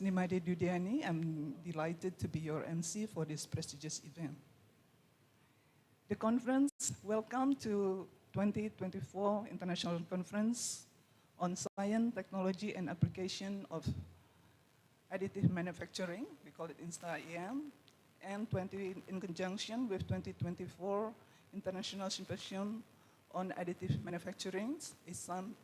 Nimade Udayana. I'm delighted to be your MC for this prestigious event. The conference, welcome to 2024 International Conference on Science, Technology, and Application of Additive Manufacturing. We call it ISTA-AM, and in conjunction with 2024 International Symposium on Additive Manufacturing, ISAM.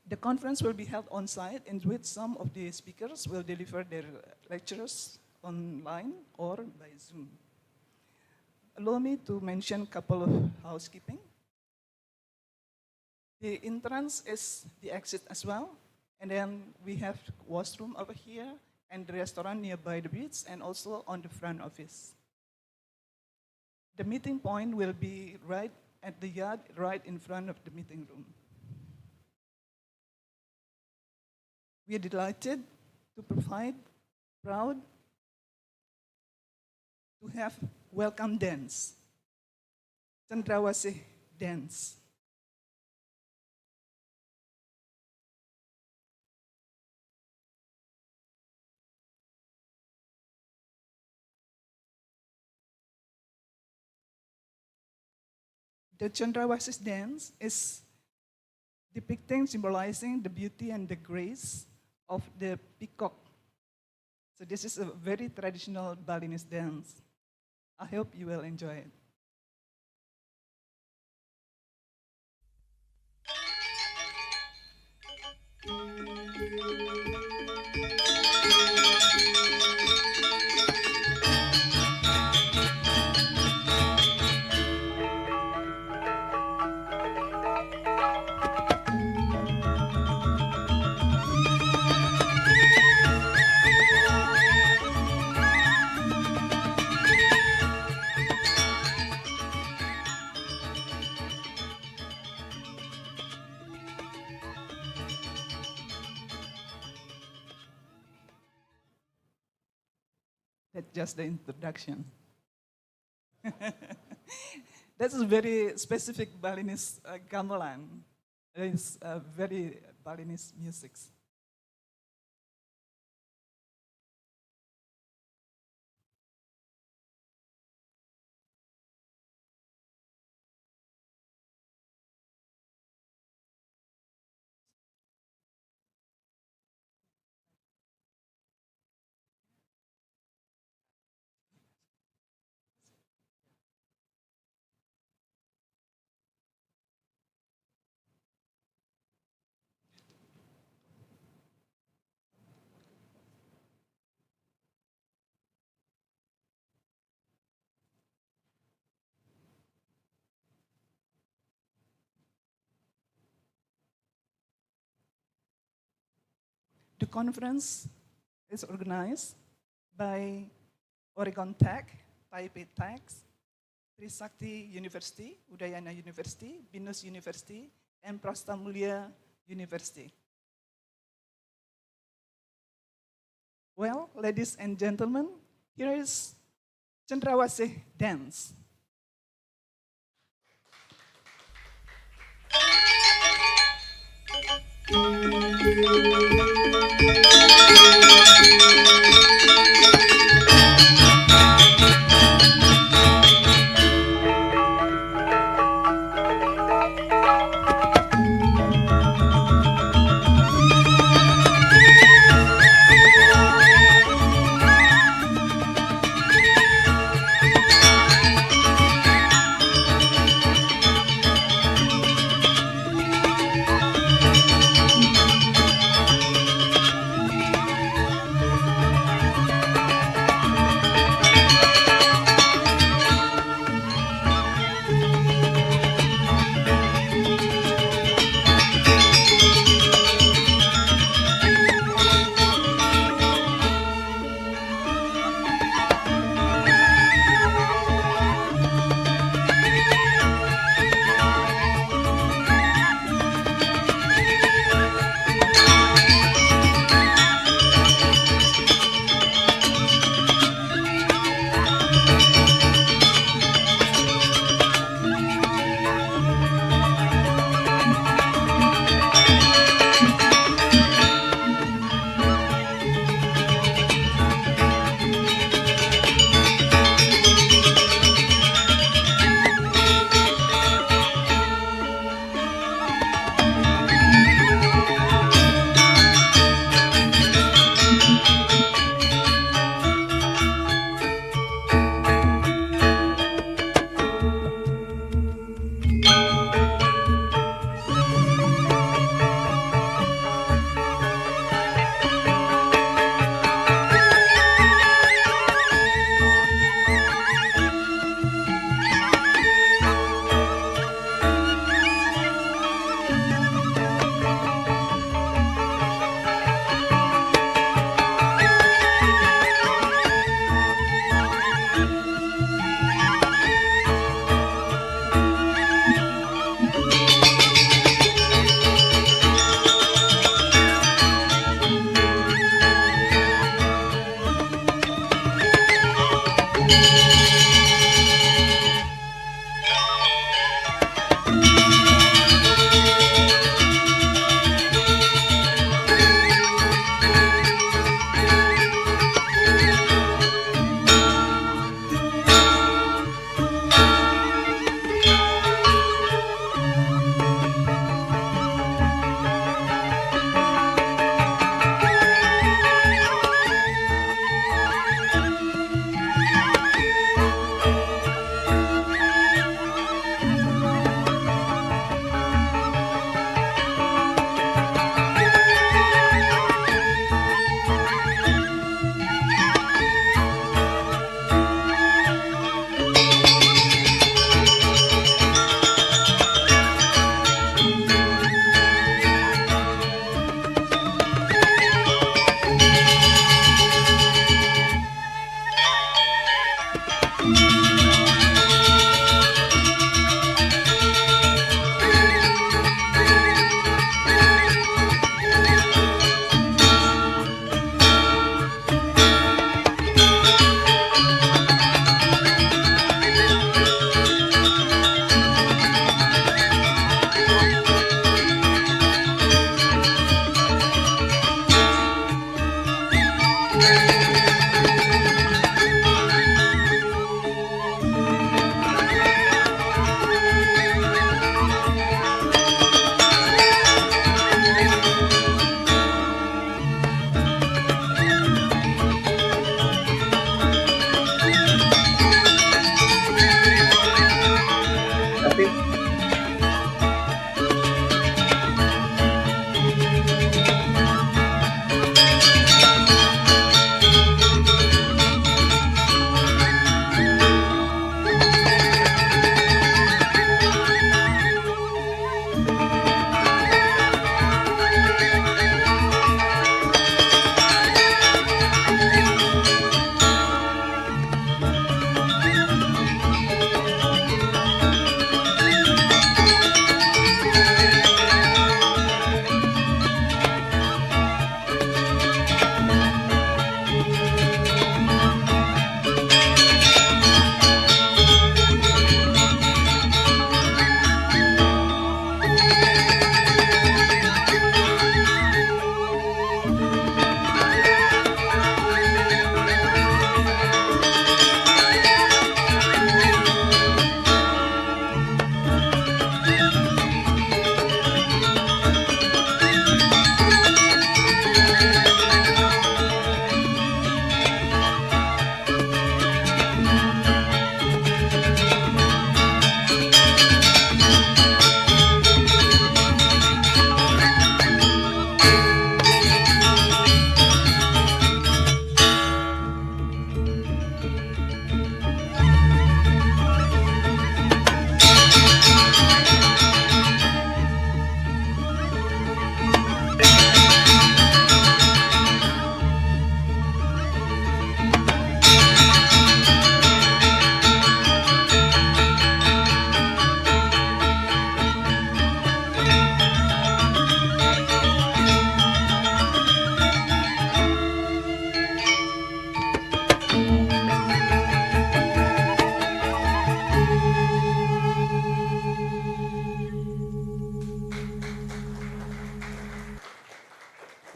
The conference will be held on-site, in which some of the speakers will deliver their lectures online or by Zoom. Allow me to mention a couple of housekeeping. The entrance is the exit as well, and then we have washroom over here and the restaurant nearby the beach and also on the front office. The meeting point will be right at the yard, right in front of the meeting room. We are delighted to proud to have welcome dance, Cendrawasih dance. The Cendrawasih dance is symbolizing the beauty and the grace of the peacock. So this is a very traditional Balinese dance. I hope you will enjoy it. That's just the introduction. That's a very specific Balinese gamelan. It's very Balinese music. The conference is organized by Oregon Tech, Taipei Tech, Trisakti University, Udayana University, Binus University, and Prastamulia University. Well, ladies and gentlemen, here is Cendrawasih dance.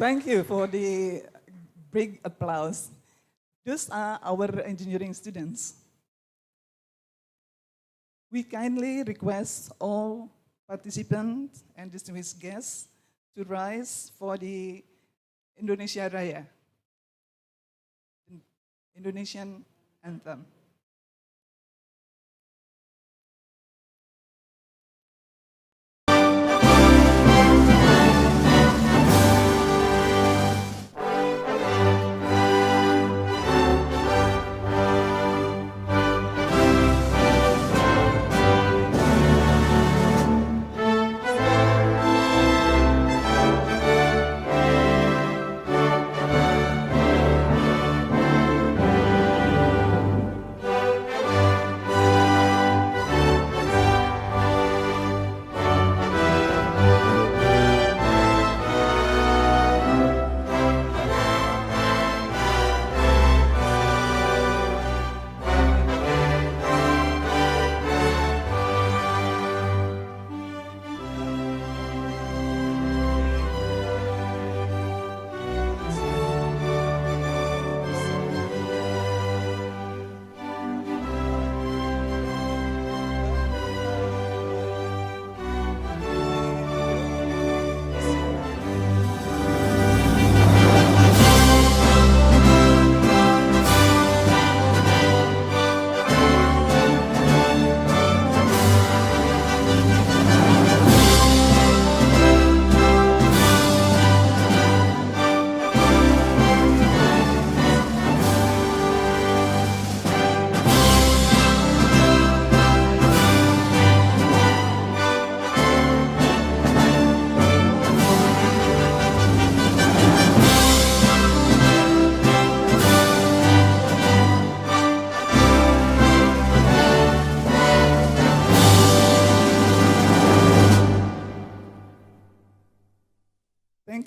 Thank you for the big applause. Those are our engineering students. We kindly request all participants and distinguished guests to rise for the Indonesia Raya, Indonesian anthem.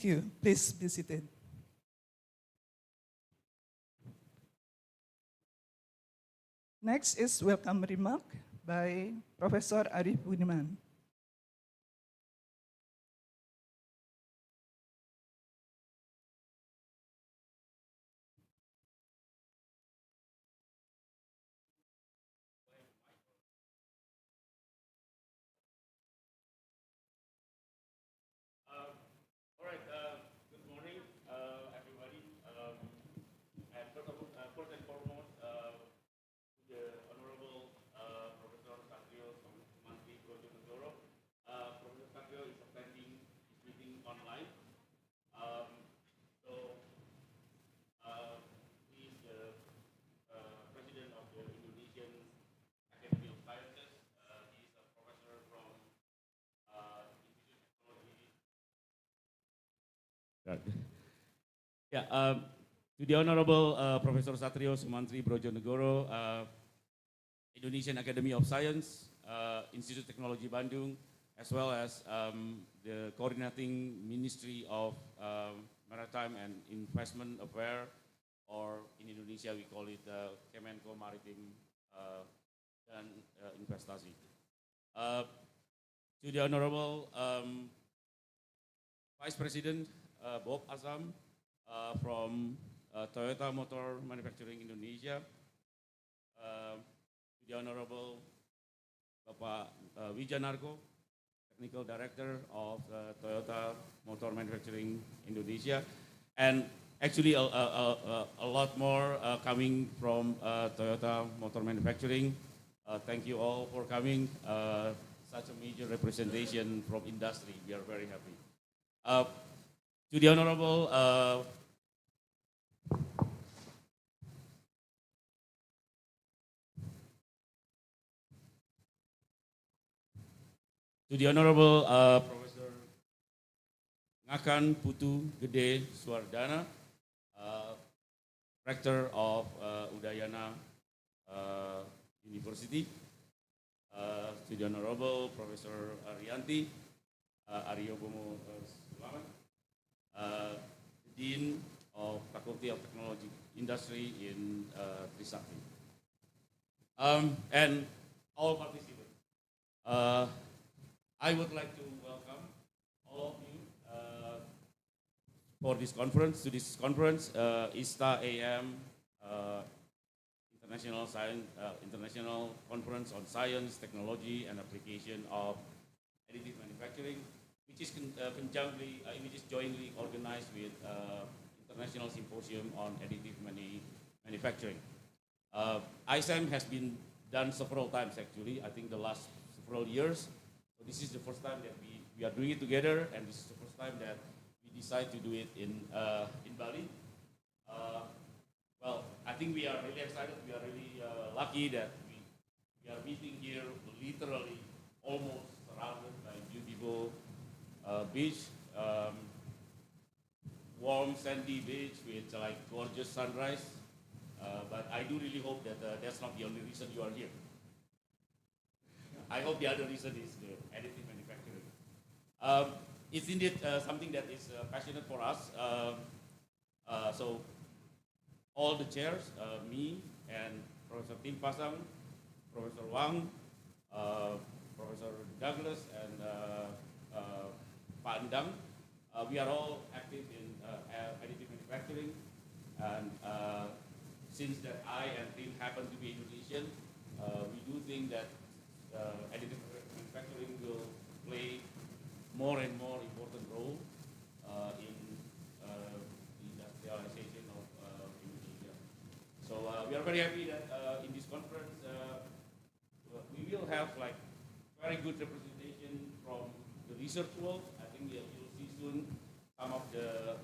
Thank you. Please be seated. Next is welcome remark by Professor Arif Budiman. The Honorable Professor Satrio Manti Brojonegoro, Right. Yeah, to the Honorable Professor Satrio Sumantri Brojonegoro, Indonesian Academy of Science, Institute Technology Bandung, as well as the coordinating Ministry of Maritime and Investment Affairs, or in Indonesia we call it Kemenko Maritim dan Investasi. To the Honorable Vice President Bob Azam from Toyota Motor Manufacturing Indonesia, to the Honorable Bapak Wijanarko, Technical Director of Toyota Motor Manufacturing Indonesia, and actually a lot more coming from Toyota Motor Manufacturing. Thank you all for coming. Such a major representation from industry. We are very happy. To the Honorable Professor Ngakan Putu Gede Suardana, Rector of Udayana University, to the Honorable Professor Arianti Aryo Bomo Sulaman, Dean of Faculty of Technology Industry in Trisakti, and all participants. I would like to welcome all of you for this conference, ISTA-AM, International Conference on Science, Technology, and Application of Additive Manufacturing, which is jointly organized with International Symposium on Additive Manufacturing. ISAM has been done several times actually, I think the last several years. So this is the first time that we are doing it together, and this is the first time that we decide to do it in Bali. Well, I think we are really excited. We are really lucky that we are meeting here literally almost surrounded by beautiful beach, warm sandy beach with like gorgeous sunrise. But I do really hope that that's not the only reason you are here. I hope the other reason is the additive manufacturing. It's indeed something that is passionate for us. So all the chairs, me and Professor Tim Pasang, Professor Wang, Professor Douglas, and Pak Endang, we are all active in additive manufacturing. And since that I and Tim happen to be Indonesian, we do think that additive manufacturing will play more and more important role in the industrialization of Indonesia. So we are very happy that in this conference we will have like very good representation from the research world. I think you'll see soon some of the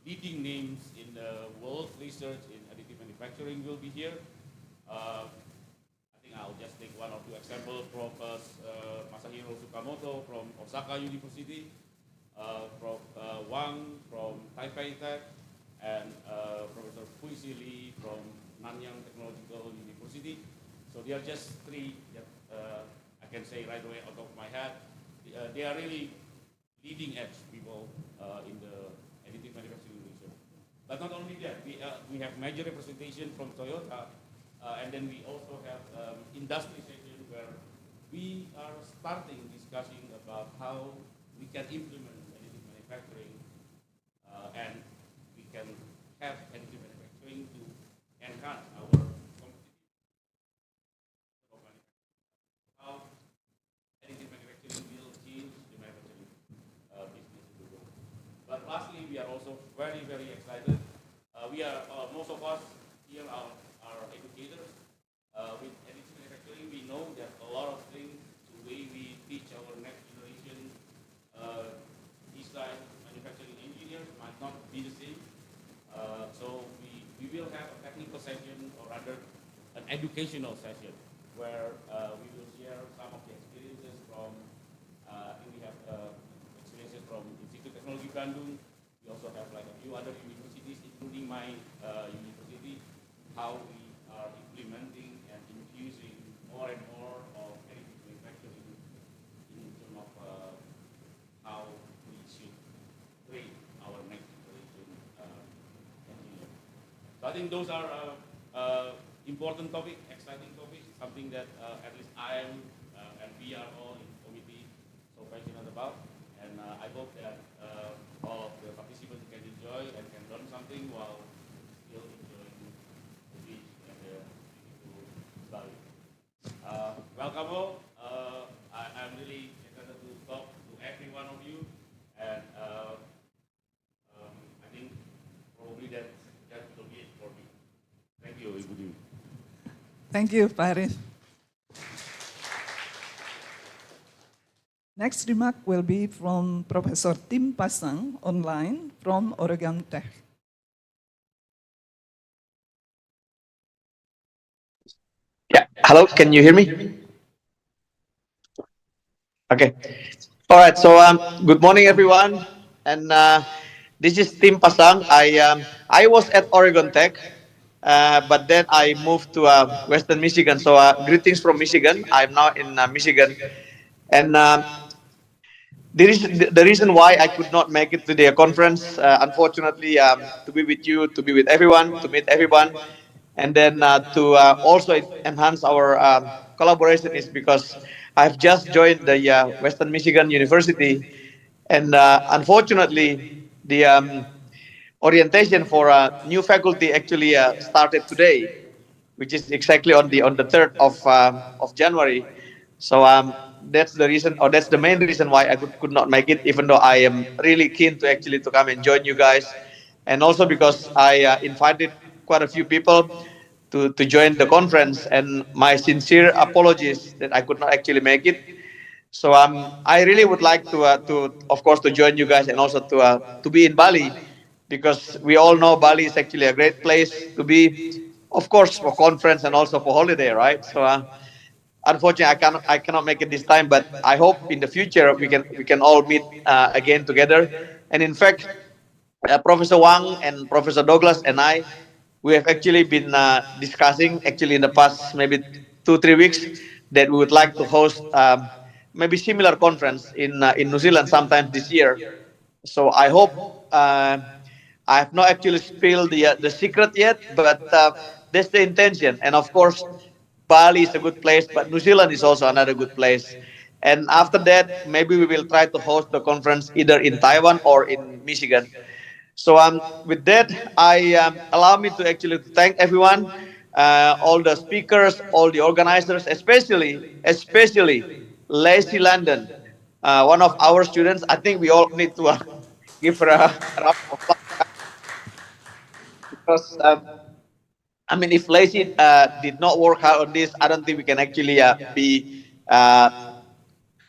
leading names in the world research in additive manufacturing will be here. I'll just take one or two examples. Prof. Masahiro Sukamoto from Osaka University, Prof. Wang from Taipei Tech, and Professor Puisi Lee from Nanyang Technological University. So they are just three that I can say right away out of my head. They are really leading edge people in the additive manufacturing research. But not only that, we have major representation from Toyota. And then we also have industry session where we are starting discussing about how we can implement additive manufacturing and we can have additive manufacturing to enhance our competitiveness of manufacturing. How additive manufacturing will change the manufacturing business in the world. But lastly, we are also very, very excited. We are most of us here are educators. With additive manufacturing, we know that a lot of things, the way we teach our next generation design manufacturing engineers might not be the same. So we will have a technical session, or rather an educational session, where we will share some of the experiences from, I think we have experiences from Institute Technology Bandung, We also have like a few other universities, including my university, how we are implementing and infusing more and more of additive manufacturing in terms of how we should train our next generation engineer. So I think those are important topic, exciting topic, something that at least I am and we are all in the committee so passionate about. And I hope that all of the participants can enjoy and can learn something while still enjoying the beach and the beautiful Bali. Welcome all. I'm really excited to talk to every one of you, and I think probably that will be it for me. Thank you, Ibu Dewi. Thank you, Pak Arif. Next remark will be from Professor Tim Pasang, online, from Oregon Tech. Yeah, hello, can you hear me? Okay. All right, so good morning, everyone. And this is Tim Pasang. I was at Oregon Tech, but then I moved to Western Michigan. So greetings from Michigan. I'm now in Michigan. And the reason why I could not make it to the conference, unfortunately, to be with you, to be with everyone, to meet everyone, and then to also enhance our collaboration is because I've just joined the Western Michigan University, and unfortunately, the orientation for new faculty actually started today, which is exactly on the 3rd of January. So that's the reason, or that's the main reason why I could not make it, even though I am really keen to actually to come and join you guys, and also because I invited quite a few people to join the conference, and my sincere apologies that I could not actually make it. So I really would like to of course to join you guys and also to be in Bali, because we all know Bali is actually a great place to be, of course for conference and also for holiday, right? So unfortunately I cannot make it this time, but I hope in the future we can all meet again together. And in fact, Professor Wang and Professor Douglas and I, we have actually been discussing actually in the past maybe 2 3 weeks that we would like to host maybe similar conference in New Zealand sometime this year. So I hope I have not actually spilled the secret yet, but that's the intention. And of course, Bali is a good place, but New Zealand is also another good place. And after that, maybe we will try to host the conference either in Taiwan or in Michigan. So with that, I allow me to actually to thank everyone, all the speakers, all the organizers, especially Lacey London, one of our students. I think we all need to give her a round of applause, because I mean, if Lacey did not work hard on this, I don't think we can actually be uh,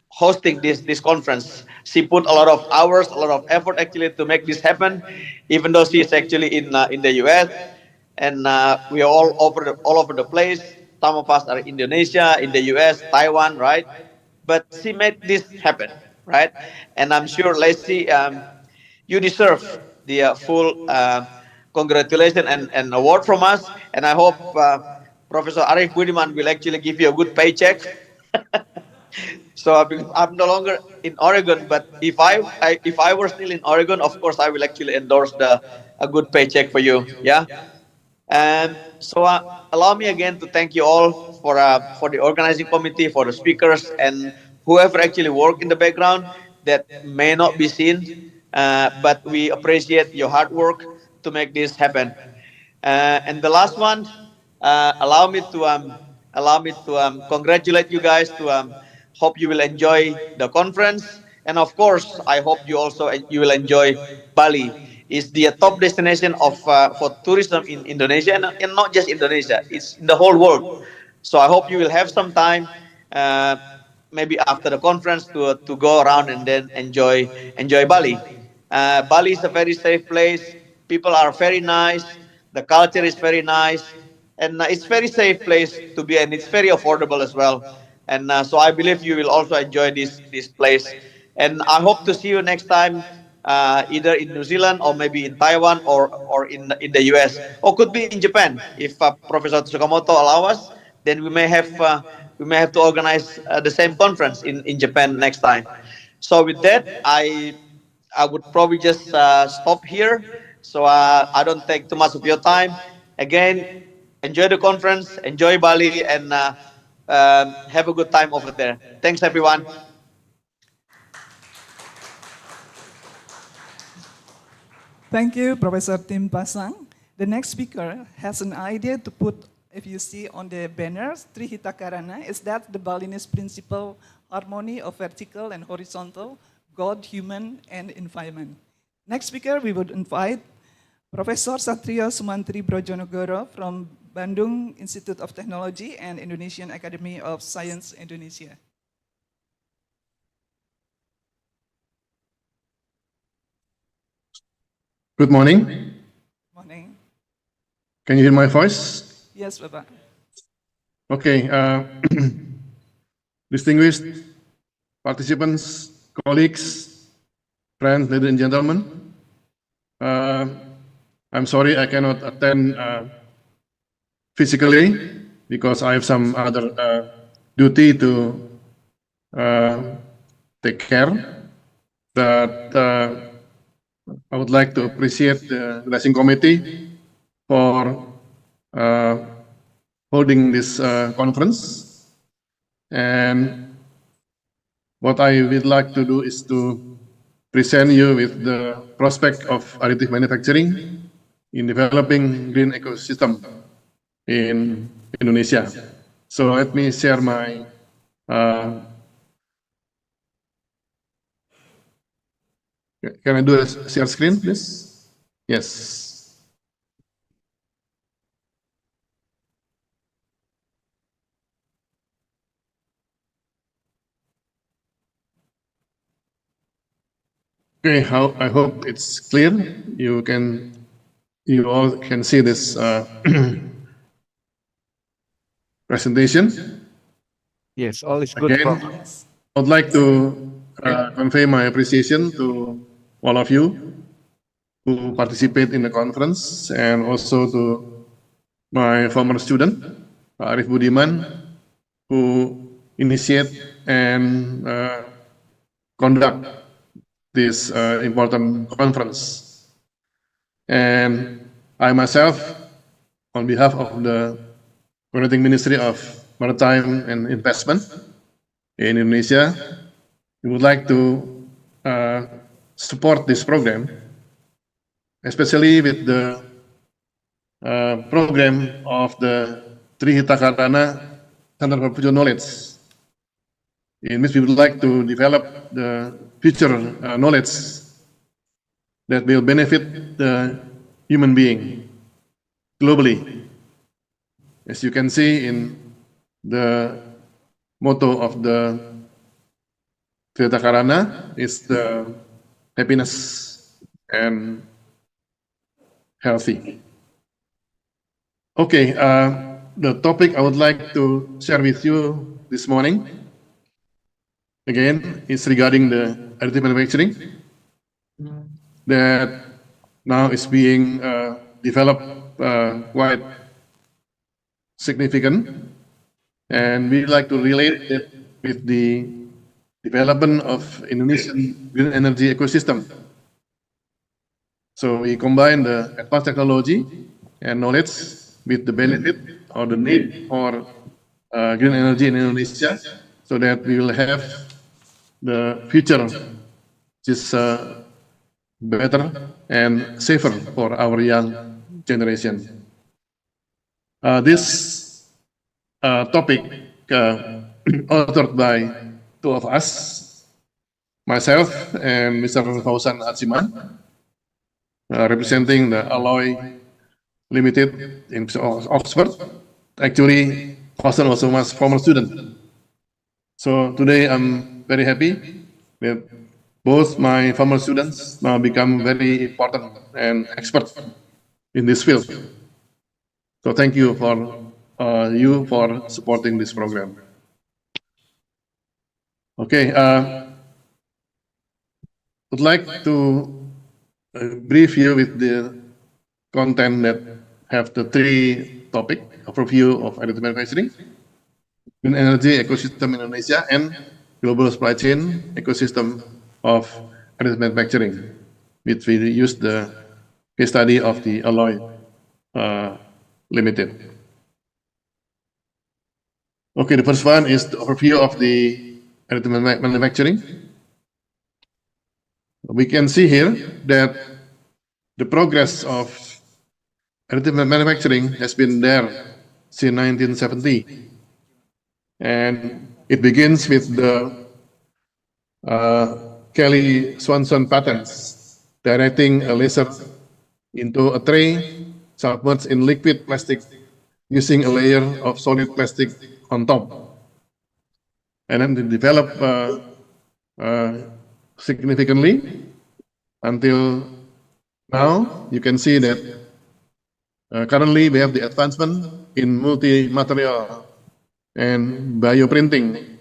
hosting this conference. She put a lot of hours, a lot of effort actually to make this happen, even though she is actually in the US, and we are all over the place. Some of us are in Indonesia, in the US, Taiwan, right? But she made this happen, right? And I'm sure, Lacey, you deserve the full congratulations and award from us. And I hope Professor Arif Budiman will actually give you a good paycheck. So because I'm no longer in Oregon, but if I were still in Oregon, of course I will actually endorse the a good paycheck for you. Yeah. So allow me again to thank you all for the organizing committee, for the speakers, and whoever actually worked in the background that may not be seen, but we appreciate your hard work to make this happen. And the last one, allow me to congratulate you guys. To hope you will enjoy the conference, and of course, I hope you will enjoy Bali. Is the top destination of for tourism in Indonesia, and not just Indonesia. It's in the whole world. So I hope you will have some time, uh, maybe after the conference, to go around and then enjoy Bali. Bali is a very safe place. People are very nice. The culture is very nice, and it's very safe place to be, and it's very affordable as well. And so I believe you will also enjoy this place. And I hope to see you next time either in New Zealand or maybe in Taiwan or in the US, or could be in Japan. If Professor Tsukamoto allow us, then we may have to organize the same conference in Japan next time. So with that, I would probably just stop here, so I don't take too much of your time. Again, enjoy the conference, enjoy Bali, and have a good time over there. Thanks, everyone. Thank you, Professor Tim Pasang. The next speaker has an idea to put, if you see on the banners, Trihita Karana, is that the Balinese principle, harmony of vertical and horizontal, God, human, and environment. Next speaker, we would invite Professor Satrio Sumantri Brojonegoro from Bandung Institute of Technology and Indonesian Academy of Science Indonesia. Good morning. Morning. Can you hear my voice? Yes, Bapak. Okay. Distinguished participants, colleagues, friends, ladies and gentlemen, I'm sorry I cannot attend physically because I have some other duty to take care. But I would like to appreciate the Redaksi Committee for holding this conference. And what I would like to do is to present you with the prospect of additive manufacturing in developing green ecosystem in Indonesia. So let me share my can I do a share screen, please? Yes. Okay, I hope it's clear. You all can see this presentation. Yes, all is good. Again, I would like to convey my appreciation to all of you who participate in the conference, and also to my former student, Pak Arif Budiman, who initiate and conduct this important conference. And I myself, on behalf of the Coordinating Ministry of Maritime and Investment in Indonesia, we would like to support this program, especially with the program of the Trihita Karana Center for Future Knowledge, in which we would like to develop the future knowledge that will benefit the human being globally. As you can see in the motto of the Trihita Karana is the happiness and healthy. Okay, the topic I would like to share with you this morning, again, is regarding the additive manufacturing that now is being developed quite significant, and we'd like to relate it with the development of Indonesian green energy ecosystem. So we combine the advanced technology and knowledge with the benefit or the need for green energy in Indonesia, so that we will have the future which is better and safer for our young generation. This topic authored by two of us, myself and Mr. Fauzan Atsiman, representing the Alloy Limited in Oxford. Actually, Fauzan also was former student. So today I'm very happy that both my former students now become very important and expert in this field. So thank you for supporting this program. Okay, would like to brief you with the content that have the three topic: overview of additive manufacturing, green energy ecosystem in Indonesia, and global supply chain ecosystem of additive manufacturing, which we use the case study of the Alloy Limited. Okay, the first one is the overview of the additive manufacturing. We can see here that the progress of additive manufacturing has been there since 1970. And it begins with the Kelly-Swanson patents, directing a laser into a tray submerged in liquid plastic using a layer of solid plastic on top. And then they develop significantly until now. You can see that currently we have the advancement in multi-material and bioprinting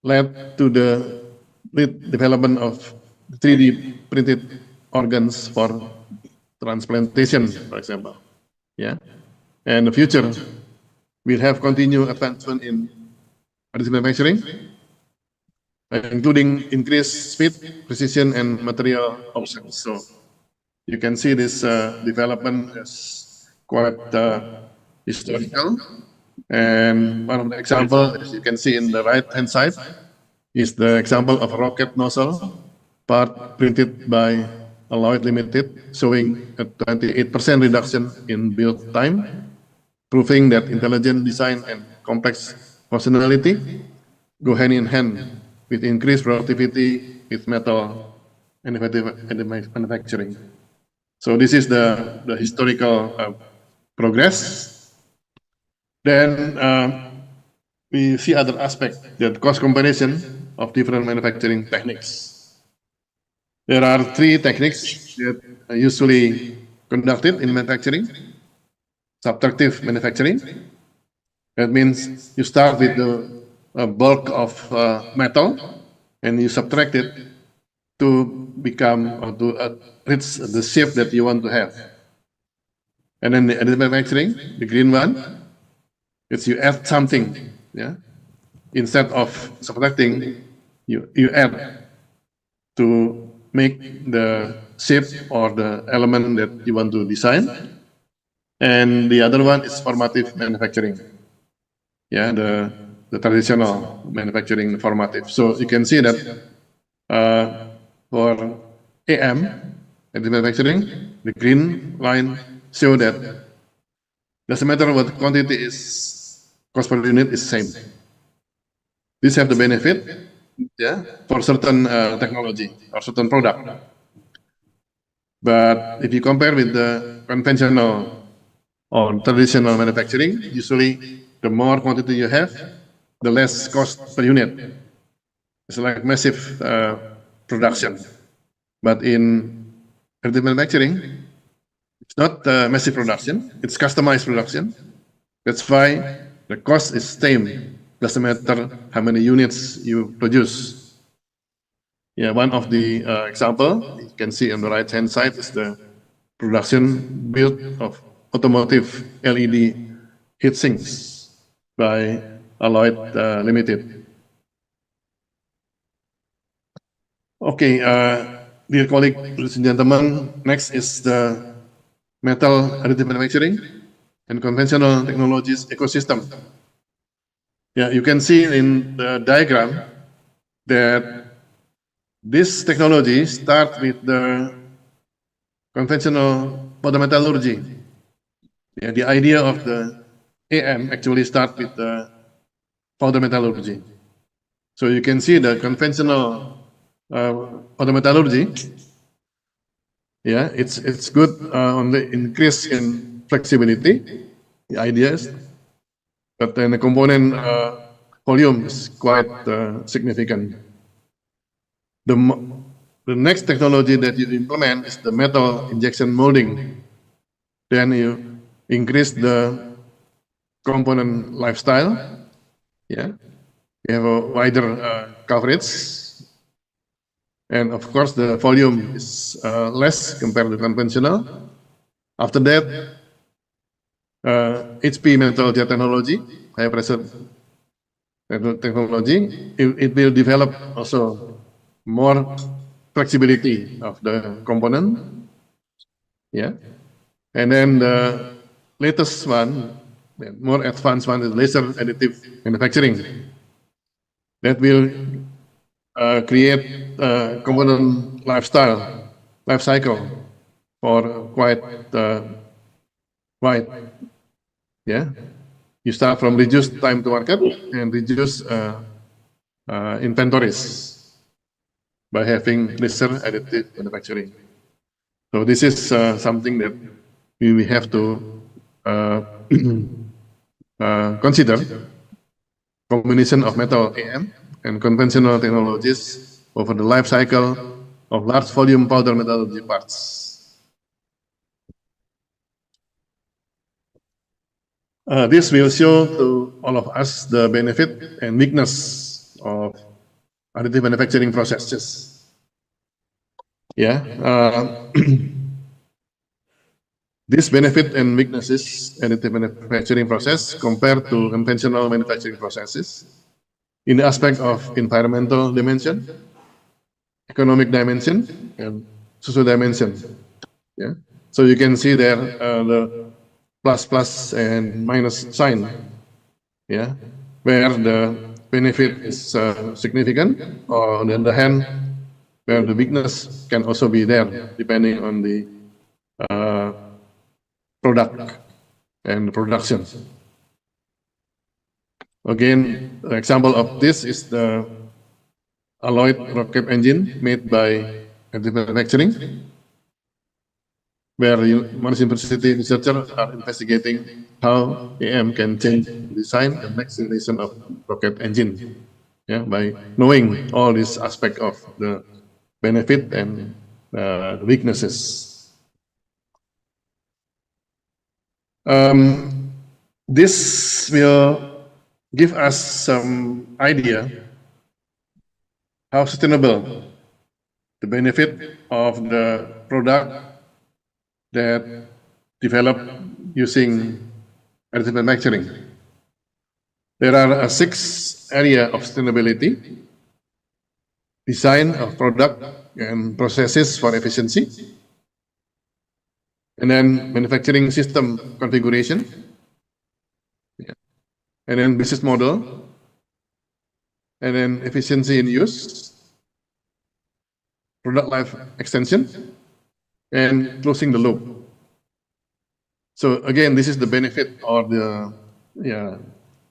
led to the development of 3D printed organs for transplantation, for example. Yeah, and the future will have continued advancement in additive manufacturing, including increased speed, precision, and material options. So you can see this development is quite historical. And one of the examples, as you can see in the right-hand side, is the example of a rocket nozzle part printed by Alloy Limited, showing a 28% reduction in build time, proving that intelligent design and complex functionality go hand in hand with increased productivity with metal and additive manufacturing. So this is the historical progress. Then we see other aspects, that cost comparison of different manufacturing techniques. There are three techniques that are usually conducted in manufacturing. Subtractive manufacturing. That means you start with the bulk of metal and you subtract it to become or to reach the shape that you want to have. And then the additive manufacturing, the green one, is you add something, yeah. Instead of subtracting, you add to make the shape or the element that you want to design. And the other one is formative manufacturing. Yeah, the traditional manufacturing formative. So you can see that for AM, additive manufacturing, the green line show that doesn't matter what quantity is, cost per unit is same. These have the benefit, yeah, for certain technology or certain product. But if you compare with the conventional or traditional manufacturing, usually the more quantity you have, the less cost per unit. It's like massive production. But in additive manufacturing, it's not massive production, it's customized production. That's why the cost is same. Doesn't matter how many units you produce. Yeah, one of the example you can see on the right-hand side is the production build of automotive LED heat sinks by Alloy Limited. Okay, dear colleague, ladies and gentlemen, next is the metal additive manufacturing and conventional technologies ecosystem. Yeah, you can see in the diagram that this technology starts with the conventional photometallurgy. Yeah, the idea of the AM actually starts with the photometallurgy. So you can see the conventional photometallurgy. Yeah, it's good on the increase in flexibility. The idea is, but then the component volume is quite significant. The next technology that you implement is the metal injection molding. Then you increase the component lifestyle. Yeah, you have a wider coverage, And of course, the volume is less compared to conventional. After that, HP metal jet technology, high pressure technology, it will develop also more flexibility of the component. Yeah. And then the latest one, the more advanced one, is laser additive manufacturing. That will create component life cycle for quite wide. Yeah, you start from reduced time to market and reduce inventories by having laser additive manufacturing. So this is something that we have to consider. Combination of metal AM and conventional technologies over the life cycle of large volume powder metallurgy parts. This will show to all of us the benefit and weakness of additive manufacturing processes. Yeah, this benefit and weaknesses additive manufacturing process compared to conventional manufacturing processes in the aspect of environmental dimension, economic dimension, and social dimension. Yeah, so you can see there the plus and minus sign. Yeah, where the benefit is significant, or on the other hand, where the weakness can also be there, depending on the product and production. Again, an example of this is the alloyed rocket engine made by additive manufacturing, where Monash University researchers are investigating how AM can change the design and next generation of rocket engine, yeah, by knowing all these aspects of the benefit and weaknesses. This will give us some idea how sustainable the benefit of the product that developed using additive manufacturing. There are 6 areas of sustainability: design of product and processes for efficiency, and then manufacturing system configuration, yeah, and then business model, and then efficiency in use, product life extension, and closing the loop. So again, this is the benefit or the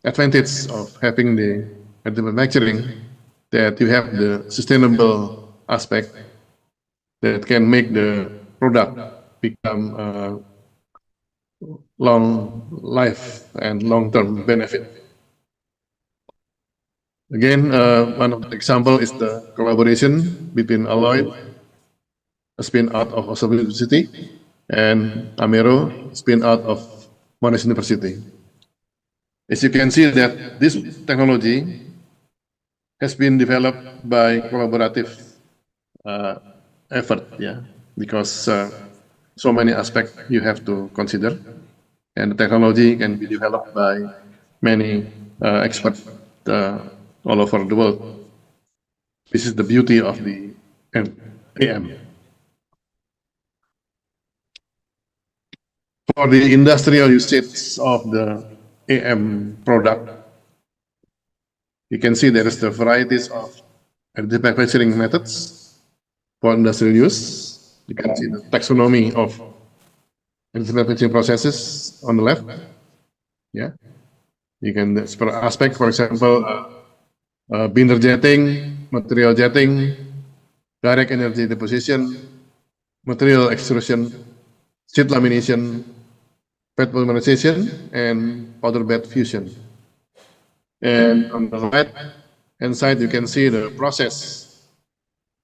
advantage of having the additive manufacturing, that you have the sustainable aspect that can make the product become long life and long-term benefit. Again, one of the example is the collaboration between Alloy, a spin out of Oslo University, and Amero, spin out of Monash University. As you can see that this technology has been developed by collaborative effort, yeah, because so many aspects you have to consider, and the technology can be developed by many experts all over the world. This is the beauty of the AM. For the industrial usage of the AM product, you can see there is the varieties of additive manufacturing methods for industrial use. You can see the taxonomy of additive manufacturing processes on the left. Yeah, you can per aspect, for example, binder jetting, material jetting, direct energy deposition, material extrusion, sheet lamination, bed polymerization, and powder bed fusion. And on the right hand side, you can see the process.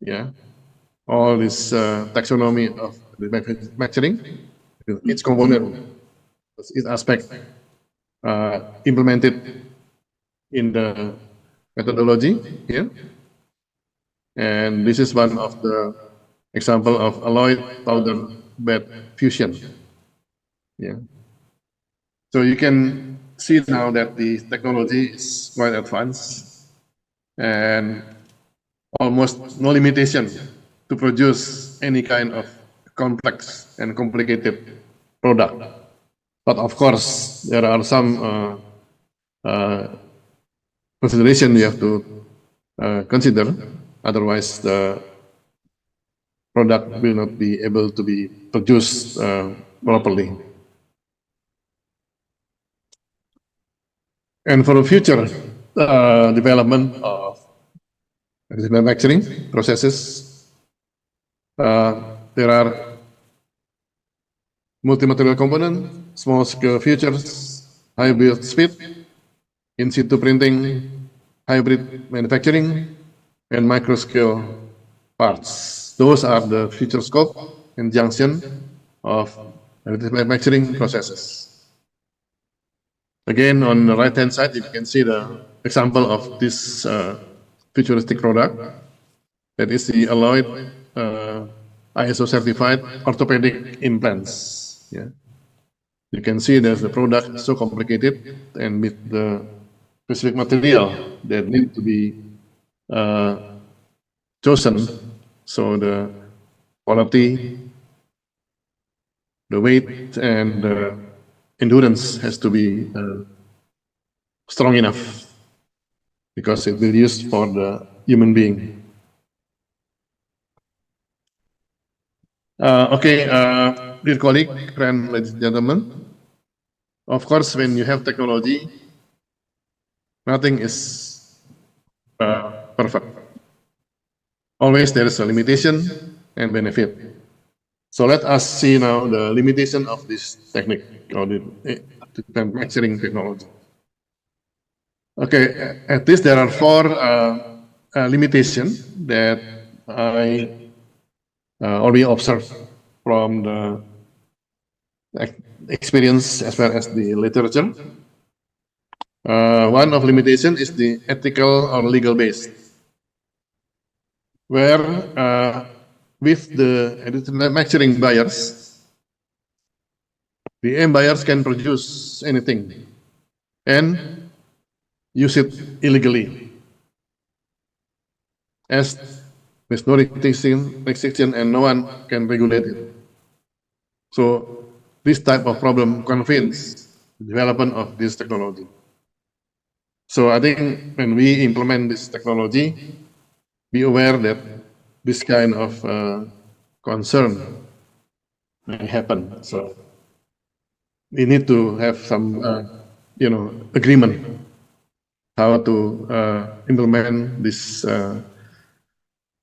Yeah, all this taxonomy of the manufacturing, each component, each aspect implemented in the methodology here. And this is one of the example of alloy powder bed fusion. Yeah. So you can see now that the technology is quite advanced and almost no limitation to produce any kind of complex and complicated product. But of course, there are some consideration you have to consider, otherwise the product will not be able to be produced properly. And for the future development of manufacturing processes, there are multi-material component, small-scale features, high build speed, in-situ printing, hybrid manufacturing, and micro-scale parts. Those are the future scope and junction of manufacturing processes. Again, on the right-hand side, you can see the example of this futuristic product. That is the alloyed ISO-certified orthopedic implants. Yeah. You can see that the product is so complicated and with the specific material that need to be chosen. So the quality, the weight, and the endurance has to be strong enough because it will be used for the human being. Dear colleague, friend, ladies and gentlemen, of course, when you have technology, nothing is perfect. Always there is a limitation and benefit. So let us see now the limitation of this technique or the manufacturing technology. Okay, at least there are 4 limitations that I already observed from the experience as well as the literature. One of limitation is the ethical or legal based, where with the additive manufacturing buyers, the end buyers can produce anything and use it illegally, as there's no restriction and no one can regulate it. So this type of problem confines the development of this technology. So I think when we implement this technology, be aware that this kind of concern may happen. So we need to have some, agreement how to implement this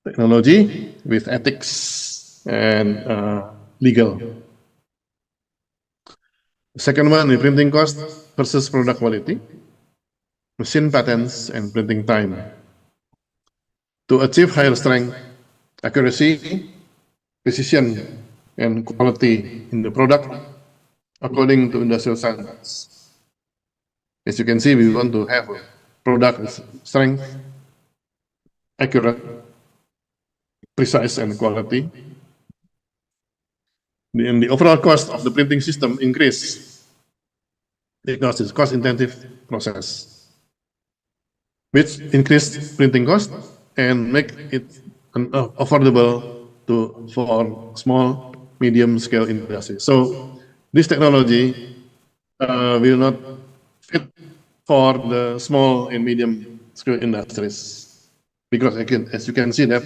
technology with ethics and legal. The second one is printing cost versus product quality, machine patents, and printing time. To achieve higher strength, accuracy, precision, and quality in the product according to industrial standards. As you can see, we want to have a product with strength, accurate, precise, and quality. And the overall cost of the printing system increase because it's a cost-intensive process, which increase printing cost and make it affordable for small, medium-scale industry. So this technology will not fit for the small and medium-scale industries because, again, as you can see, that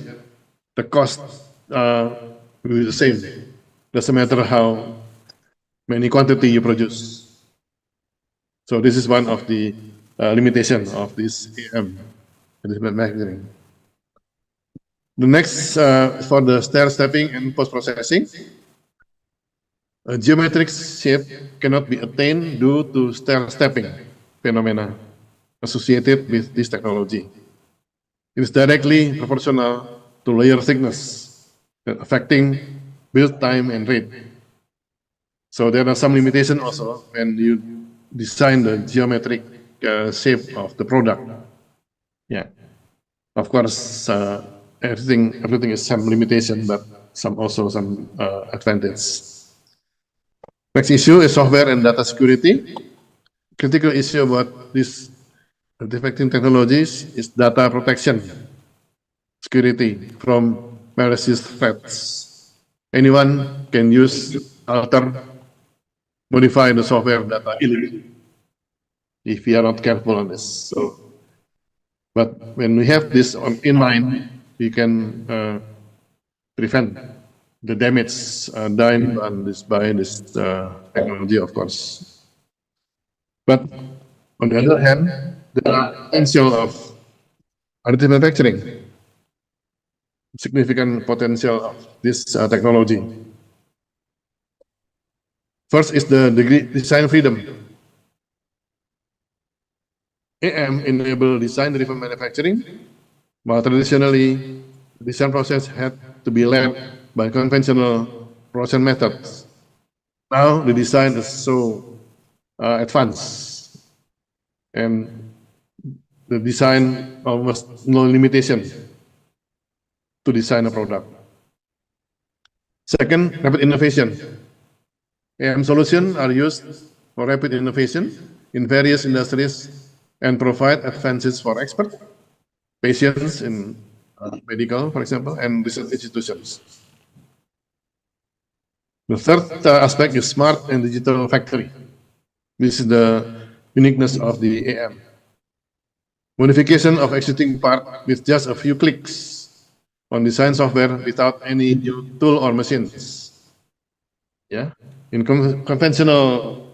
the cost will be the same. Doesn't matter how many quantity you produce. So this is one of the limitations of this AM, manufacturing. The next for the stair stepping and post processing. A geometric shape cannot be attained due to stair stepping phenomena associated with this technology. It is directly proportional to layer thickness, affecting build time and rate. So there are some limitations also when you design the geometric shape of the product. Yeah, of course, everything is some limitation, but also some advantage. Next issue is software and data security. Critical issue about this defecting technologies is data protection, security from malicious threats. Anyone can use, alter, modify the software data illegally if we are not careful on this. So, but when we have this in mind, we can prevent the damage done by this technology, of course. But on the other hand, there are potential of additive manufacturing, significant potential of this technology. First is the design freedom. AM enable design-driven manufacturing, while traditionally the design process had to be led by conventional production methods. Now the design is so advanced, and the design almost no limitation to design a product. Second, rapid innovation. AM solutions are used for rapid innovation in various industries and provide advances for experts, patients in medical, for example, and research institutions. The third aspect is smart and digital factory. This is the uniqueness of the AM. Modification of existing part with just a few clicks on design software without any new tool or machines. Yeah, in conventional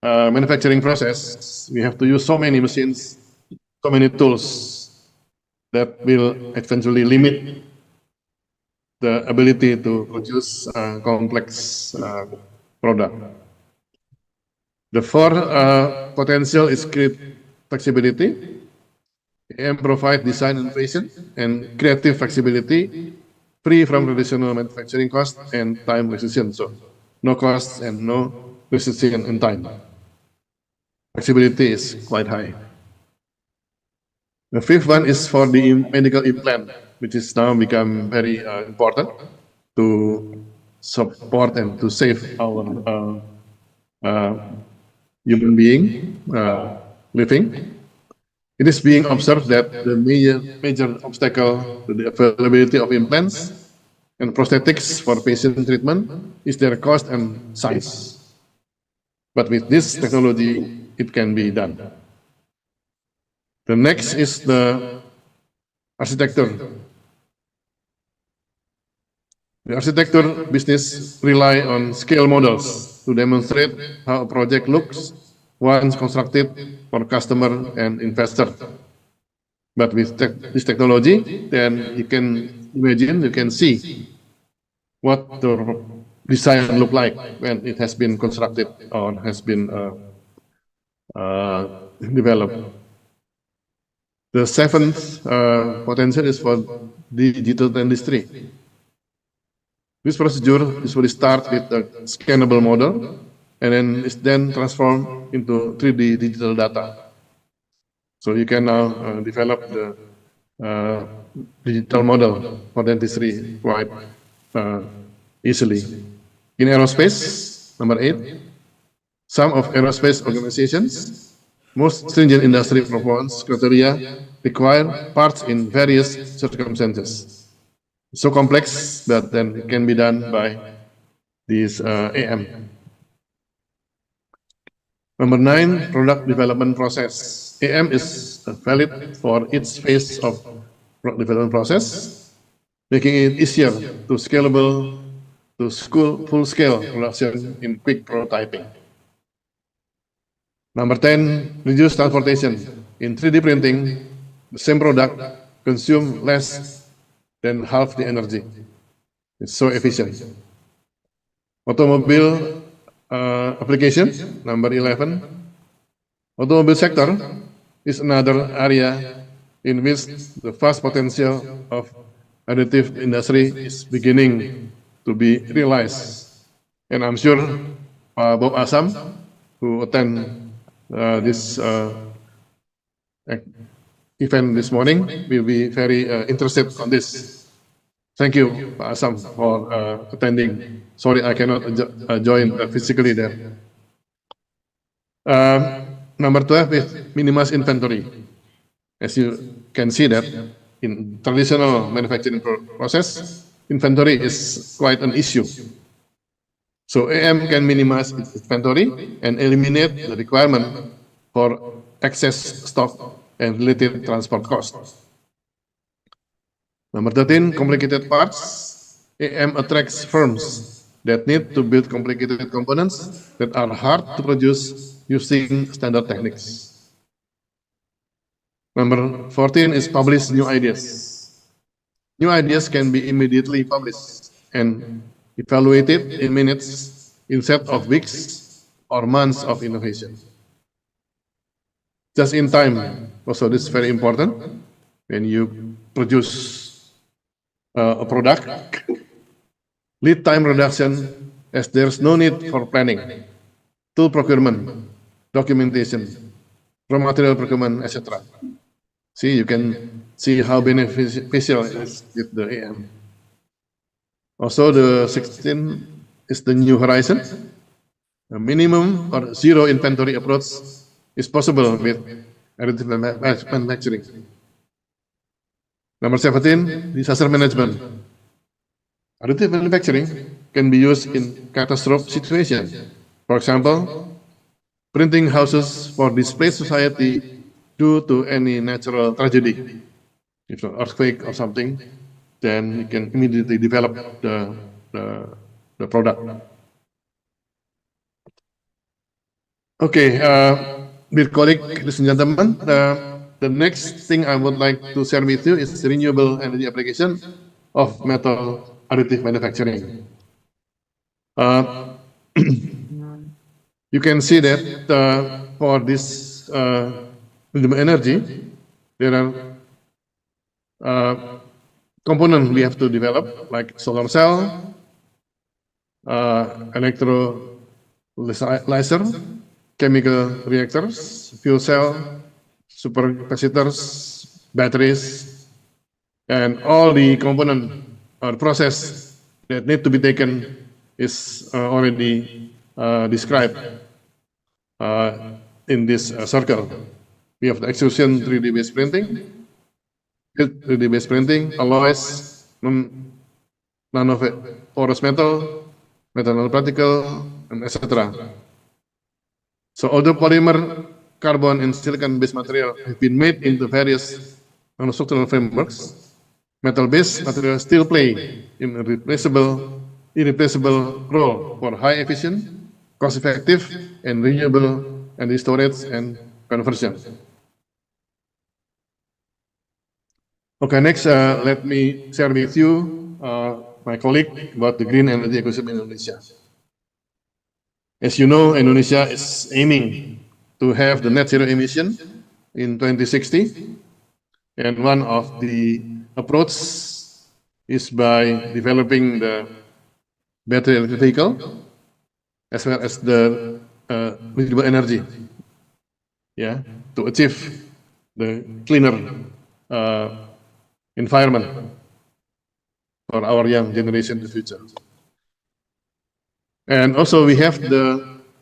manufacturing process, we have to use so many machines, so many tools that will eventually limit the ability to produce complex product. The fourth potential is create flexibility. AM provide design innovation and creative flexibility, free from traditional manufacturing cost and time restriction. So no cost and no restriction in time. Flexibility is quite high. The fifth one is for the medical implant, which is now become very important to support and to save our human being living. It is being observed that the major obstacle to the availability of implants and prosthetics for patient treatment is their cost and size. But with this technology, it can be done. The next is the architecture. The architecture business rely on scale models to demonstrate how a project looks once constructed for customer and investor. But with this technology, then you can imagine, you can see what the design look like when it has been constructed or has been developed. The seventh potential is for the digital industry. This procedure usually starts with a scannable model and then is then transformed into 3D digital data. So you can now develop the digital model for dentistry quite easily. In aerospace, number 8, some of aerospace organizations, most stringent industry performance criteria require parts in various circumstances. So complex, but then it can be done by this AM. Number 9, product development process. AM is valid for each phase of product development process, making it easier to scalable to full-scale production in quick prototyping. Number 10, reduce transportation. In 3D printing, the same product consumes less than half the energy. It's so efficient. Automobile application, number 11. Automobile sector is another area in which the vast potential of additive industry is beginning to be realized. And I'm sure Bob ISAM, who attend this event this morning will be very interested on this. Thank you, Pak Asam, for attending. Sorry, I cannot join physically there. Number 12 is minimize inventory. As you can see that in traditional manufacturing process, inventory is quite an issue. So AM can minimize its inventory and eliminate the requirement for excess stock and related transport costs. Number 13, complicated parts. AM attracts firms that need to build complicated components that are hard to produce using standard techniques. Number 14 is publish new ideas. New ideas can be immediately published and evaluated in minutes instead of weeks or months of innovation. Just in time, also this is very important. When you produce a product, lead time reduction as there's no need for planning, tool procurement, documentation, raw material procurement, etc. See, you can see how beneficial it is with the AM. Also, the 16 is the new horizon. A minimum or zero inventory approach is possible with additive manufacturing. Number 17, disaster management. Additive manufacturing can be used in catastrophe situations. For example, printing houses for displaced society due to any natural tragedy. If an earthquake or something, then you can immediately develop the product. Okay, dear colleague, ladies and gentlemen, the next thing I would like to share with you is the renewable energy application of metal additive manufacturing. You can see that for this renewable energy, there are components we have to develop, like solar cell, electrolyzer, chemical reactors, fuel cell, supercapacitors, batteries, and all the component or process that need to be taken is already described in this circle. We have the extrusion 3D-based printing, 3D-based printing, alloys, nanoporous metal, metal nanoparticle, and etc. So although polymer, carbon, and silicon-based material have been made into various nanostructural frameworks, metal-based materials still play an irreplaceable role for high efficient, cost-effective, and renewable energy storage and conversion. Okay, next, let me share with you my colleague about the green energy ecosystem in Indonesia. As you know, Indonesia is aiming to have the net zero emission in 2060, and one of the approaches is by developing the battery electric vehicle as well as the renewable energy, yeah, to achieve the cleaner environment for our young generation in the future. And also we have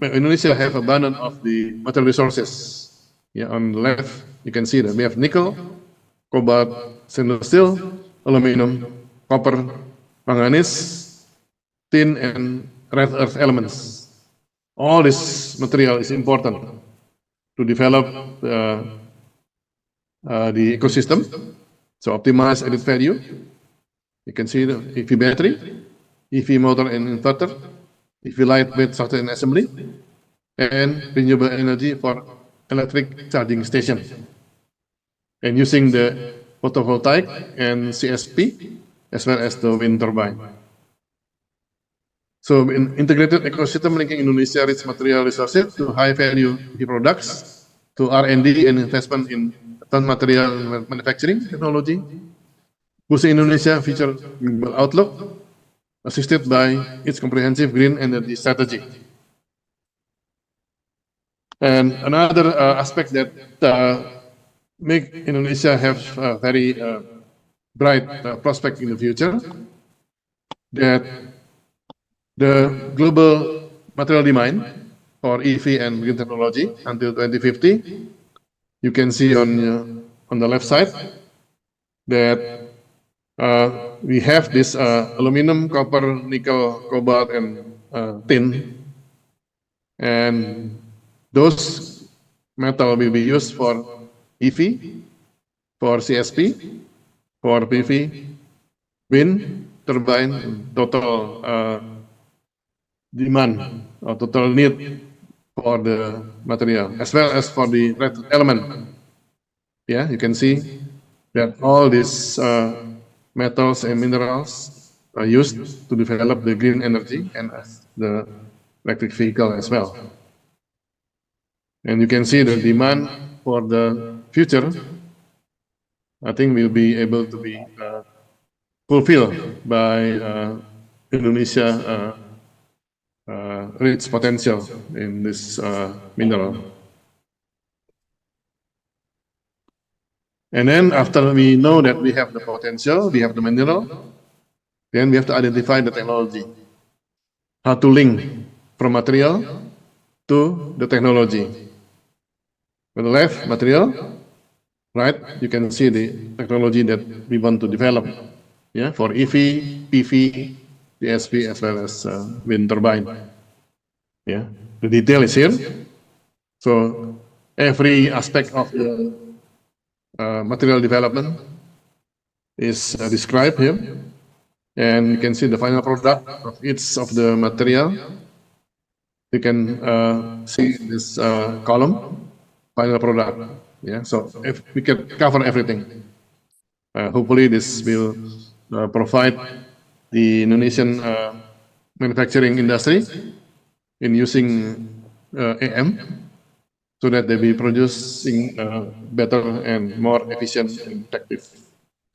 Indonesia have abundance of the material resources. Yeah, on the left, you can see that we have nickel, cobalt, stainless steel, aluminum, copper, manganese, tin, and rare earth elements. All this material is important to develop the ecosystem, so optimize added value. You can see the EV battery, EV motor and inverter, EV lightweight software and assembly, and renewable energy for electric charging station. And using the photovoltaic and CSP, as well as the wind turbine. So an integrated ecosystem linking Indonesia rich material resources to high value EV products, to R&D and investment in advanced material manufacturing technology, boosting Indonesia future global outlook, assisted by its comprehensive green energy strategy. And another aspect that make Indonesia have a very bright prospect in the future, that the global material demand for EV and green technology until 2050, you can see on the left side that we have this aluminum, copper, nickel, cobalt, and tin, and those metal will be used for EV, for CSP, for PV, wind turbine, total demand or total need for the material, as well as for the red element. Yeah, you can see that all these metals and minerals are used to develop the green energy and the electric vehicle as well. And you can see the demand for the future, I think, will be able to be fulfilled by Indonesia rich potential in this mineral. And then after we know that we have the potential, we have the mineral, then we have to identify the technology, how to link from material to the technology. On the left, material, right, you can see the technology that we want to develop, yeah, for EV, PV, DSP, as well as wind turbine. Yeah, the detail is here. So every aspect of the material development is described here, and you can see the final product of each of the material. You can see this column, final product. Yeah, so if we can cover everything, hopefully this will provide the Indonesian manufacturing industry in using AM, so that they be producing better and more efficient and effective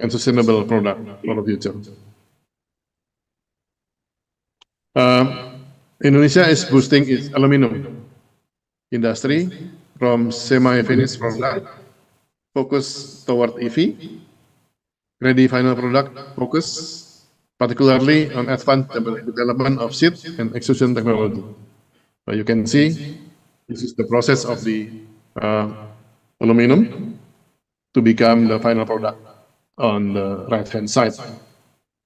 and sustainable product for the future. Indonesia is boosting its aluminum industry from semi-finished product focus toward EV, ready final product focus particularly on advanced development of sheet and extrusion technology. So you can see this is the process of the aluminum to become the final product on the right-hand side.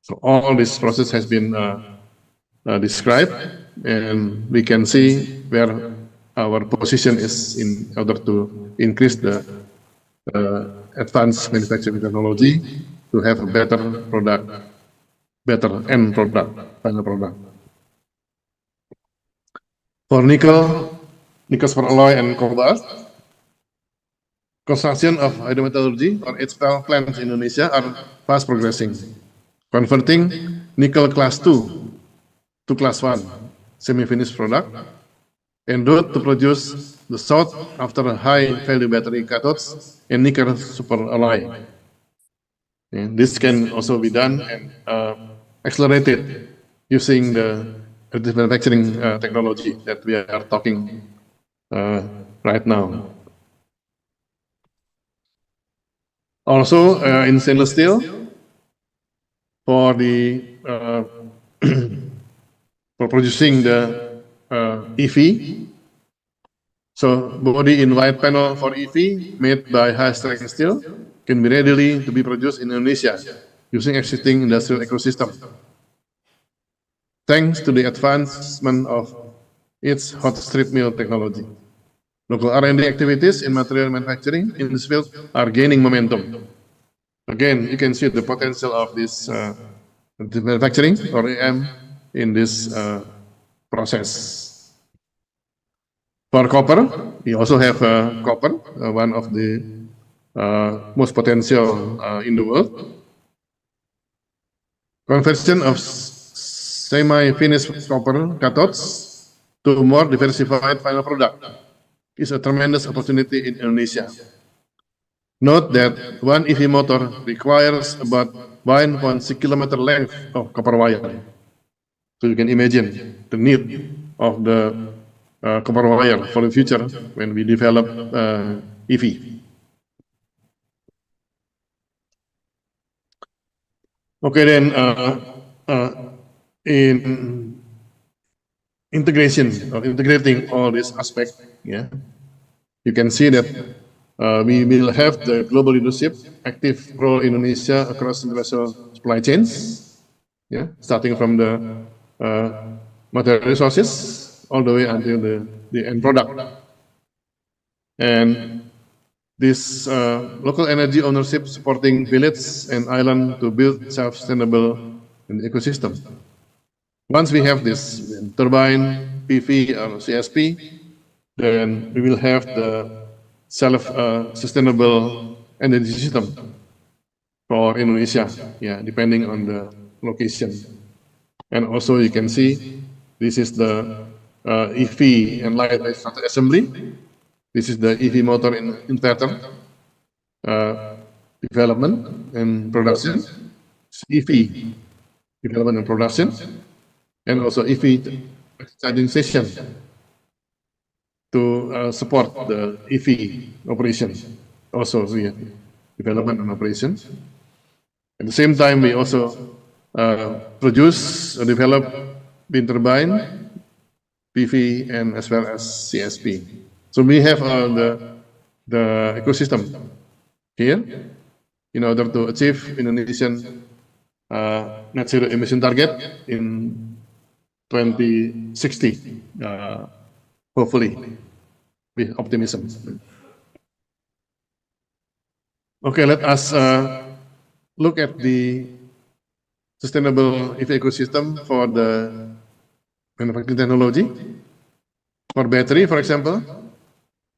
So all this process has been described, and we can see where our position is in order to increase the advanced manufacturing technology to have a better product, better end product, final product. For nickel, nickel for alloy, and cobalt, construction of hydrometallurgy or HPAL plants in Indonesia are fast progressing, converting nickel class 2 to class 1 semi-finished product, and route to produce the sought after high-value battery cathodes and nickel super alloy. And this can also be done and accelerated using the additive manufacturing technology that we are talking right now. Also, in stainless steel, for the for producing the EV, so body in white panel for EV made by high-strength steel can be readily to be produced in Indonesia using existing industrial ecosystem, thanks to the advancement of its hot strip mill technology. Local R&D activities in material manufacturing in this field are gaining momentum. Again, you can see the potential of this manufacturing or AM in this process. For copper, we also have copper, one of the most potential in the world. Conversion of semi-finished copper cathodes to more diversified final product is a tremendous opportunity in Indonesia. Note that one EV motor requires about 1.6 kilometer length of copper wire. So you can imagine the need of the copper wire for the future when we develop EV. Okay, then in integration or integrating all these aspects, yeah, you can see that we will have the global leadership active role Indonesia across international supply chains, yeah, starting from the material resources all the way until the end product. And this local energy ownership supporting villages and island to build self-sustainable ecosystem. Once we have this turbine, PV, or CSP, then we will have the self-sustainable energy system for Indonesia, yeah, depending on the location. And also you can see this is the EV and light assembly. This is the EV motor inverter development and production, EV development and production, and also EV charging station to support the EV operation. Also, we have development and operation. At the same time, we also produce or develop wind turbine, PV, and as well as CSP. So we have the ecosystem here in order to achieve Indonesian net zero emission target in 2060, hopefully, with optimism. Okay, let us look at the sustainable EV ecosystem for the manufacturing technology. For battery, for example,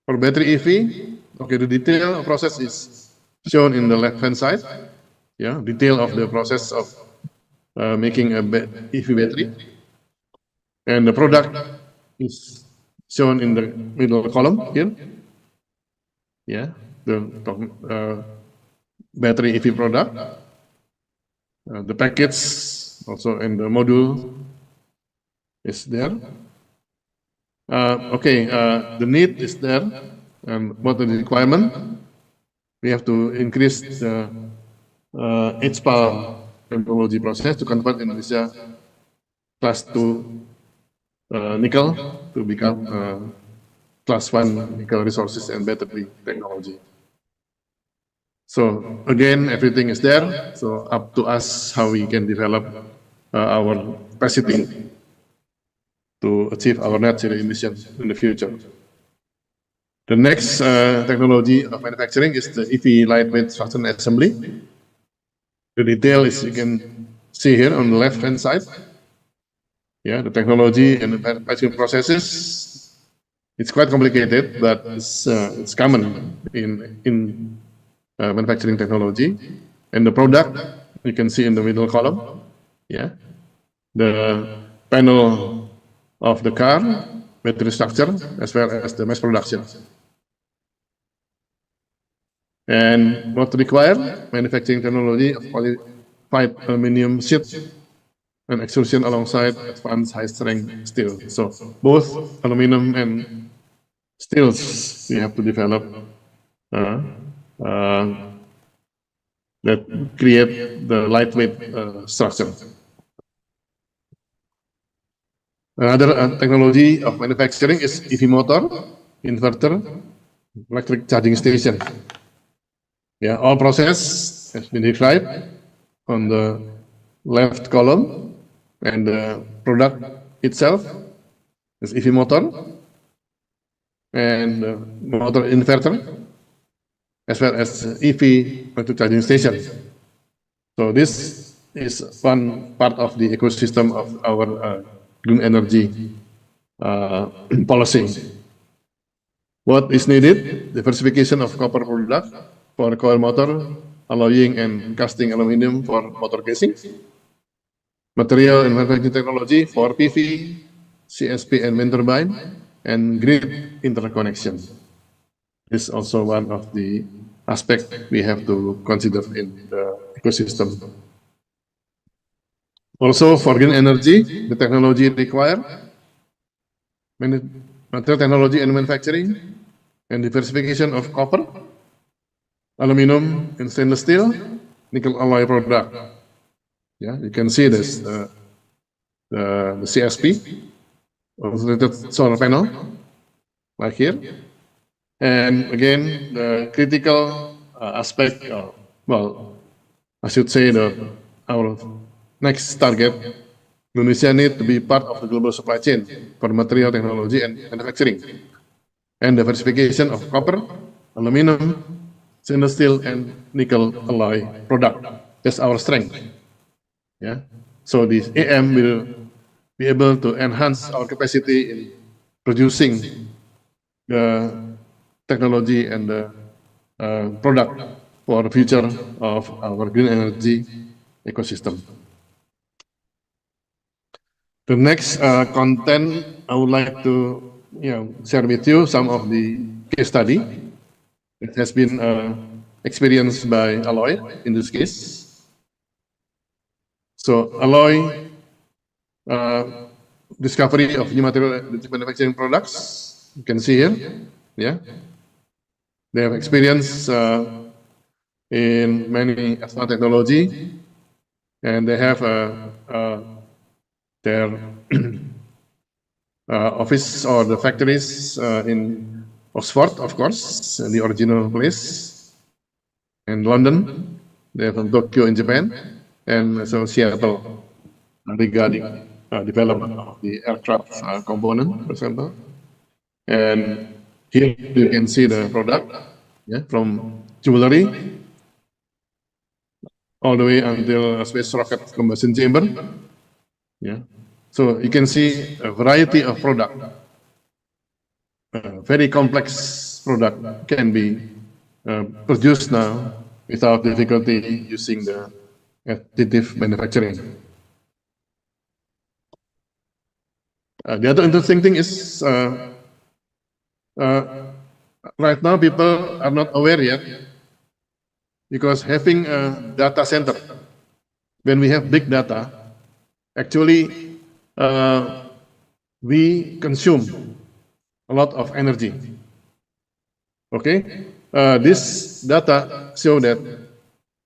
for battery EV, okay, the detail process is shown in the left-hand side. Yeah, detail of the process of making a EV battery. And the product is shown in the middle column here. Yeah, the battery EV product. The package also in the module is there. Okay, the need is there. And what are the requirement? We have to increase the HPAL technology process to convert Indonesia class 2 nickel to become class 1 nickel resources and battery technology. So again, everything is there. So up to us how we can develop our capacity to achieve our net zero emissions in the future. The next technology of manufacturing is the EV lightweight structure assembly. The detail is you can see here on the left-hand side. Yeah, the technology and the manufacturing processes. It's quite complicated, but it's common in manufacturing technology. And the product you can see in the middle column. Yeah, the panel of the car, battery structure, as well as the mass production. And what required? Manufacturing technology of qualified aluminum sheet and extrusion alongside advanced high-strength steel. So both aluminum and steels we have to develop that create the lightweight structure. Another technology of manufacturing is EV motor, inverter, electric charging station. Yeah, all process has been described on the left column, and the product itself is EV motor and motor inverter, as well as EV electric charging station. So this is one part of the ecosystem of our green energy policy. What is needed? Diversification of copper product for coil motor, alloying and casting aluminum for motor casing. Material and manufacturing technology for PV, CSP and wind turbine, and grid interconnection. This is also one of the aspects we have to consider in the ecosystem. Also, for green energy, the technology required, material technology and manufacturing, and diversification of copper, aluminum, and stainless steel, nickel alloy product. Yeah, you can see this the CSP, oscillated solar panel, like here. And again, the critical aspect, well, I should say our next target, Indonesia need to be part of the global supply chain for material technology and manufacturing, and diversification of copper, aluminum, stainless steel, and nickel alloy product. That's our strength. Yeah. So this AM will be able to enhance our capacity in producing the technology and the product for the future of our green energy ecosystem. The next content I would like to share with you some of the case study that has been experienced by Alloy in this case. So Alloy discovery of new material manufacturing products, you can see here, yeah. They have experience in many advanced technology, and they have their office or the factories in Oxford, of course, the original place, and London. They have Tokyo in Japan, and so Seattle regarding development of the aircraft component, for example. And here you can see the product, yeah, from jewelry all the way until a space rocket combustion chamber. Yeah. So you can see a variety of product. Very complex product can be produced now without difficulty using the additive manufacturing. The other interesting thing is right now people are not aware yet, because having a data center, when we have big data, actually we consume a lot of energy. Okay, this data show that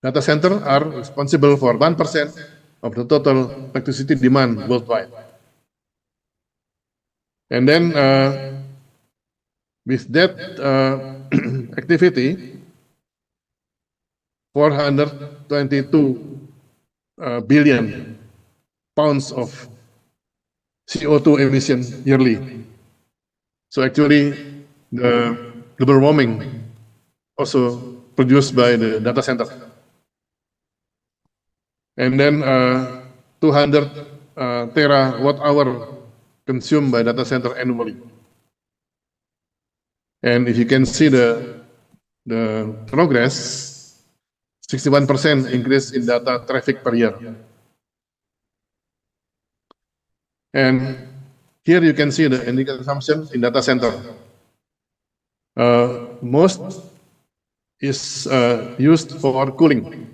data center are responsible for 1% of the total electricity demand worldwide. And then with that activity, 422 billion pounds of CO2 emission yearly. So actually, the global warming also produced by the data center. And then 200 terawatt hour consumed by data center annually. And if you can see the progress, 61% increase in data traffic per year. And here you can see the energy consumption in data center. Most is used for cooling,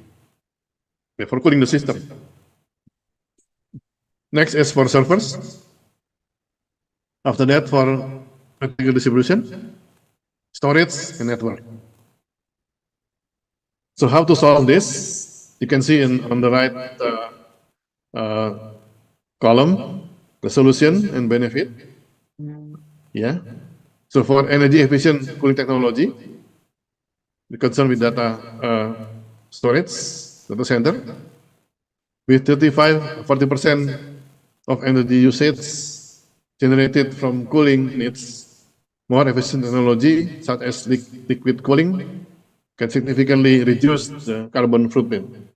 for cooling the system. Next is for servers. After that, for electrical distribution, storage, and network. So how to solve this? You can see on the right column, the solution and benefit. Yeah. So for energy efficient cooling technology, the concern with data storage, data center, with 35-40% of energy usage generated from cooling needs more efficient technology, such as liquid cooling, can significantly reduce the carbon footprint.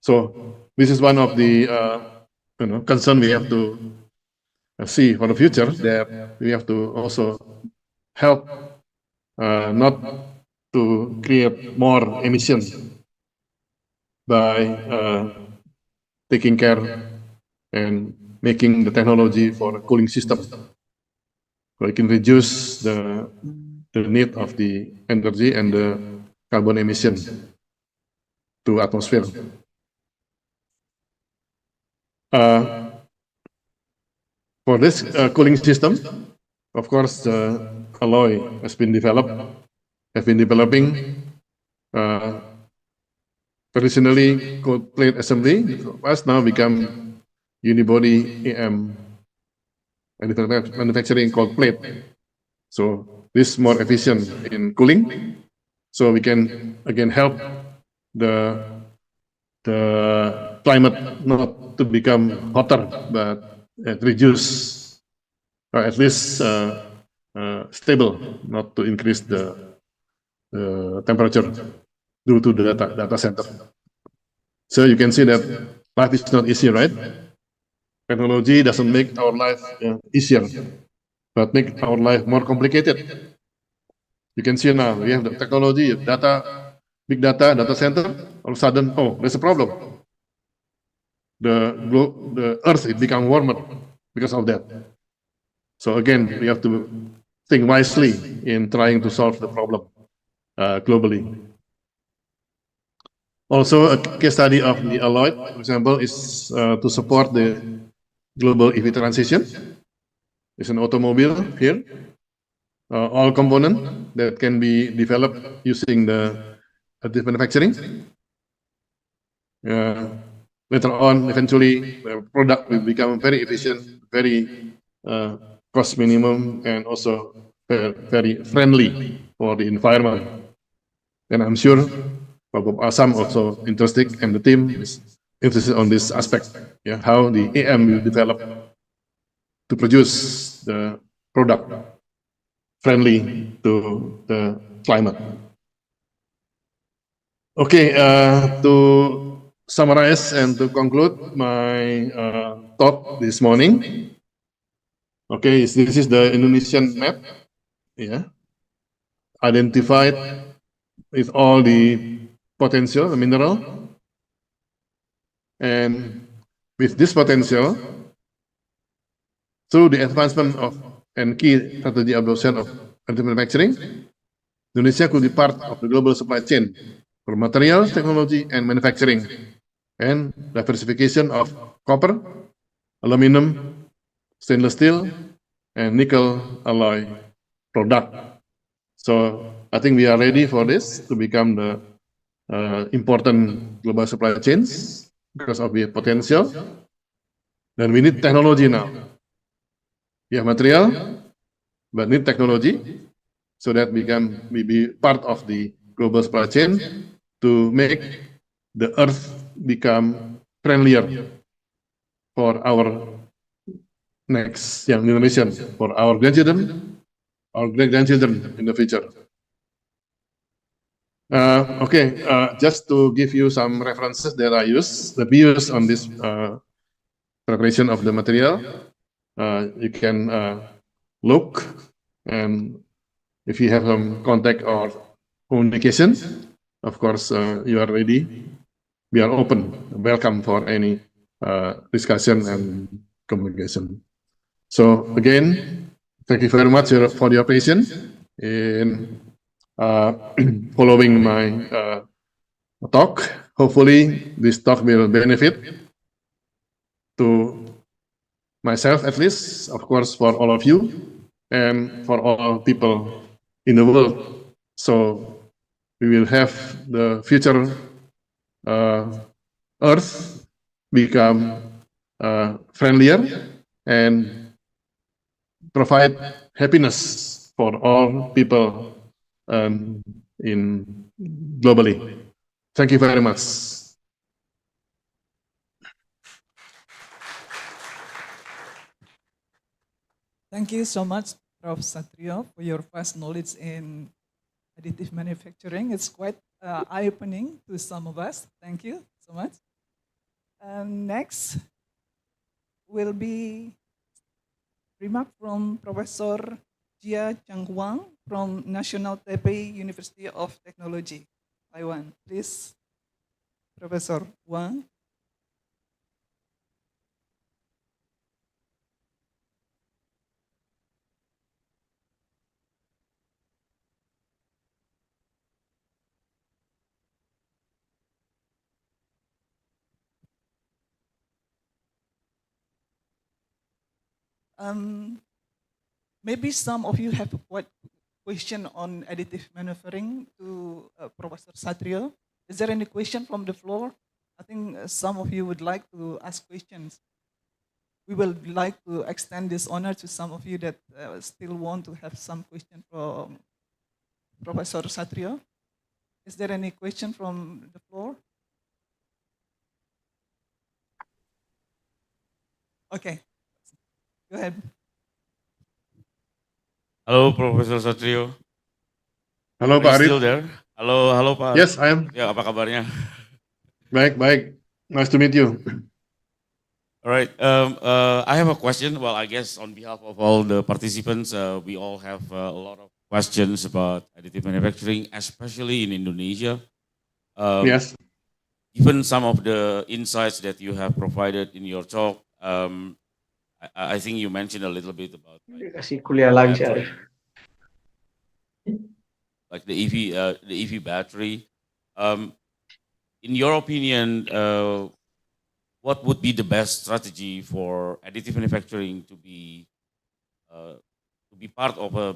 So this is one of the concern we have to see for the future, that we have to also help not to create more emissions by taking care and making the technology for a cooling system, so it can reduce the need of the energy and the carbon emission to atmosphere. For this cooling system, of course, Alloy have been developing traditionally cold plate assembly, has now become unibody AM manufacturing cold plate. So this is more efficient in cooling. So we can again help the climate not to become hotter, but reduce or at least stable, not to increase the temperature due to the data center. So you can see that life is not easy, right? Technology doesn't make our life easier, but make our life more complicated. You can see now we have the technology, data, big data center. All of a sudden, oh, there's a problem. The Earth it become warmer because of that. So again, we have to think wisely in trying to solve the problem globally. Also, a case study of the alloy, for example, is to support the global EV transition. It's an automobile here. All components that can be developed using the additive manufacturing. Later on, eventually, the product will become very efficient, very cost minimum, and also very friendly for the environment. And I'm sure Bob ISAM also interested, and the team is interested on this aspect, yeah, how the AM will develop to produce the product friendly to the climate. Okay, to summarize and to conclude my talk this morning. Okay, this is the Indonesian map, yeah, identified with all the potential mineral, and with this potential, through the advancement of and key strategy adoption of additive manufacturing, Indonesia could be part of the global supply chain for materials, technology, and manufacturing, and diversification of copper, aluminum, stainless steel, and nickel alloy product. So I think we are ready for this to become the important global supply chains because of the potential. Then we need technology now. We have material, but need technology so that we can be part of the global supply chain to make the Earth become friendlier for our next young generation, for our grandchildren, our great-grandchildren in the future. Okay, just to give you some references that I use, the views on this preparation of the material, you can look, and if you have some contact or communication, of course, you are ready. We are open, welcome for any discussion and communication. So again, thank you very much for your patience in following my talk. Hopefully, this talk will benefit to myself at least, of course, for all of you, and for all people in the world. So we will have the future Earth become friendlier and provide happiness for all people in globally. Thank you very much. Thank you so much, Prof. Satrio, for your vast knowledge in additive manufacturing. It's quite eye-opening to some of us. Thank you so much. Next will be remark from Professor Jia Chang Wang from National Taipei University of Technology, Taiwan. Please, Professor Wang. Maybe some of you have a question on additive manufacturing to Professor Satrio. Is there any question from the floor? I think some of you would like to ask questions. We will like to extend this honor to some of you that still want to have some question from Professor Satrio. Is there any question from the floor? Okay, go ahead. Halo Profesor Satrio. Halo Are you Pak still Arif. there? Halo Pak. Yes, I am. Ya, apa kabarnya? Baik. Nice to meet you. All right. I have a question. Well, I guess on behalf of all the participants, we all have a lot of questions about additive manufacturing, especially in Indonesia. Yes. Given some of the insights that you have provided in your talk, I think you mentioned a little bit about Kasih kuliah lagi battery, Arif. like the EV battery. In your opinion, what would be the best strategy for additive manufacturing to be part of a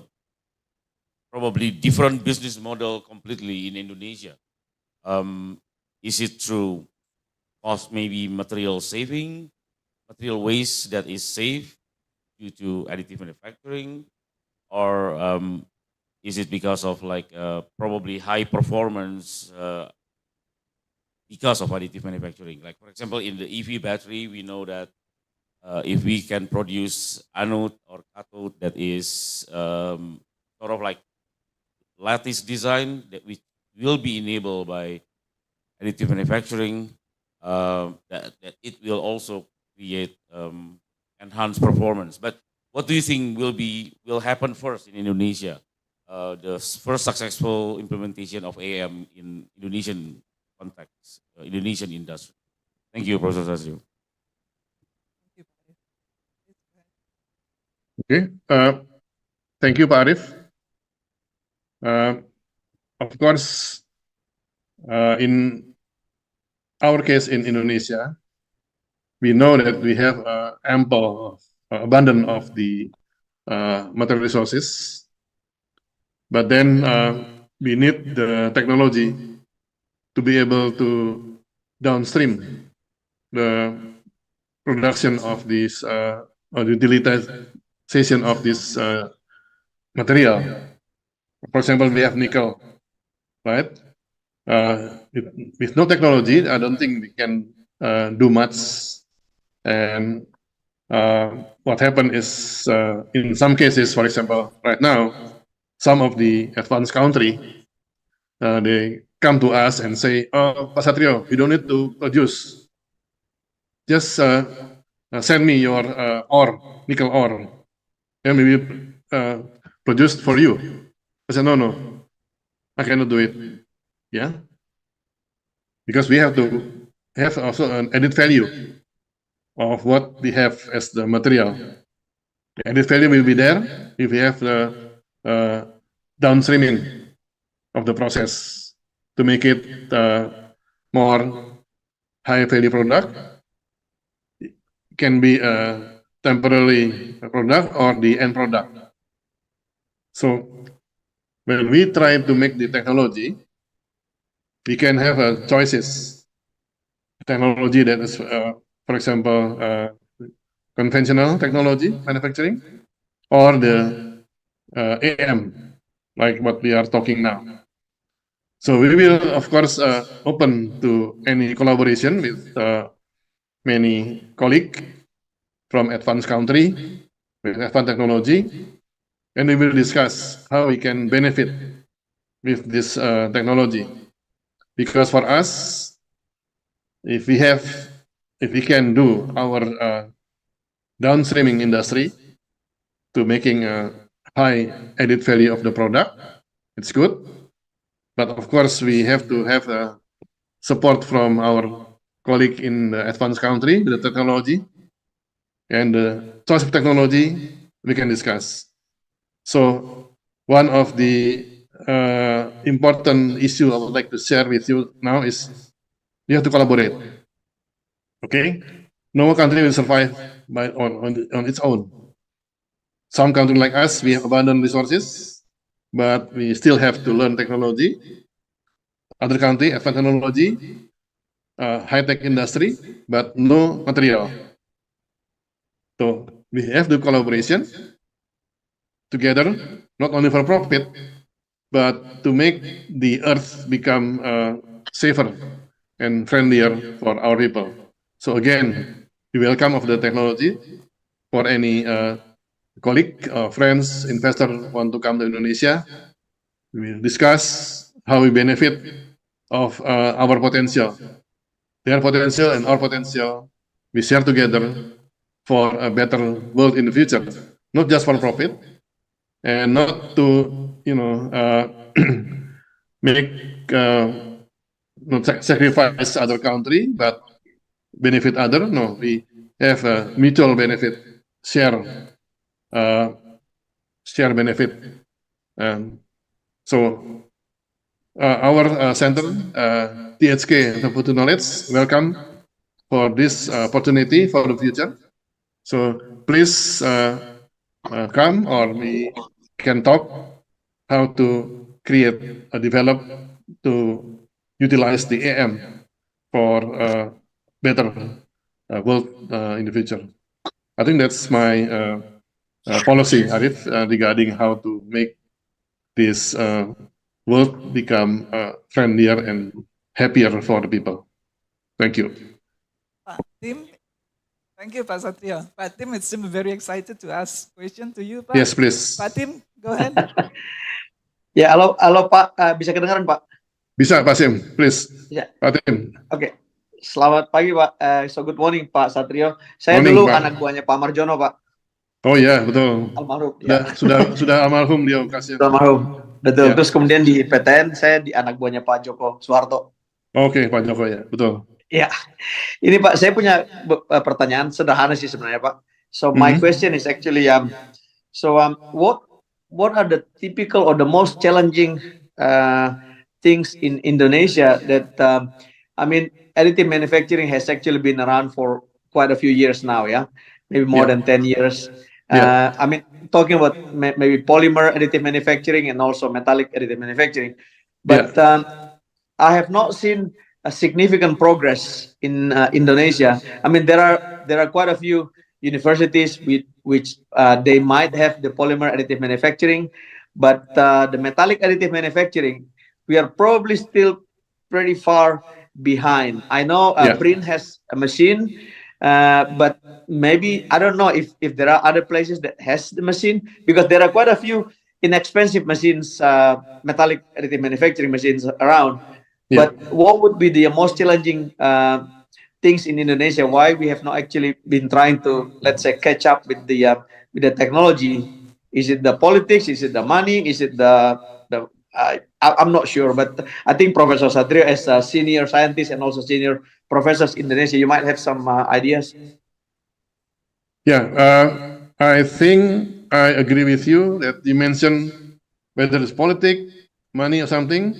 probably different business model completely in Indonesia? Is it through cost, maybe material saving, material waste that is saved due to additive manufacturing, or is it because of like probably high performance because of additive manufacturing? Like for example, in the EV battery, we know that if we can produce anode or cathode that is sort of like lattice design that will be enabled by additive manufacturing, that it will also create enhanced performance. But what do you think will happen first in Indonesia? The first successful implementation of AM in Indonesian context, Indonesian industry. Thank you, Professor Sasrio. Okay. Thank you, Pak Arif. Of course, in our case in Indonesia, we know that we have ample, abundant of the material resources, but then we need the technology to be able to downstream the production of this or the utilization of this material. For example, we have nickel, right? With no technology, I don't think we can do much. And what happened is, in some cases, for example, right now, some of the advanced country, they come to us and say, "Oh, Pak Satrio, you don't need to produce. Just send me your ore, nickel ore, and we will produce for you." I said, no, I cannot do it. Yeah, because we have to have also an added value of what we have as the material. The added value will be there if we have the downstreaming of the process to make it more high value product. It can be a temporary product or the end product. So when we try to make the technology, we can have choices. Technology that is, for example, conventional technology manufacturing, or the AM, like what we are talking now. So we will, of course, open to any collaboration with many colleagues from advanced country with advanced technology, and we will discuss how we can benefit with this technology. Because for us, if we can do our downstreaming industry to making a high added value of the product, it's good. But of course, we have to have support from our colleague in the advanced country, the technology, and the choice of technology we can discuss. So one of the important issue I would like to share with you now is you have to collaborate. Okay, no country will survive on its own. Some country like us, we have abundant resources, but we still have to learn technology. other country, advanced technology, high-tech industry, but no material. So we have the collaboration together, not only for profit, but to make the earth become safer and friendlier for our people. So again, we welcome of the technology for any colleague, friends, investor want to come to Indonesia. We will discuss how we benefit of our potential, their potential and our potential. We share together for a better world in the future, not just for profit, and not to make not sacrifice other country, but benefit other. No, we have a mutual benefit, share benefit. So our center, THK, Untuk Knowledge, welcome for this opportunity for the future. So please come, or we can talk how to create, develop, to utilize the AM for better world in the future. I think that's my policy, Arif, regarding how to make this world become friendlier and happier for the people. Thank you. Tim, thank you, Pak Satrio. Pak Tim, it seems very excited to ask question to you, Pak. Yes, please. Pak Tim, go ahead. Ya, halo Pak, bisa kedengaran Pak? Bisa, Pak Sim, please. Ya. Pak Tim. Oke. Selamat pagi Pak. So good morning Pak Satrio. Saya Morning, dulu Pak. anak buahnya Pak Marjono Pak. Oh ya, betul. Almarhum. Sudah almarhum dia, kasih. Sudah almarhum. Betul. Ya. Terus kemudian di PTN saya di anak buahnya Pak Joko Soeharto. Oke, Pak Joko ya, betul. Ya. Ini Pak, saya punya pertanyaan sederhana sih sebenarnya Pak. So my question is actually what are the typical or the most challenging things in Indonesia that I mean, additive manufacturing has actually been around for quite a few years now, yeah, maybe more than 10 years. I mean, talking about maybe polymer additive manufacturing and also metallic additive manufacturing, but I have not seen a significant progress in Indonesia. I mean, there are quite a few universities which they might have the polymer additive manufacturing, but the metallic additive manufacturing, we are probably still pretty far behind. I know Print has a machine, but maybe I don't know if there are other places that has the machine, because there are quite a few inexpensive machines, metallic additive manufacturing machines around. But what would be the most challenging things in Indonesia? Why we have not actually been trying to, let's say, catch up with the technology? Is it the politics? Is it the money? Is it I'm not sure, but I think Professor Satrio, as a senior scientist and also senior professors in Indonesia, you might have some ideas. Yeah, I think I agree with you that you mentioned whether it's politics, money, or something.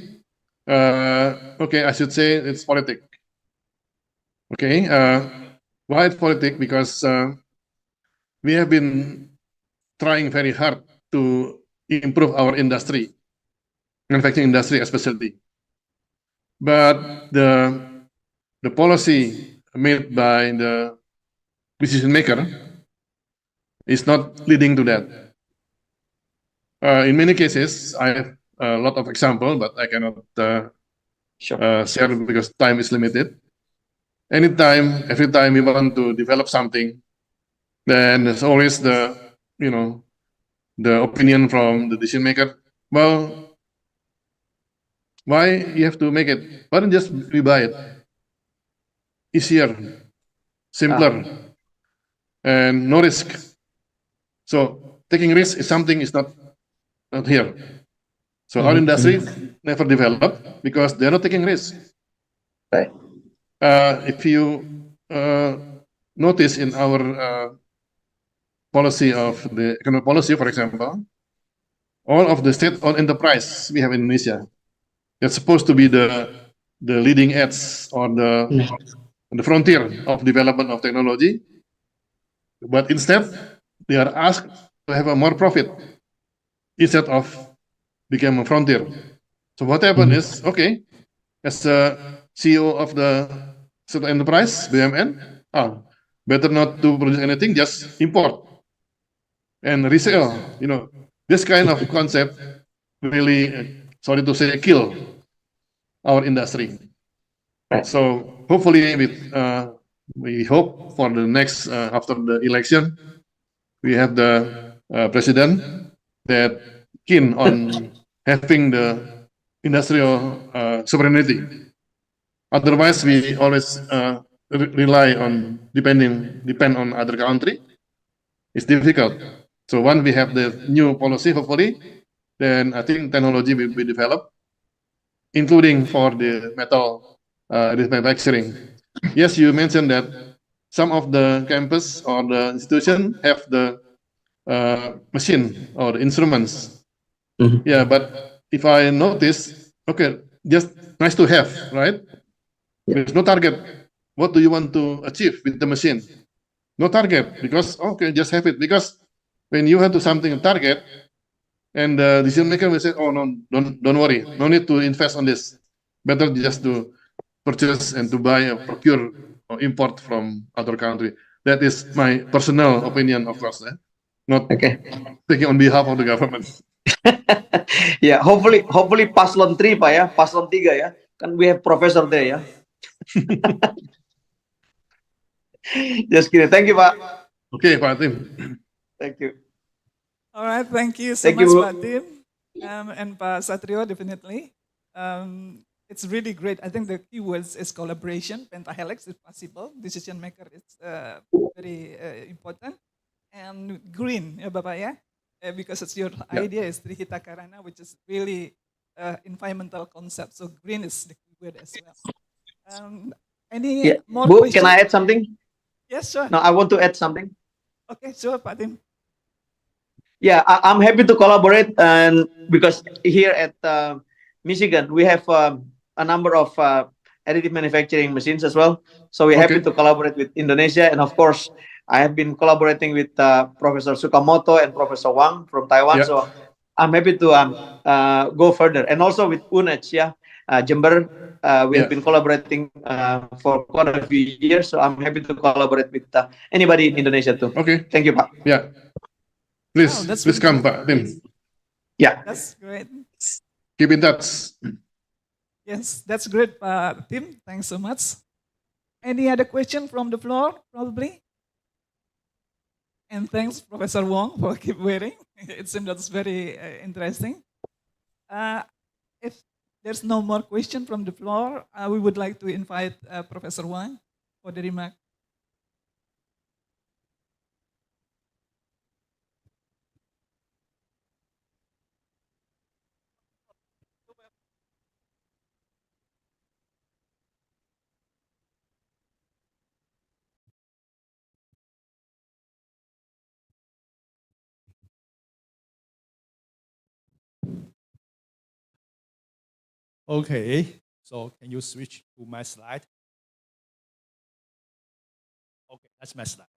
Okay, I should say it's politics. Okay, why it's politics? Because we have been trying very hard to improve our industry, manufacturing industry especially. But the policy made by the decision maker is not leading to that. In many cases, I have a lot of examples, but I cannot share because time is limited. Every time we want to develop something, then there's always the opinion from the decision maker. Well, why you have to make it? Why don't just we buy it? Easier, simpler, and no risk. So taking risk is something is not here. So our industry never developed because they're not taking risk. Right. If you notice in our policy of the economic policy, for example, all of the state-owned enterprise we have in Indonesia, they're supposed to be the leading edge or the frontier of development of technology, but instead they are asked to have a more profit instead of become a frontier. So what happened is, okay, as a CEO of the certain enterprise, BUMN, better not to produce anything, just import and resell. This kind of concept really, sorry to say, kill our industry. Right. So hopefully, we hope for the next after the election, we have the president that keen on having the industrial sovereignty. Otherwise, we always rely on depend on other country. It's difficult. So once we have the new policy, hopefully, then I think technology will be developed, including for the metal manufacturing. Yes, you mentioned that some of the campus or the institution have the machine or the instruments. Mhm. Yeah, but if I notice, okay, just nice to have, right? There's no target. What do you want to achieve with the machine? No target, because okay, just have it. Because when you have to something target, and the decision maker will say, "Oh no, don't worry, no need to invest on this. Better just to purchase and to buy or procure or import from other country." That is my personal opinion, of course. Not Okay. speaking on behalf of the government. Ya, hopefully paslon 3 Pak ya, paslon 3 ya. Kan we have professor there ya. Just kidding. Thank you, Pak. Okay, Pak Tim. Thank you. All right, thank you so Thank much, you. Pak Tim, and Pak Satrio, definitely. It's really great. I think the key words is collaboration, pentahelix if possible, decision maker is very important, and green, ya Bapak ya, because it's your idea is Trihita Karana, which is really environmental concept. So green is the key word as well. Any Yeah. more Bu, questions? can I add something? Yes, sure. No, I want to add something. Okay, sure, Pak Tim. Yeah, I'm happy to collaborate, and because here at Michigan we have a number of additive manufacturing machines as well. So we're happy Okay. to collaborate with Indonesia, and of course, I have been collaborating with Professor Sukamoto and Professor Wang from Taiwan. Yeah. So I'm happy to go further, and also with UNED, yeah, Jember. We have Yeah. been collaborating for quite a few years. So I'm happy to collaborate with anybody in Indonesia too. Okay. Thank you, Pak. Yeah. Please, Oh, that's please really come, great. Pak Tim. Yeah. That's great. Keep in touch. Yes, that's great, Tim. Thanks so much. Any other question from the floor, probably? And thanks, Professor Wong, for keep waiting. It seems that's very interesting. If there's no more question from the floor, we would like to invite Professor Wang for the remark. Okay, so can you switch to my slide? Okay, that's my slide.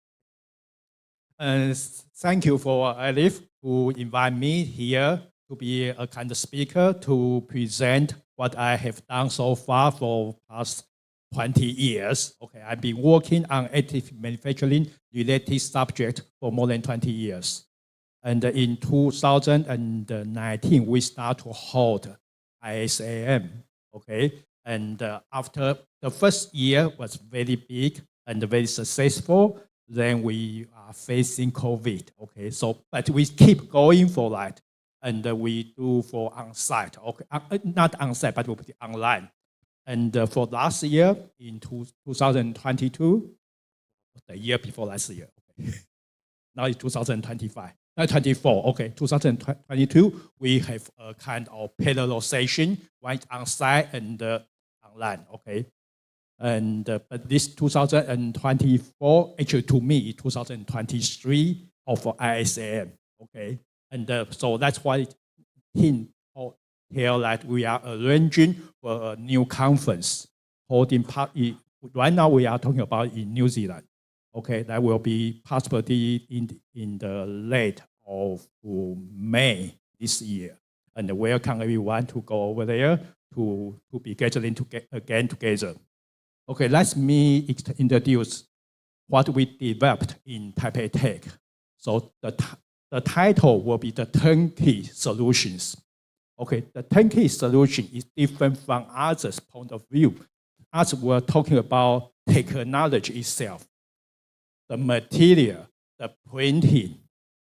Thank you for Alif who invite me here to be a kind of speaker to present what I have done so far for past 20 years. Okay, I've been working on additive manufacturing related subject for more than 20 years. And in 2019, we start to hold ISAM, okay? And after the first year was very big and very successful, then we are facing COVID, okay? So, but we keep going for that, and we do for on-site, okay? Not on-site, but online. And for last year, in 2022, the year before last year, okay? Now it's 2025. 24, okay, 2022, we have a kind of parallelization, one on-site and online, okay? And but this 2024, actually to me, 2023 of ISAM, okay? And so that's why Tim here that we are arranging for a new conference holding part. Right now we are talking about in New Zealand. Okay, that will be possibly in the late of May this year. And welcome everyone to go over there to be gathering again together. Okay, let me introduce what we developed in Taipei Tech. So the title will be the turnkey solutions. Okay, the turnkey solution is different from others' point of view. As we're talking about technology itself, the material, the printing,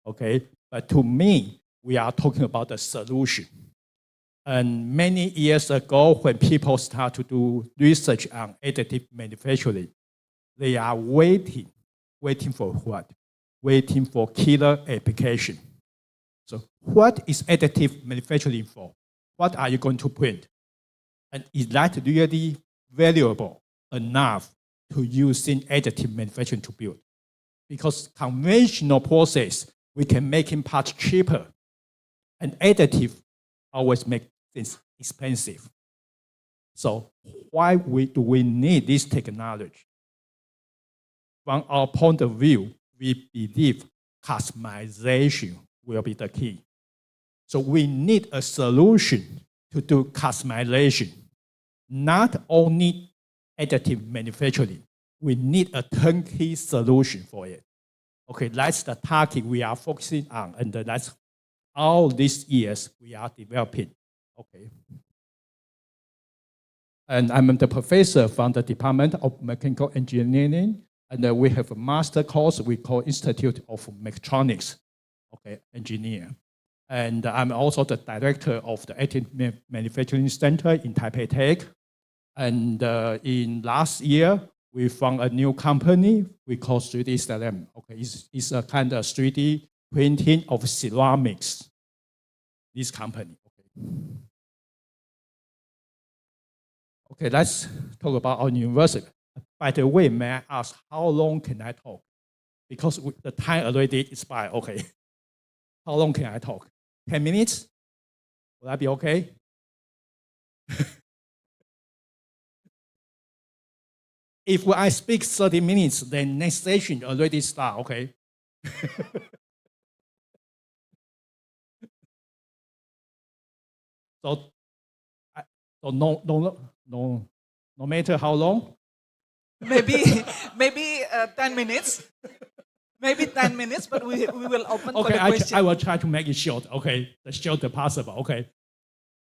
okay? But to me, we are talking about the solution. And many years ago, when people start to do research on additive manufacturing, they are waiting for what? Waiting for killer application. So what is additive manufacturing for? What are you going to print? And is that really valuable enough to use in additive manufacturing to build? Because conventional process, we can make in parts cheaper. And additive always make things expensive. So why do we need this technology? From our point of view, we believe customization will be the key. So we need a solution to do customization, not only additive manufacturing. We need a turnkey solution for it. Okay, that's the target we are focusing on, and that's all these years we are developing. Okay. And I'm the professor from the Department of Mechanical Engineering, and we have a master course we call Institute of Mechatronics, okay, engineer. And I'm also the director of the Additive Manufacturing Center in Taipei Tech. And in last year, we found a new company we call 3D ISTA-AM. Okay, it's a kind of 3D printing of ceramics. This company. Okay, let's talk about our university. By the way, may I ask how long can I talk? Because the time already expired. Okay, how long can I talk? 10 minutes? Will that be okay? If I speak 30 minutes, then next session already start, okay? So no matter how long? Maybe 10 minutes. Maybe 10 minutes, but we will open for the question. I will try to make it short, okay? The shorter possible, okay?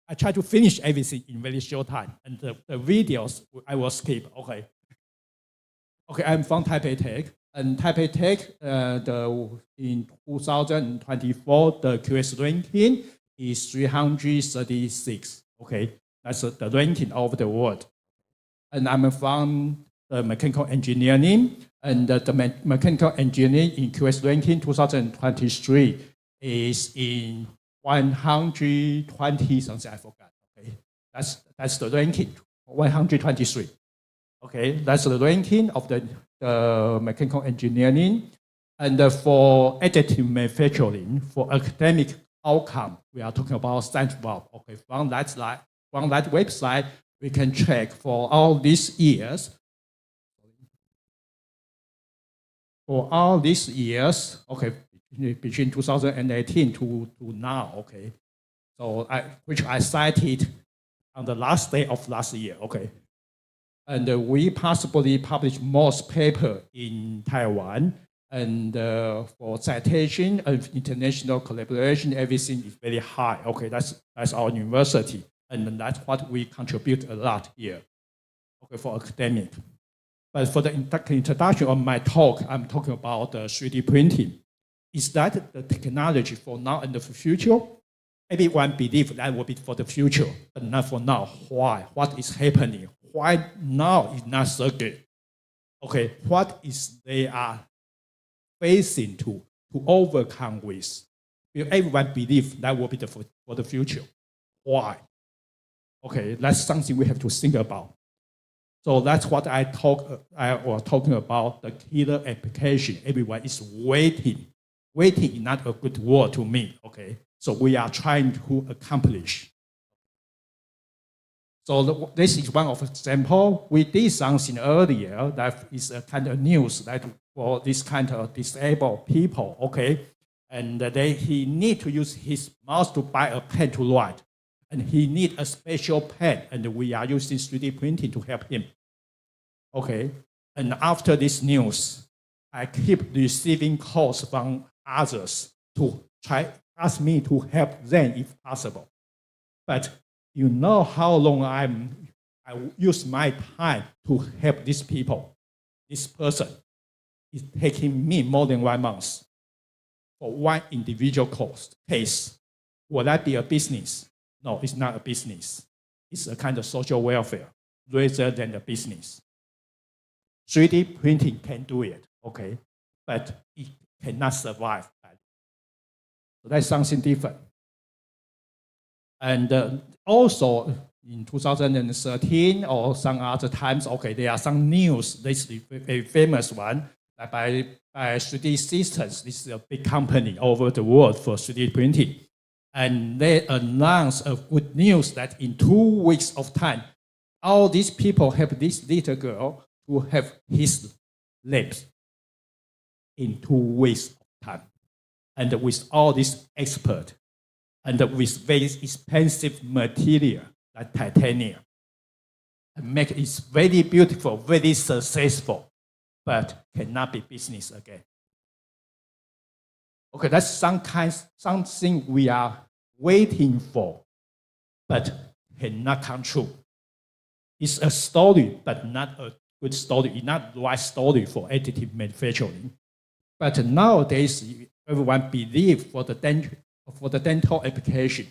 I try to finish everything in very short time, and the videos I will skip, okay? Okay, I'm from Taipei Tech, and Taipei Tech, in 2024, the QS ranking is 336, okay? That's the ranking of the world. And I'm from the mechanical engineering, and the mechanical engineering in QS ranking 2023 is in 120 something, I forgot, okay? That's the ranking, 123. Okay, that's the ranking of the mechanical engineering. And for additive manufacturing, for academic outcome, we are talking about ScienceWorld. Okay, from that website, we can check for all these years. For all these years, okay, between 2018 to now, okay. So which I cited on the last day of last year, okay. And we possibly published most paper in Taiwan. And for citation and international collaboration, everything is very high. Okay, that's our university. And that's what we contribute a lot here, okay, for academic. But for the introduction of my talk, I'm talking about 3D printing. Is that the technology for now and the future? Everyone believes that will be for the future, but not for now. Why? What is happening? Why now is not so good? Okay, what is they are facing to overcome with? Everyone believes that will be for the future. Why? Okay, that's something we have to think about. So that's what I was talking about, the killer application. Everyone is waiting. Waiting is not a good word to me, okay? So we are trying to accomplish. So this is one of example. We did something earlier that is a kind of news that for this kind of disabled people, okay? And he need to use his mouse to buy a pen to write. and he need a special pen, and we are using 3D printing to help him. Okay, and after this news, I keep receiving calls from others to ask me to help them if possible. But you know how long I use my time to help these people. This person is taking me more than 1 month for one individual case. Will that be a business? No, it's not a business. It's a kind of social welfare rather than a business. 3D printing can do it, okay, but it cannot survive. So that's something different. And also in 2013 or some other times, okay, there are some news. This is a famous one by 3D Systems. This is a big company all over the world for 3D printing. And they announced a good news that in 2 weeks of time, all these people help this little girl to have his lips in 2 weeks of time. And with all this expert, and with very expensive material like titanium, and make it very beautiful, very successful, but cannot be business again. Okay, that's something we are waiting for, but cannot come true. It's a story, but not a good story. It's not the right story for additive manufacturing. But nowadays, everyone believes for the dental application,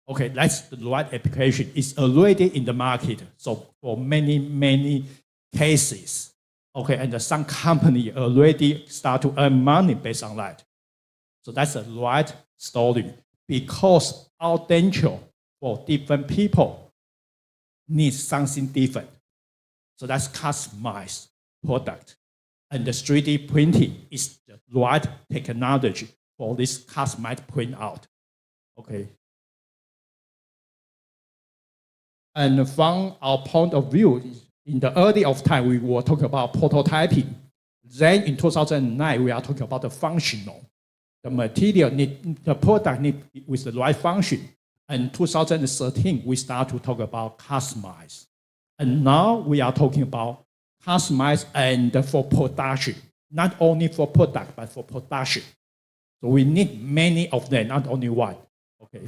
okay, that's the right application. It's already in the market. So for many cases, okay, and some company already start to earn money based on that. So that's the right story, because our dental for different people needs something different. So that's customized product. And the 3D printing is the right technology for this customized print out. Okay. And from our point of view, in the early of time, we were talking about prototyping. Then in 2009, we are talking about the functional. The material the product need with the right function. And 2013, we start to talk about customized. And now we are talking about customized and for production, not only for product, but for production. So we need many of them, not only one. Okay.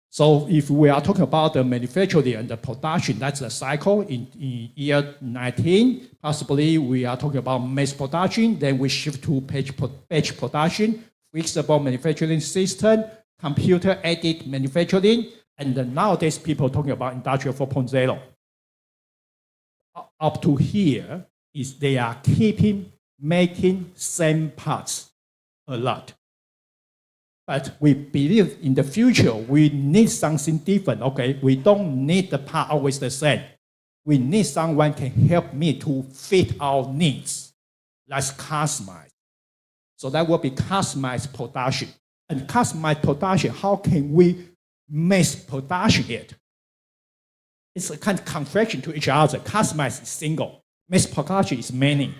So if we are talking about the manufacturing and the production, that's the cycle. In year 19, possibly we are talking about mass production, then we shift to batch production, flexible manufacturing system, computer-aided manufacturing, and then nowadays people talking about Industrial 4.0. Up to here is they are making same parts a lot. But we believe in the future, we need something different, okay? We don't need the part always the same. We need someone can help me to fit our needs. That's customized. So that will be customized production. And customized production, how can we mass production it? It's a kind of confliction to each other. Customized is single. Mass production is many.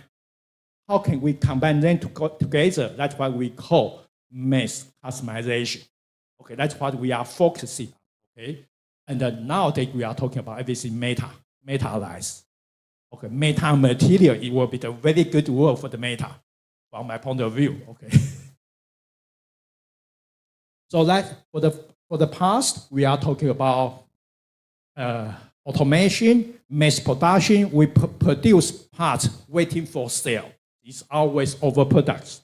How can we combine them together? That's what we call mass customization. Okay, that's what we are focusing on. Okay, and then nowadays we are talking about everything metalized. Okay, meta material, it will be the very good word for the meta, from my point of view. Okay. So that for the past, we are talking about automation, mass production. We produce parts waiting for sale. It's always overproducts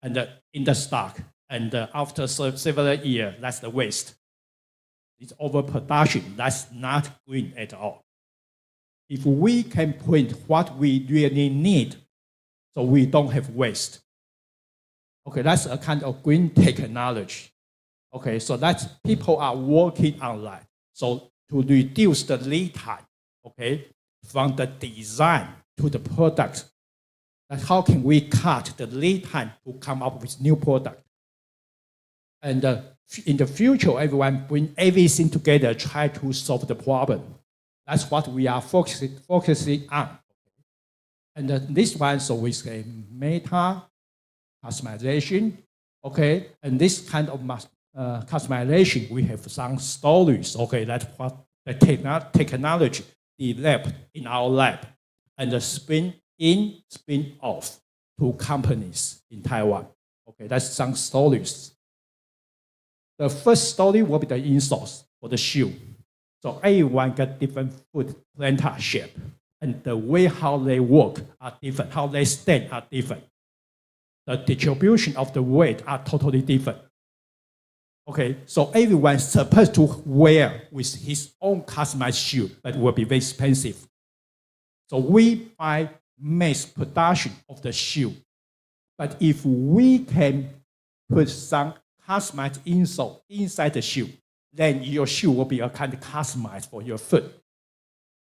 and in the stock. And after several years, that's the waste. It's overproduction. That's not green at all. If we can print what we really need, so we don't have waste. Okay, that's a kind of green technology. Okay, so that's people are working on that. So to reduce the lead time, okay, from the design to the product, that's how can we cut the lead time to come up with new product. And in the future, everyone bring everything together, try to solve the problem. That's what we are focusing on. And this one, so we say meta customization, okay, and this kind of customization, we have some stories, okay, that's what the technology developed in our lab and the spin off to companies in Taiwan. Okay, that's some stories. The first story will be the insoles for the shoe. So everyone got different foot plantar shape, and the way how they work are different, how they stand are different. The distribution of the weight are totally different. Okay, so everyone's supposed to wear with his own customized shoe, but it will be very expensive. So we buy mass production of the shoe. But if we can put some customized insole inside the shoe, then your shoe will be a kind of customized for your foot.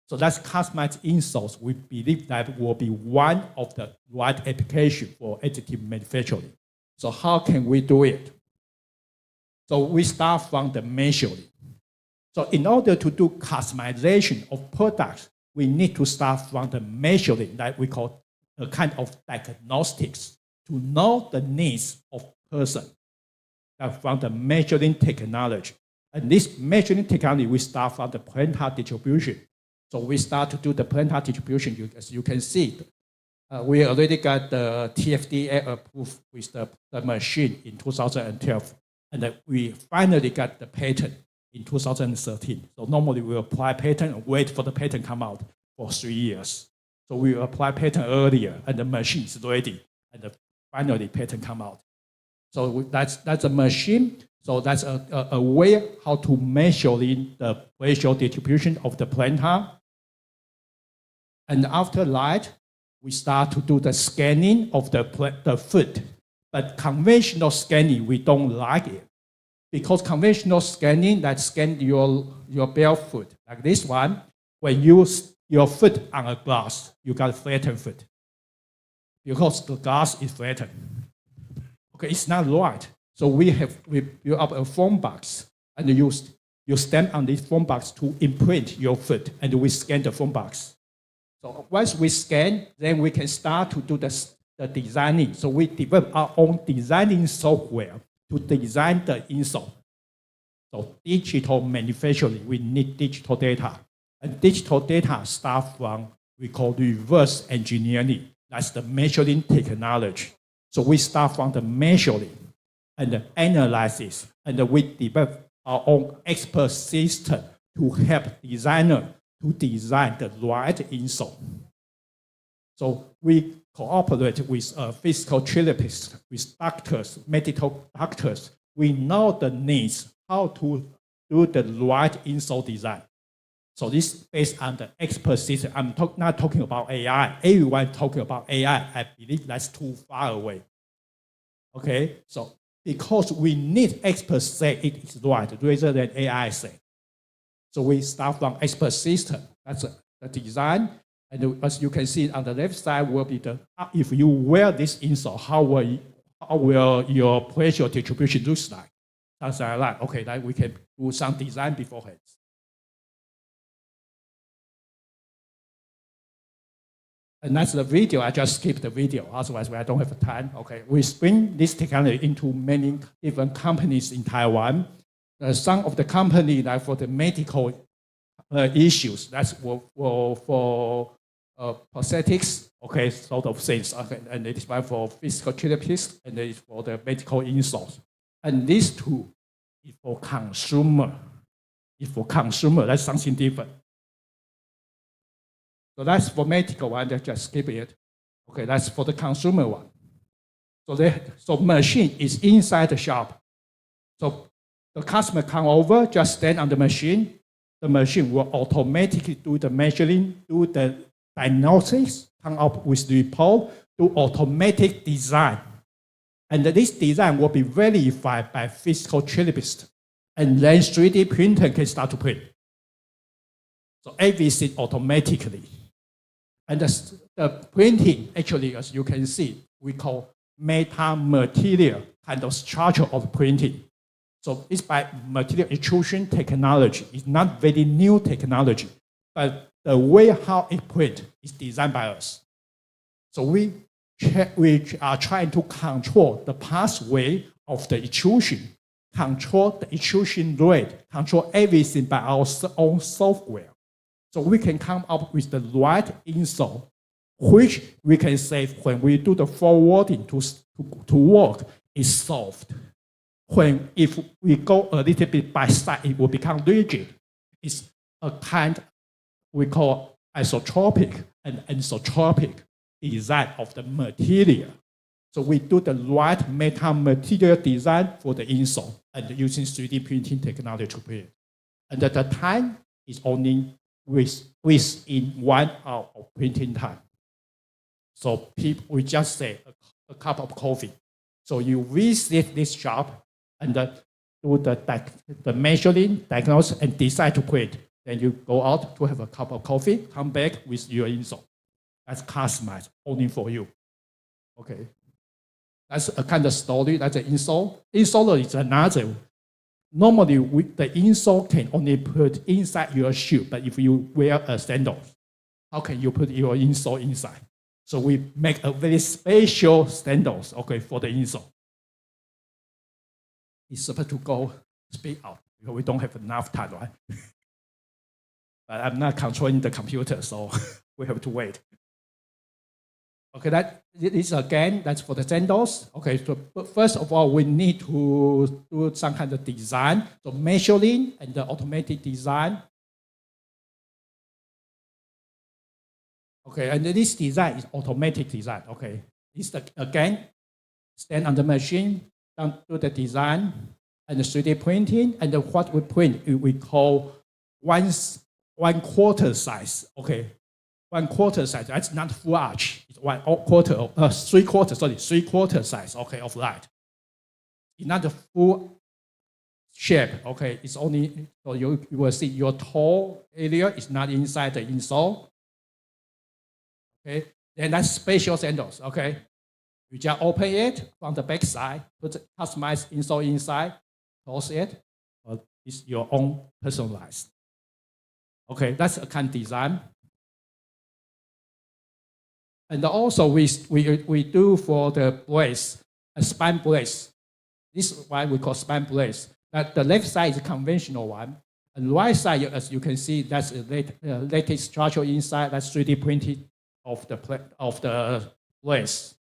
So that's customized insoles. We believe that will be one of the right application for additive manufacturing. So how can we do it? So we start from the measuring. So in order to do customization of products, we need to start from the measuring that we call a kind of diagnostics to know the needs of person. From the measuring technology. And this measuring technology, we start from the plantar distribution. So we start to do the plantar distribution. As you can see, we already got the TFDA approved with the machine in 2012. And we finally got the patent in 2013. So normally we apply patent and wait for the patent come out for 3 years. So we apply patent earlier and the machine is ready. And finally patent come out. So that's a machine. So that's a way how to measure in the spatial distribution of the plantar. And after that, we start to do the scanning of the foot. But conventional scanning, we don't like it. Because conventional scanning, that scan your bare foot, like this one, when you use your foot on a glass, you got a flattened foot. Because the glass is flattened. Okay, it's not right. So we built up a foam box, and you stamp on this foam box to imprint your foot, and we scan the foam box. So once we scan, then we can start to do the designing. So we develop our own designing software to design the insole. So digital manufacturing, we need digital data. And digital data start from, we call reverse engineering. That's the measuring technology. So we start from the measuring and the analysis, and we develop our own expert system to help designer to design the right insole. So we cooperate with physical therapists, with doctors, medical doctors. We know the needs, how to do the right insole design. So this is based on the expert system. I'm not talking about AI. Everyone talking about AI. I believe that's too far away. Okay, so because we need experts say it is right rather than AI say. So we start from expert system. That's the design. And as you can see on the left side will be the, if you wear this insole, how will your pressure distribution look like? Something like that. Okay, then we can do some design beforehand. And that's the video. I just skipped the video. Otherwise, I don't have time. Okay, we bring this technology into many different companies in Taiwan. Some of the companies, like for the medical issues, that's for prosthetics, okay, sort of things. Okay, and it is for physical therapists, and it is for the medical insoles. And these two is for consumer. It's for consumer. That's something different. So that's for medical one, just skip it. Okay, that's for the consumer one. So machine is inside the shop. So the customer come over, just stand on the machine. The machine will automatically do the measuring, do the diagnosis, come up with the report, do automatic design. And this design will be verified by physical therapist. And then 3D printer can start to print. So everything automatically. And the printing, actually, as you can see, we call metamaterial kind of structure of printing. So it's by material extrusion technology. It's not very new technology, but the way how it print is designed by us. So we are trying to control the pathway of the extrusion control the extrusion rate, control everything by our own software. So we can come up with the right insole, which we can say when we do the forwarding to work is soft. If we go a little bit by side, it will become rigid. It's a kind we call isotropic and anisotropic design of the material. So we do the right material design for the insole and using 3D printing technology to print. And the time is only within 1 hour of printing time. So we just say a cup of coffee. So you visit this shop and do the measuring, diagnose, and decide to print. Then you go out to have a cup of coffee, come back with your insole. That's customized only for you. Okay. That's a kind of story. That's an insole. Insole is another. Normally, the insole can only put inside your shoe, but if you wear a sandal, how can you put your insole inside? So we make a very special sandals, okay, for the insole. It's supposed to go speak out because we don't have enough time, right? But I'm not controlling the computer, so we have to wait. Okay, that is again, that's for the sandals. Okay, so first of all, we need to do some kind of design. So measuring and the automatic design. Okay, and this design is automatic design. Okay, this again, stand on the machine, do the design and the 3D printing, and what we print we call 1/4 size. Okay. 1/4 size, that's not full arch. It's 1/4, 3/4 size, okay, of light. It's not the full shape, okay. It's only, so you will see your toe area is not inside the insole. Okay, then that's special sandals, okay. You just open it from the back side, put the customized insole inside, close it, it's your own personalized. Okay, that's a kind of design. And also we do for the brace, a spine brace. This is why we call spine brace. That the left side is a conventional one, and the right side, as you can see, that's a lattice structure inside. That's 3D printed of the brace.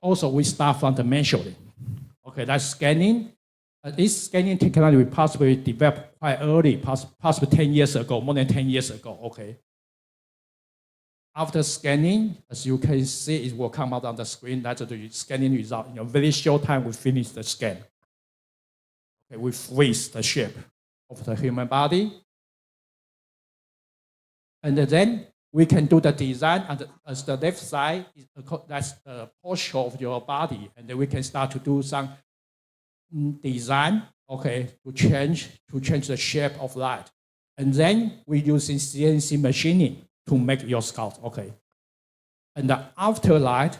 Also, we start from the measuring. Okay, that's scanning. This scanning technology we possibly developed quite early, possibly 10 years ago, more than 10 years ago. Okay. After scanning, as you can see, it will come out on the screen. That's the scanning result. In a very short time, we finish the scan. Okay, we freeze the shape of the human body. And then we can do the design. And as the left side, that's the posture of your body. And then we can start to do some design, okay, to change the shape of light. And then we're using CNC machining to make your sculpt, okay. And the afterlight,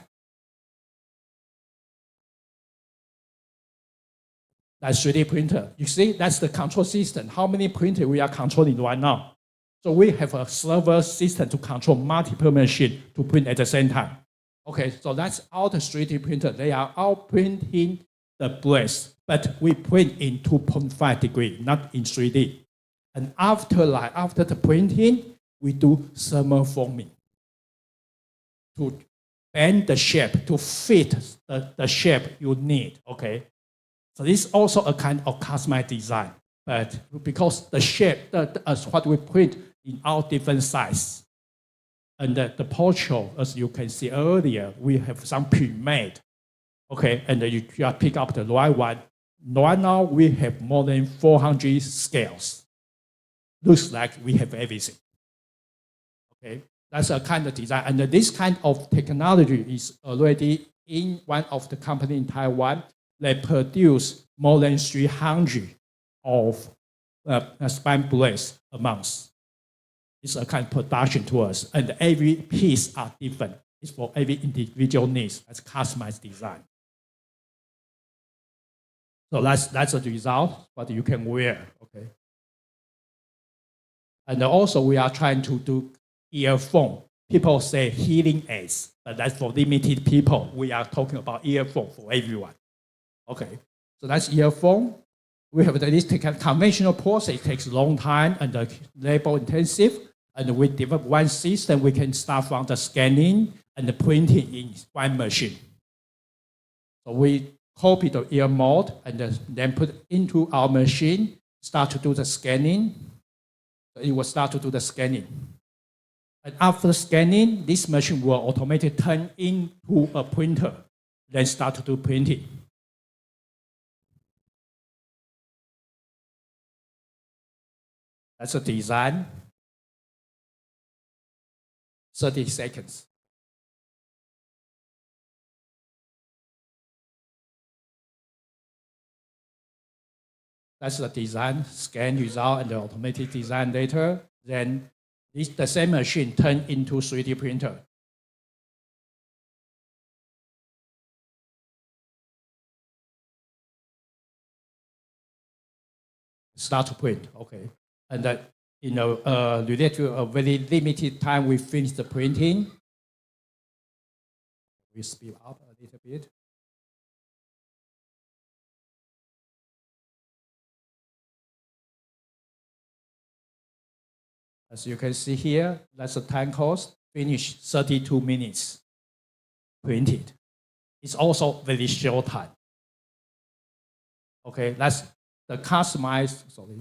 that's 3D printer. You see, that's the control system. How many printers we are controlling right now? So we have a server system to control multiple machines to print at the same time. Okay, so that's all the 3D printer. They are all printing the brace, but we print in 2.5 degrees, not in 3D. And after the printing, we do thermal forming to bend the shape to fit the shape you need, okay? So this is also a kind of customized design, but because the shape, as what we print in all different sizes, and the portrait, as you can see earlier, we have some pre-made, okay? And you just pick up the right one. Right now, we have more than 400 scales. Looks like we have everything. Okay, that's a kind of design. And this kind of technology is already in one of the company in Taiwan. They produce more than 300 of spine brace a month. It's a kind of production to us. And every piece are different. It's for every individual needs. That's customized design. So that's the result, what you can wear, okay? And also we are trying to do earphone. People say hearing aids, but that's for limited people. We are talking about earphone for everyone. Okay, So that's earphone. We have this conventional process. It takes a long time and labor intensive. And we develop one system. We can start from the scanning and the printing in one machine. So we copy the ear mold and then put it into our machine, start to do the scanning. So it will start to do the scanning. And after scanning, this machine will automatically turn into a printer, then start to do printing. That's the design. 30 seconds. That's the design, scan result, and the automatic design later. Then the same machine turn into 3D printer. Start to print, okay. And related to a very limited time, we finish the printing. We speed up a little bit. As you can see here, that's the time cost, finished 32 minutes, printed. It's also very short time. Okay, that's the customized, sorry.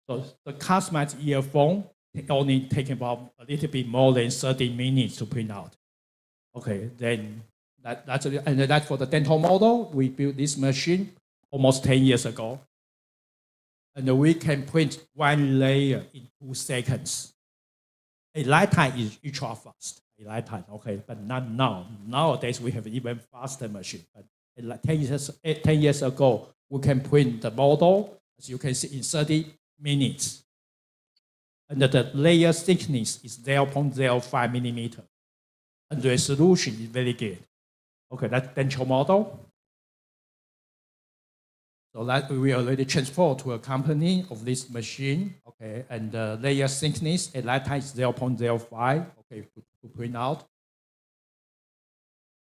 So the customized earphone only take about a little bit more than 30 minutes to print out. Okay, then that's for the dental model. We built this machine almost 10 years ago. And we can print one layer in 2 seconds. A lifetime is ultra fast. A lifetime, okay, but not now. Nowadays we have even faster machine. But 10 years ago, we can print the model, as you can see, in 30 minutes. And the layer thickness is 0.05 millimeter. And the resolution is very good. Okay, that's dental model. So that we already transferred to a company of this machine. Okay, and the layer thickness at that time is 0.05. Okay, to print out.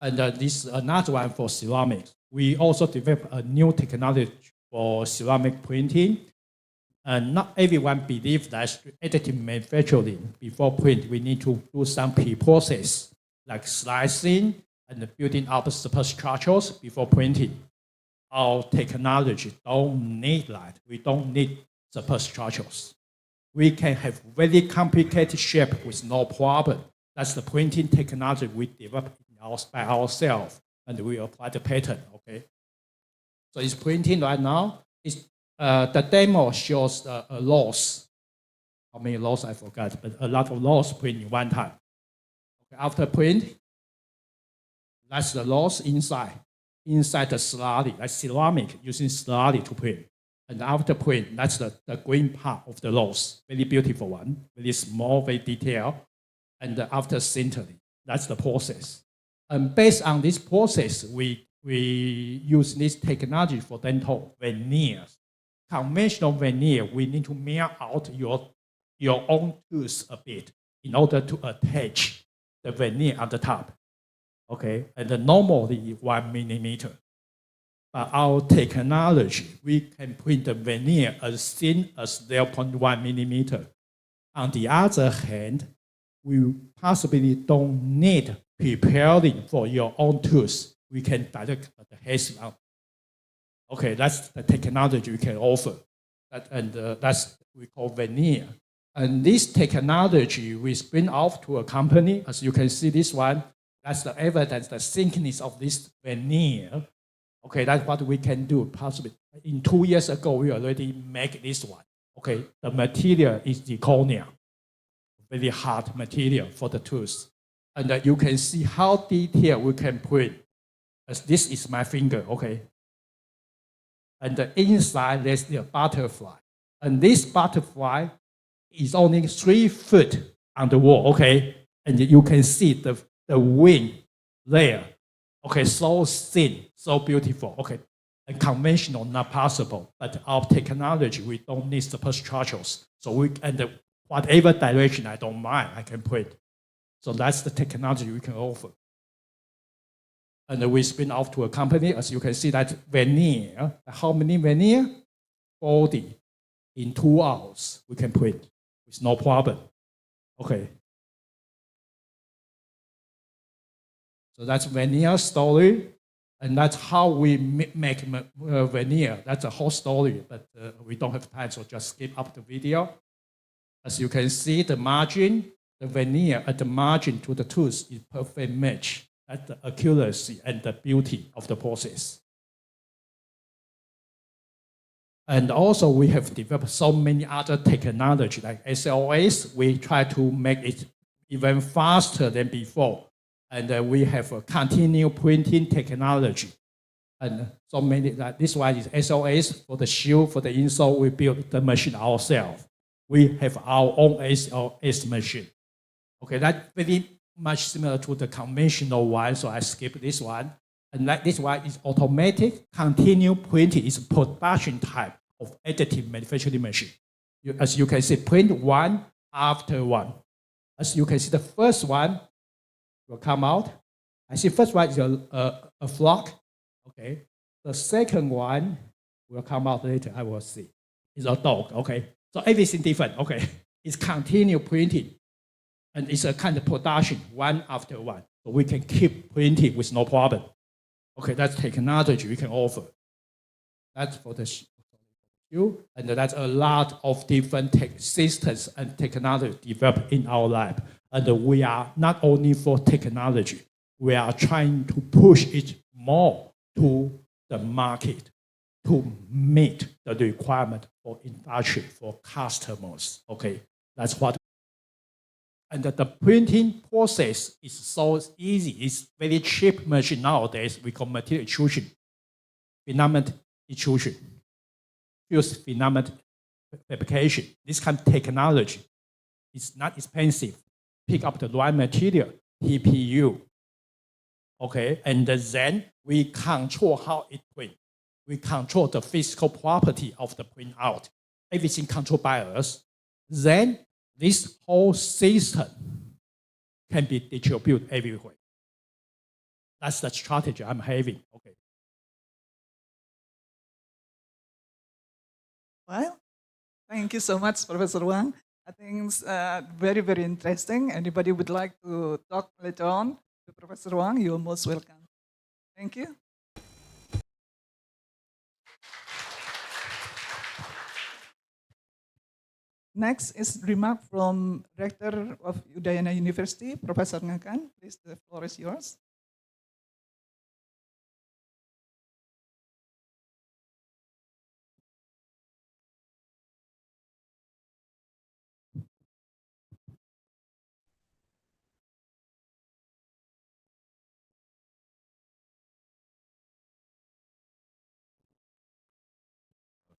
And this is another one for ceramics. We also developed a new technology for ceramic printing. And not everyone believes that additive manufacturing, before print, we need to do some pre-process, like slicing and building up superstructures before printing. Our technology don't need that. We don't need superstructures. We can have very complicated shape with no problem. That's the printing technology we developed by ourselves, and we apply the pattern, okay? So it's printing right now. The demo shows a loss. How many loss I forgot, but a lot of loss print in one time. Okay, after print, that's the loss inside the slurry, like ceramic, using slurry to print. And after print, that's the green part of the loss. Very beautiful one, very small, very detailed. And after sintering, that's the process. And based on this process, we use this technology for dental veneers. Conventional veneer, we need to mill out your own tooth a bit in order to attach the veneer on the top. Okay, and normally 1 millimeter. But our technology, we can print the veneer as thin as 0.1 millimeter. On the other hand, we possibly don't need preparing for your own tooth. We can direct the hair out. Okay, that's the technology we can offer. That's we call veneer. And this technology we spin off to a company. As you can see this one, that's the evidence, the thickness of this veneer. Okay, that's what we can do possibly. In 2 years ago, we already make this one. Okay, the material is zirconia, very hard material for the tooth. And you can see how detailed we can print. As this is my finger, okay? And the inside, there's the butterfly. And this butterfly is only 3 feet on the wall, okay? And you can see the wing there. Okay, so thin, so beautiful. Okay, and conventional, not possible. But our technology, we don't need superstructures. So whatever direction I don't mind, I can print. So that's the technology we can offer. And we spin off to a company, as you can see that veneer, how many veneer? 40. In 2 hours, we can print with no problem. Okay. So that's veneer story, and that's how we make veneer. That's a whole story, but we don't have time, so just skip up the video. As you can see, the margin, the veneer at the margin to the tooth is perfect match. That's the accuracy and the beauty of the process. And also, we have developed so many other technology, like SLS. We try to make it even faster than before. And we have a continuous printing technology. And so many, like this one is SLS for the shoe, for the insole, we build the machine ourselves. We have our own SLS machine. Okay, that's very much similar to the conventional one, so I skip this one. And like this one is automatic, continuous printing is production type of additive manufacturing machine. As you can see, print one after one. As you can see, the first one will come out. I see first one is a flock. Okay. The second one will come out later. I will see. It's a dog. Okay. So everything different. Okay. It's continuous printing. And it's a kind of production, one after one. So we can keep printing with no problem. Okay, that's technology we can offer. That's for the shoe. And that's a lot of different systems and technology developed in our lab. And we are not only for technology, we are trying to push it more to the market to meet the requirement for industry, for customers. Okay, that's what. And the printing process is so easy. It's very cheap machine nowadays. We call material extrusion, filament extrusion, fused filament fabrication. This kind of technology is not expensive. Pick up the right material, TPU. Okay, and then we control how it prints. We control the physical property of the printout. Everything controlled by us. Then this whole system can be distributed everywhere. That's the strategy I'm having. Okay. Well, thank you so much, Professor Wang. I think it's very, very interesting. Anybody would like to talk later on to Professor Wang, you're most welcome. Thank you. Next is remark from Rector of Udayana University, Professor Ngakan. Please, the floor is yours.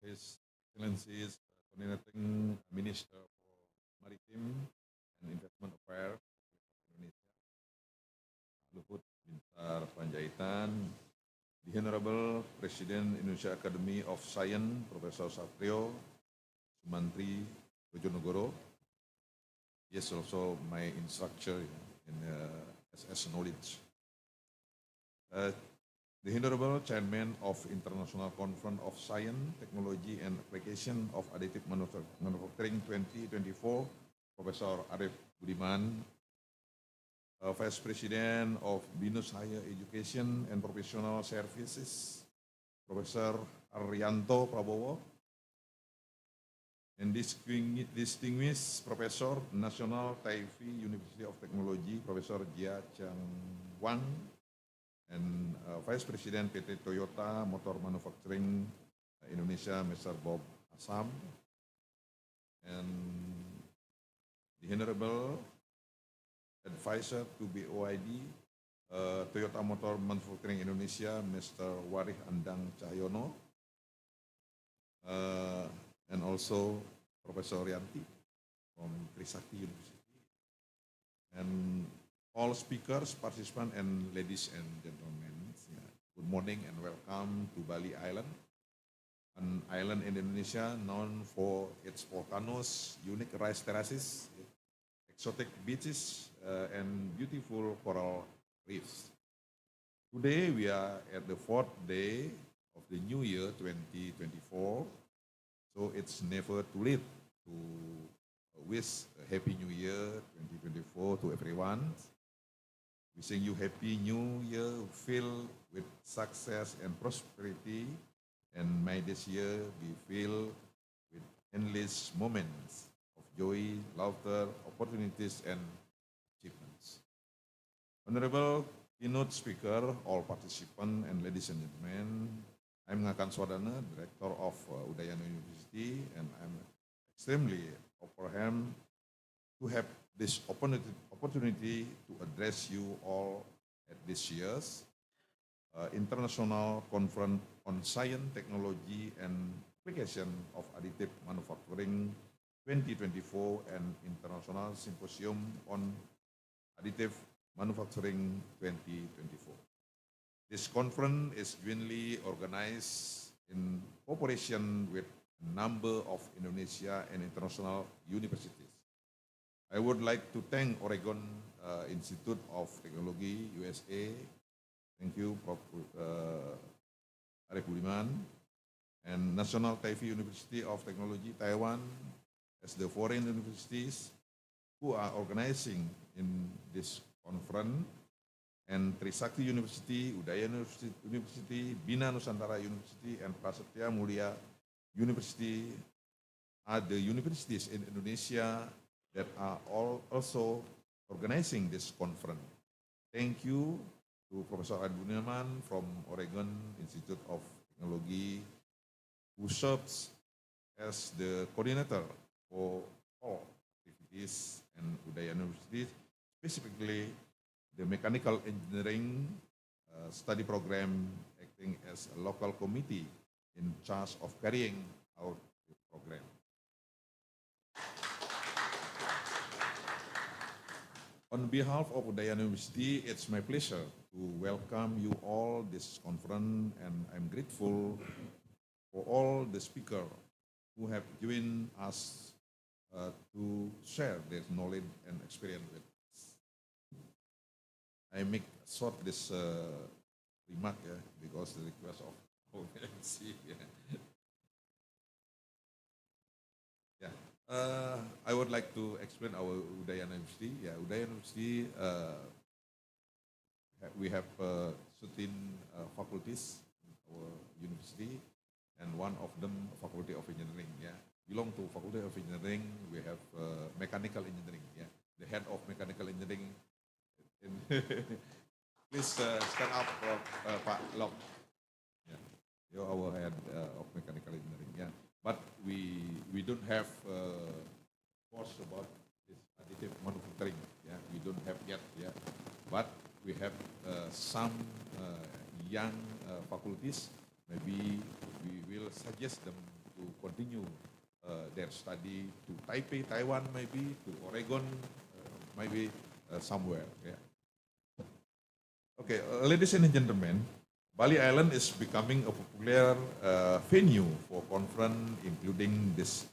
His Excellency is Coordinating Minister for Maritime and Investment Affairs Indonesia, Luhut Binsar Panjaitan, the Honorable President Indonesia Academy of Science, Professor Satrio Sumantri Bojonegoro. Yes, also my instructor in SS Knowledge. The Honorable Chairman of International Conference of Science, Technology and Application of Additive Manufacturing 2024, Professor Arif Budiman, Vice President of BINUS Higher Education and Professional Services, Professor Arianto Prabowo, and distinguished Professor National Taipei University of Technology, Professor Jia Chang Wang, and Vice President PT Toyota Motor Manufacturing Indonesia, Mr. Bob Asam, and the Honorable Advisor to BOID, Toyota Motor Manufacturing Indonesia, Mr. Warih Andang Cahyono, and also Professor Rianti from Trisakti University, and all speakers, participants, and ladies and gentlemen, good morning and welcome to Bali Island. an island in Indonesia known for its volcanoes, unique rice terraces, exotic beaches, and beautiful coral reefs. Today we are at the 4th day of the new year 2024, so it's never too late to wish a happy new year 2024 to everyone. Wishing you happy new year filled with success and prosperity, and may this year be filled with endless moments of joy, laughter, opportunities, and achievements. Honorable keynote speaker, all participants, and ladies and gentlemen, I'm Ngakan Swadana, Director of Udayana University, and I'm extremely honored to have this opportunity to address you all at this year's International Conference on Science, Technology, and Application of Additive Manufacturing 2024 and International Symposium on Additive Manufacturing 2024. This conference is jointly organized in cooperation with a number of Indonesia and international universities. I would like to thank Oregon Institute of Technology, USA. Thank you, Prof. Arif Budiman, and National Taipei University of Technology, Taiwan, as the foreign universities who are organizing in this conference, and Trisakti University, Udayana University, Bina Nusantara University, and Prasetya Mulia University are the universities in Indonesia that are all also organizing this conference. Thank you to Professor Arif Budiman from Oregon Institute of Technology, who serves as the coordinator for all activities and Udayana University, specifically the Mechanical Engineering study program, acting as a local committee in charge of carrying out the program. On behalf of Udayana University, it's my pleasure to welcome you all this conference, and I'm grateful for all the speakers who have joined us to share their knowledge and experience with us. I make short this remark because the request of OMC. I would like to explain our Udayana University. Udayana University, we have 13 faculties in our university, and one of them Faculty of Engineering. Belong to Faculty of Engineering. We have Mechanical Engineering. The head of Mechanical Engineering. Please stand up, Pak Lok. You're our head of Mechanical Engineering. But we don't have course about this additive manufacturing. We don't have yet. But we have some young faculties. Maybe we will suggest them to continue their study to Taipei, Taiwan, maybe to Oregon, maybe somewhere. Okay, ladies and gentlemen, Bali Island is becoming a popular venue for conference, including this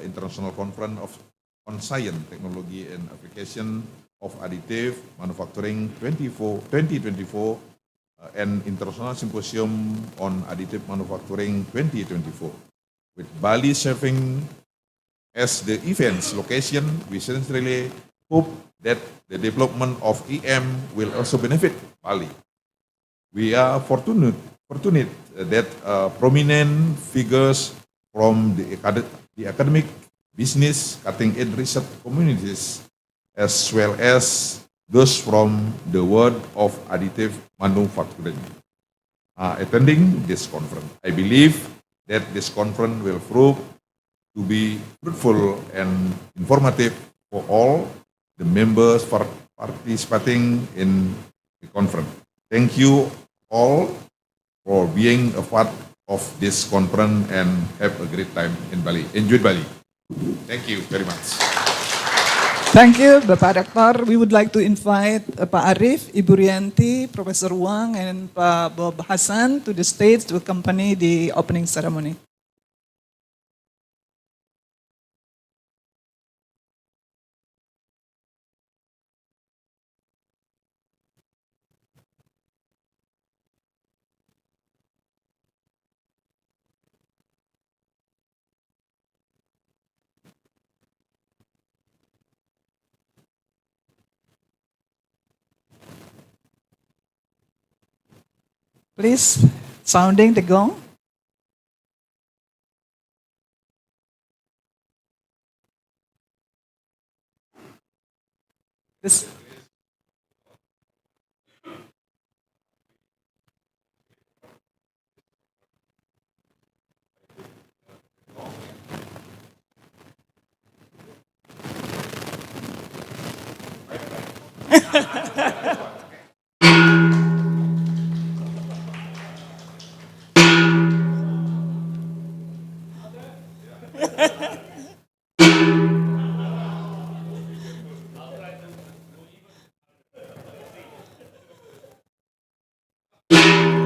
International Conference on Science, Technology, and Application of Additive Manufacturing 2024 and International Symposium on Additive Manufacturing 2024. With Bali serving as the event's location, we sincerely hope that the development of EM will also benefit Bali. We are fortunate that prominent figures from the academic, business, cutting-edge research communities, as well as those from the world of additive manufacturing, are attending this conference. I believe that this conference will prove to be fruitful and informative for all the members participating in the conference. Thank you all for being a part of this conference, and have a great time in Bali. Enjoy Bali. Thank you very much. Thank you, Bapak Rektor. We would like to invite Pak Arif, Ibu Rianti, Professor Wang, and Pak Bob Hassan to the stage to accompany the opening ceremony. Please, sounding the gong. This.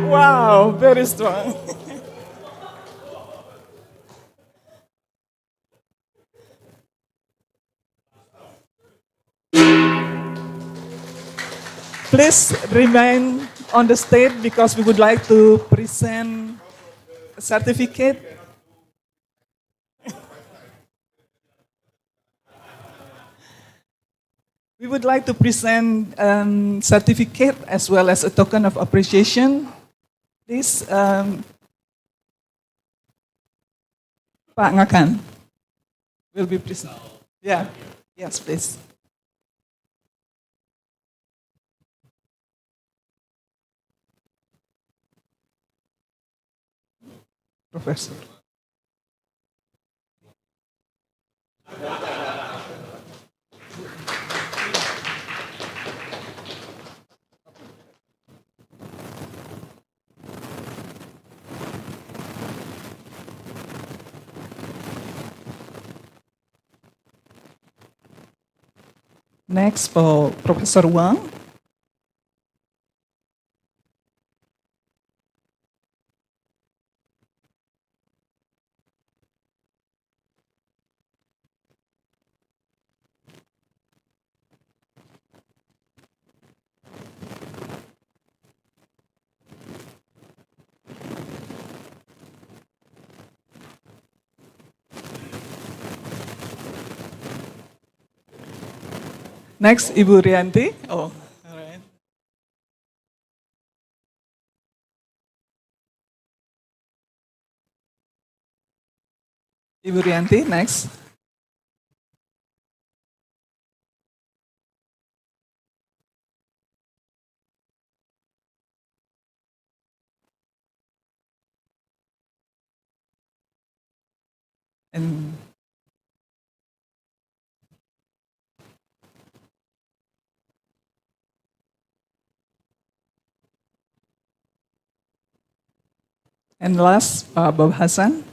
Wow, very strong. Please remain on the stage because we would like to present a certificate. We would like to present certificate as well as a token of appreciation. Please, Pak Ngakan will be present. Yeah, yes, please. Professor. Next for Professor Wang. Next, Ibu Rianti. Oh, all right. Ibu Rianti, next. And last, Bob Hassan.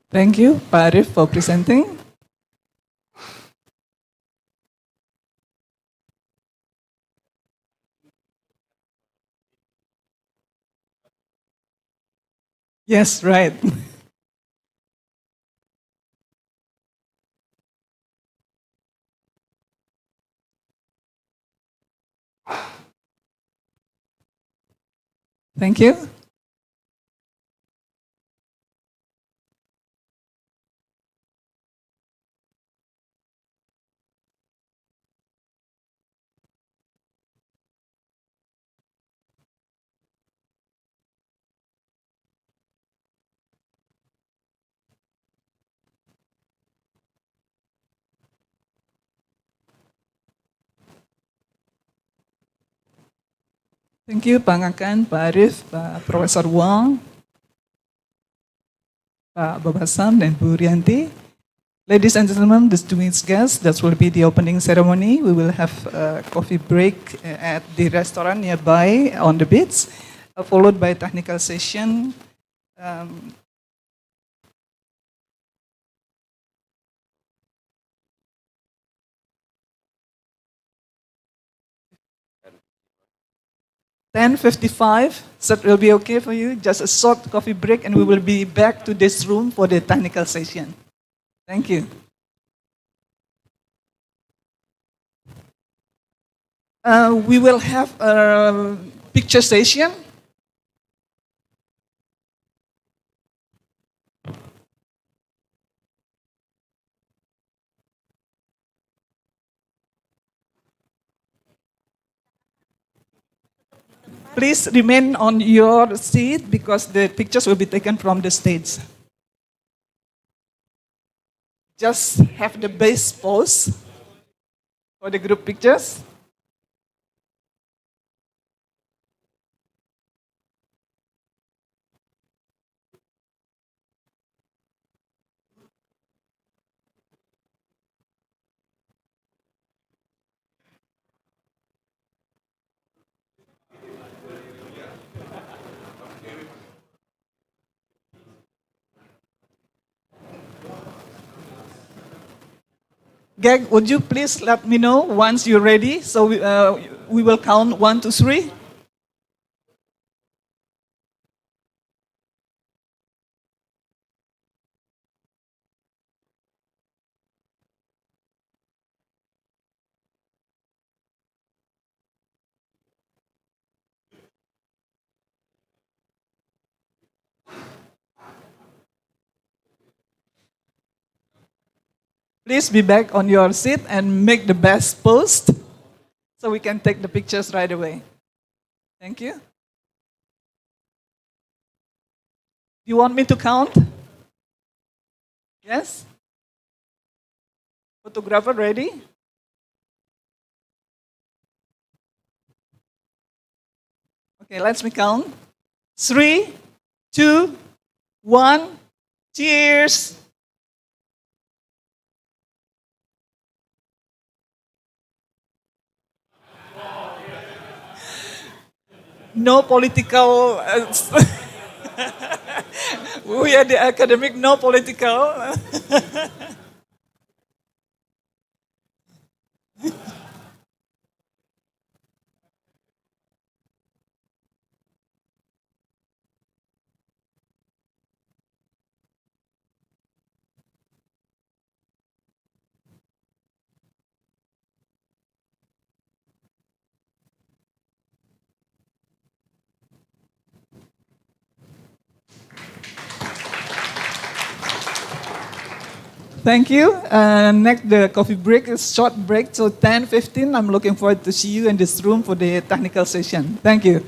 Thank you, Pak Arif, for presenting. Yes, right. Thank you. Thank you, Pak Ngakan, Pak Arif, Pak Profesor Wang, Pak Babasam, dan Bu Rianti. Ladies and gentlemen, distinguished guests, that will be the opening ceremony. We will have a coffee break at the restaurant nearby on the beach, followed by a technical session. 10:55. So it will be okay for you? Just a short coffee break, and we will be back to this room for the technical session. Thank you. We will have a picture session. Please remain on your seat because the pictures will be taken from the stage. Just have the base pose for the group pictures. Gag, would you please let me know once you're ready? So we will count 1 to 3. Please be back on your seat and make the best post so we can take the pictures right away. Thank you. Do you want me to count? Yes? Photographer ready? Okay, let's me count. 3, 2, 1. Cheers! No political. We are the academic, no political. Thank you. Next, the coffee break is short break, so 10:15. I'm looking forward to see you in this room for the technical session. Thank you.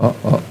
Oh, oh.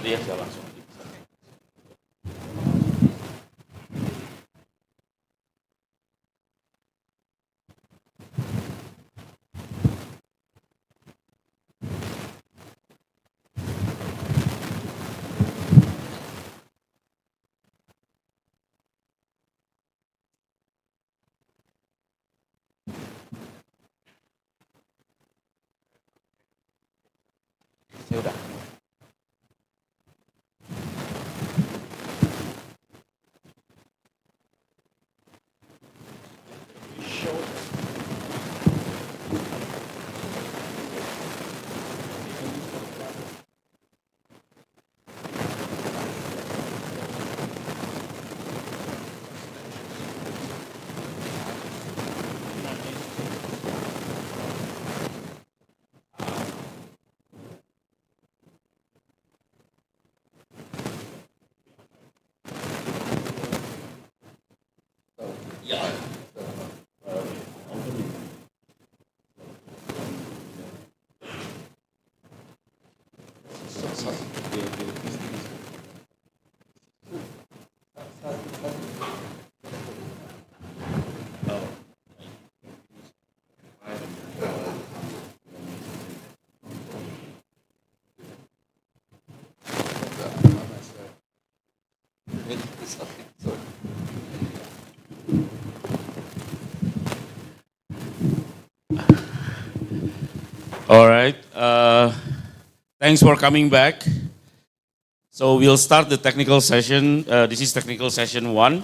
Tadi ya saya langsung. Ya udah. All right. Thanks for coming back. So we'll start the technical session. This is technical session 1.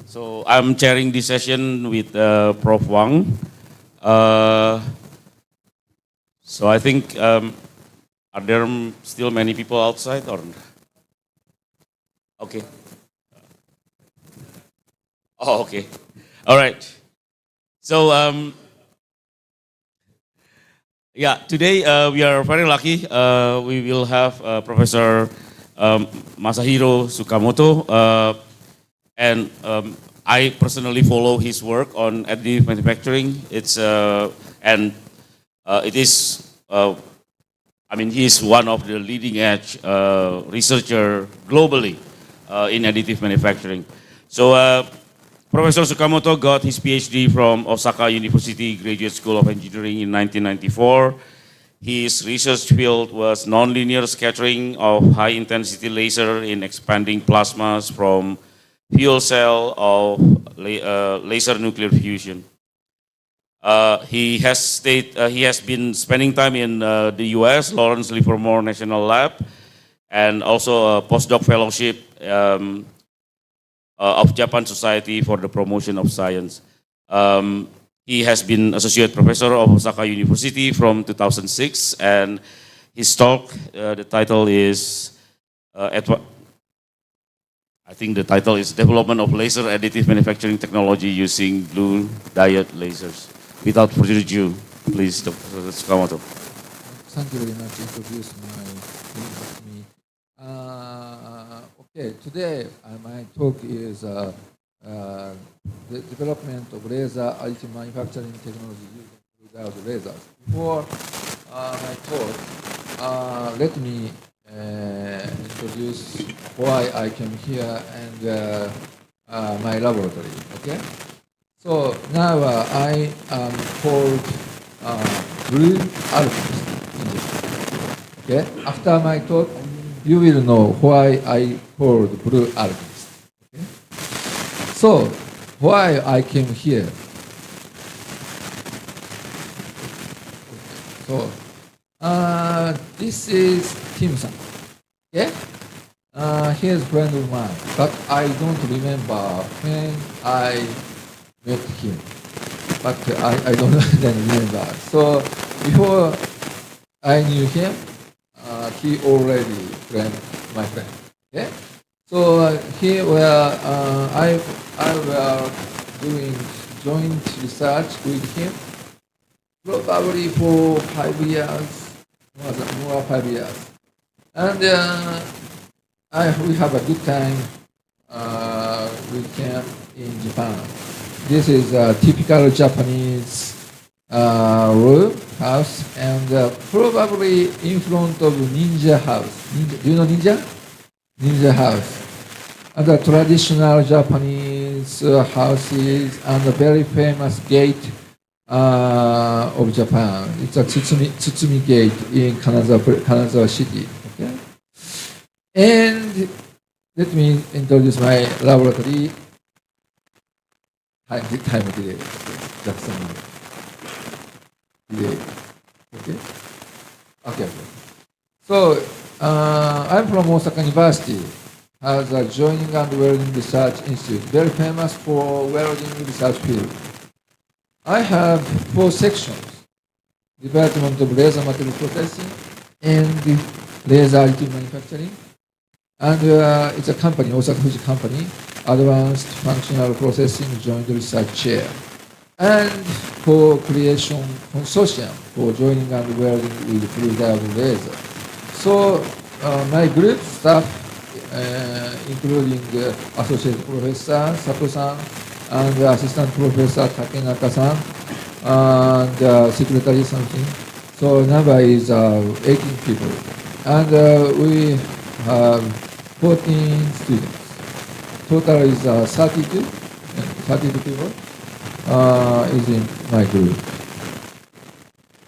So I'm chairing this session with Prof. Wang. So I think, are there still many people outside or? Okay. Oh, okay. All right. So, yeah, today we are very lucky. We will have Professor Masahiro Sukamoto, and I personally follow his work on additive manufacturing. It is, I mean, he is one of the leading edge researcher globally in additive manufacturing. So, Professor Sukamoto got his PhD from Osaka University Graduate School of Engineering in 1994. His research field was nonlinear scattering of high-intensity laser in expanding plasmas from fuel cell of laser nuclear fusion. He has been spending time in the US, Lawrence Livermore National Lab, and also a postdoc fellowship of Japan Society for the Promotion of Science. He has been associate professor of Osaka University from 2006, and his talk, the title is, I think the title is Development of Laser Additive Manufacturing Technology Using Blue Diode Lasers. Without further ado, please, Dr. Sukamoto. Thank you very much for introducing me. Okay, today my talk is the development of laser additive manufacturing technology using blue diode lasers. Before my talk, let me introduce why I came here and my laboratory. Okay, so now I am called Blue Alchemist. Okay, after my talk, you will know why I called Blue Alchemist. Okay? So, why I came here? So, this is Tim-san. Okay? He is a friend of mine, but I don't remember when I met him. But I don't remember. So, before I knew him, he already my friend. Okay, so I were doing joint research with him probably for 5 years, more 5 years, and we have a good time with him in Japan. This is a typical Japanese room, house, and probably in front of Ninja House. Do you know Ninja? Ninja House. And the traditional Japanese houses and a very famous gate of Japan. It's a Tsutsumi Gate in Kanazawa City. Okay? And let me introduce my laboratory. Time delay. Just a minute. Okay. So I'm from Osaka University. Has a joining and welding research institute, very famous for welding research field. I have 4 sections: development of laser material processing and laser additive manufacturing, and it's a company, Osaka Fuji company, advanced functional processing joint research chair. And for creation consortium for joining and welding with blue diode laser. So my group staff, including Associate Professor Sato-san and Assistant Professor Takenaka-san and Secretary something. So number is 18 people. And we have 14 students. Total is 32 people. Is in my group.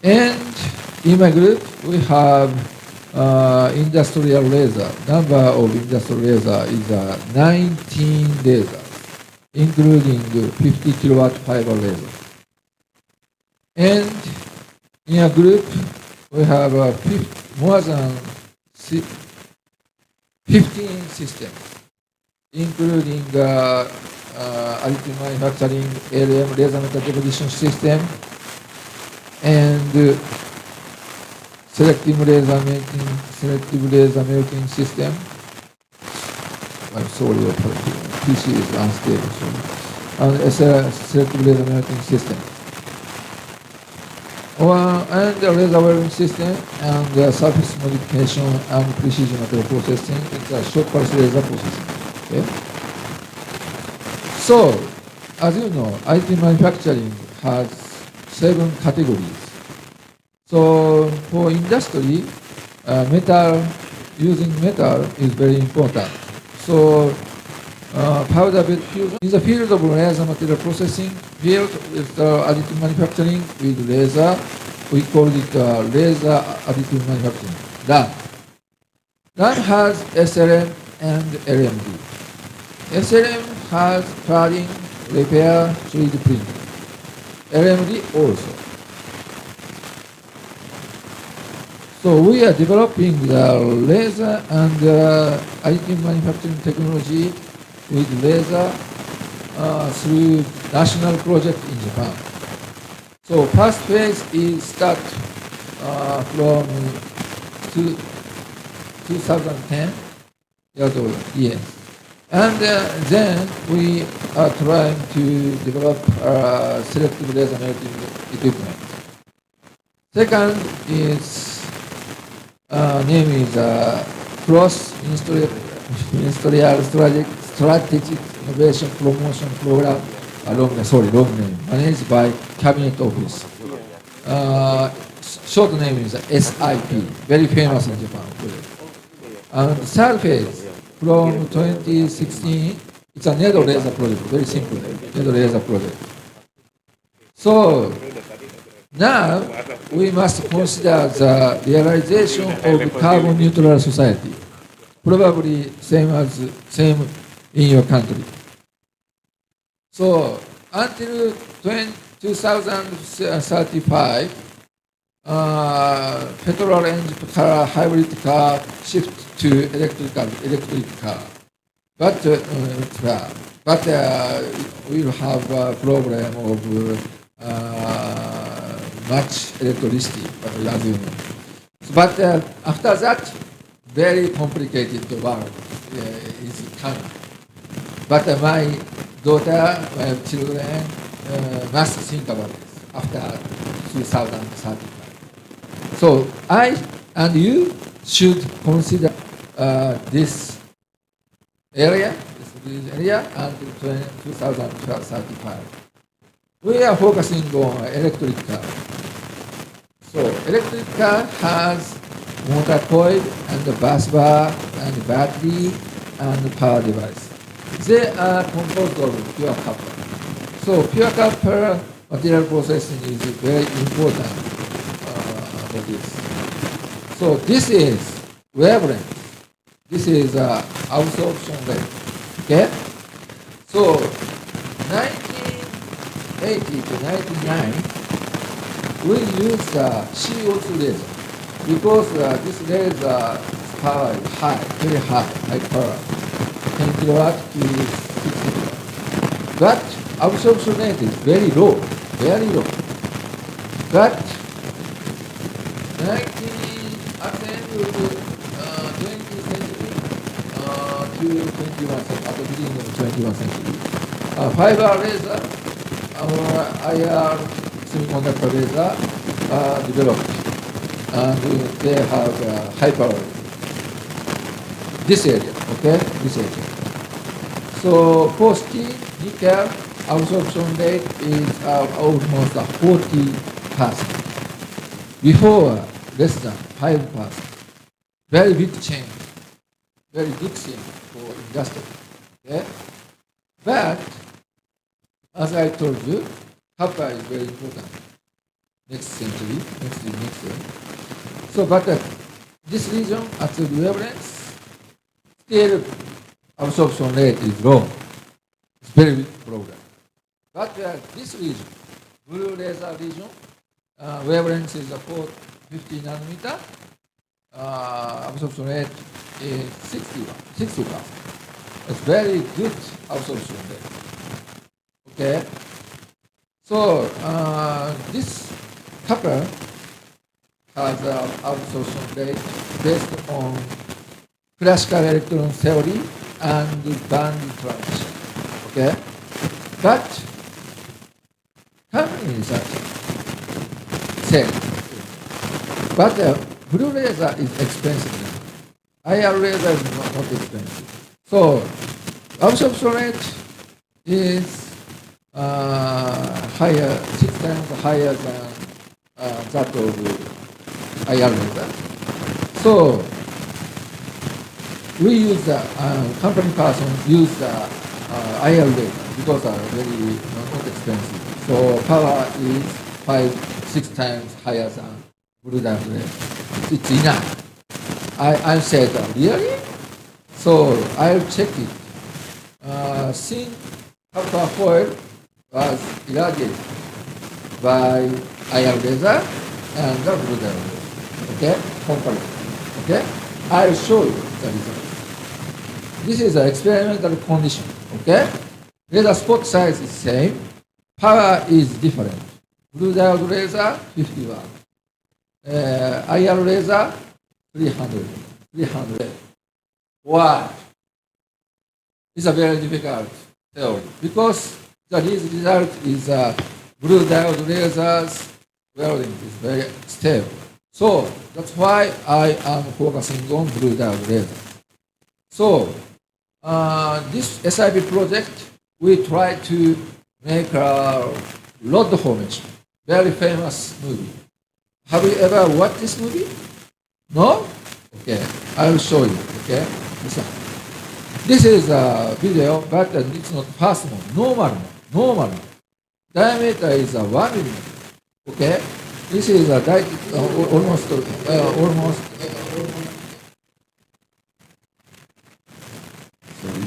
And in my group, we have industrial laser. Number of industrial laser is 19 lasers, including 50 kilowatt fiber laser. And in a group, we have more than 15 systems, including additive manufacturing, ALM, laser metal deposition system, and selective laser melting system. I'm sorry, PC is unstable. Sorry. And selective laser melting system. And the laser welding system and surface modification and precision material processing. It's a short pulse laser processing. Okay? So, as you know, additive manufacturing has 7 categories. So, for industry, using metal is very important. So, powder bed fusion in the field of laser material processing field with additive manufacturing with laser, we call it laser additive manufacturing. LAM. LAM has SLM and LMD. SLM has cladding, repair, 3D printing. LMD also. So we are developing the laser and additive manufacturing technology with laser through national project in Japan. So first phase is start from 2010 years. And then we are trying to develop selective laser melting equipment. Second is name is Cross-Ministerial Strategic Innovation Promotion Program, long name, managed by Cabinet Office. Short name is SIP, very famous in Japan. And third phase, from 2016, it's a needle laser project, very simple, needle laser project. So now we must consider the realization of carbon neutral society, probably same in your country. So until 2035, petrol engine car, hybrid car shift to electric car. But we'll have a problem of much electricity, as you know. But after that, very complicated world is coming. But my daughter, my children must think about this after 2035. So I and you should consider this area until 2035. We are focusing on electric car. So electric car has motor coil and the bus bar and battery and power device. They are composed of pure copper. So pure copper material processing is very important for this. So this is wavelength. This is absorption rate. Okay? So 1980 to 99, we use CO2 laser because this laser power is high, very high power, 10 kilowatt to 60 kilowatt. But absorption rate is very low, very low. But at the end of the 20th century to 21st century, at the beginning of the 21st century, fiber laser, our IR semiconductor laser developed, and they have high power. This area, okay, this area. So for steel, nickel, absorption rate is almost 40%. Before, less than 5%. Very big change, very big thing for industry. Okay? But, as I told you, copper is very important. Next century, next year. So, but this region at the wavelengths, still absorption rate is low. It's very big problem. But this region, blue laser region, wavelength is 450 nanometer, absorption rate is 60%. It's very good absorption rate. Okay. So this copper has an absorption rate based on classical electron theory and band transition. Okay. But company research said, but blue laser is expensive now. IR laser is not expensive. So absorption rate is higher, 6 times higher than that of IR laser. So we use the company person use the IR laser because very not expensive. So power is 5-6 times higher than blue diode laser. It's enough. I said, really? So I'll check it. Since copper foil was irradiated by IR laser and the blue diode laser. Okay, comparison. Okay, I'll show you the result. This is an experimental condition. Okay, laser spot size is same, power is different. Blue diode laser 50 watt, IR laser 300. Why? It's a very difficult theory because the result is blue diode lasers welding is very stable. So that's why I am focusing on blue diode laser. So this SIP project, we try to make a rod formation, very famous movie. Have you ever watched this movie? No? Okay, I will show you. Okay, listen. This is a video, but it's not fast mode, normal. Diameter is 1 millimeter. Okay, this is a almost. Sorry.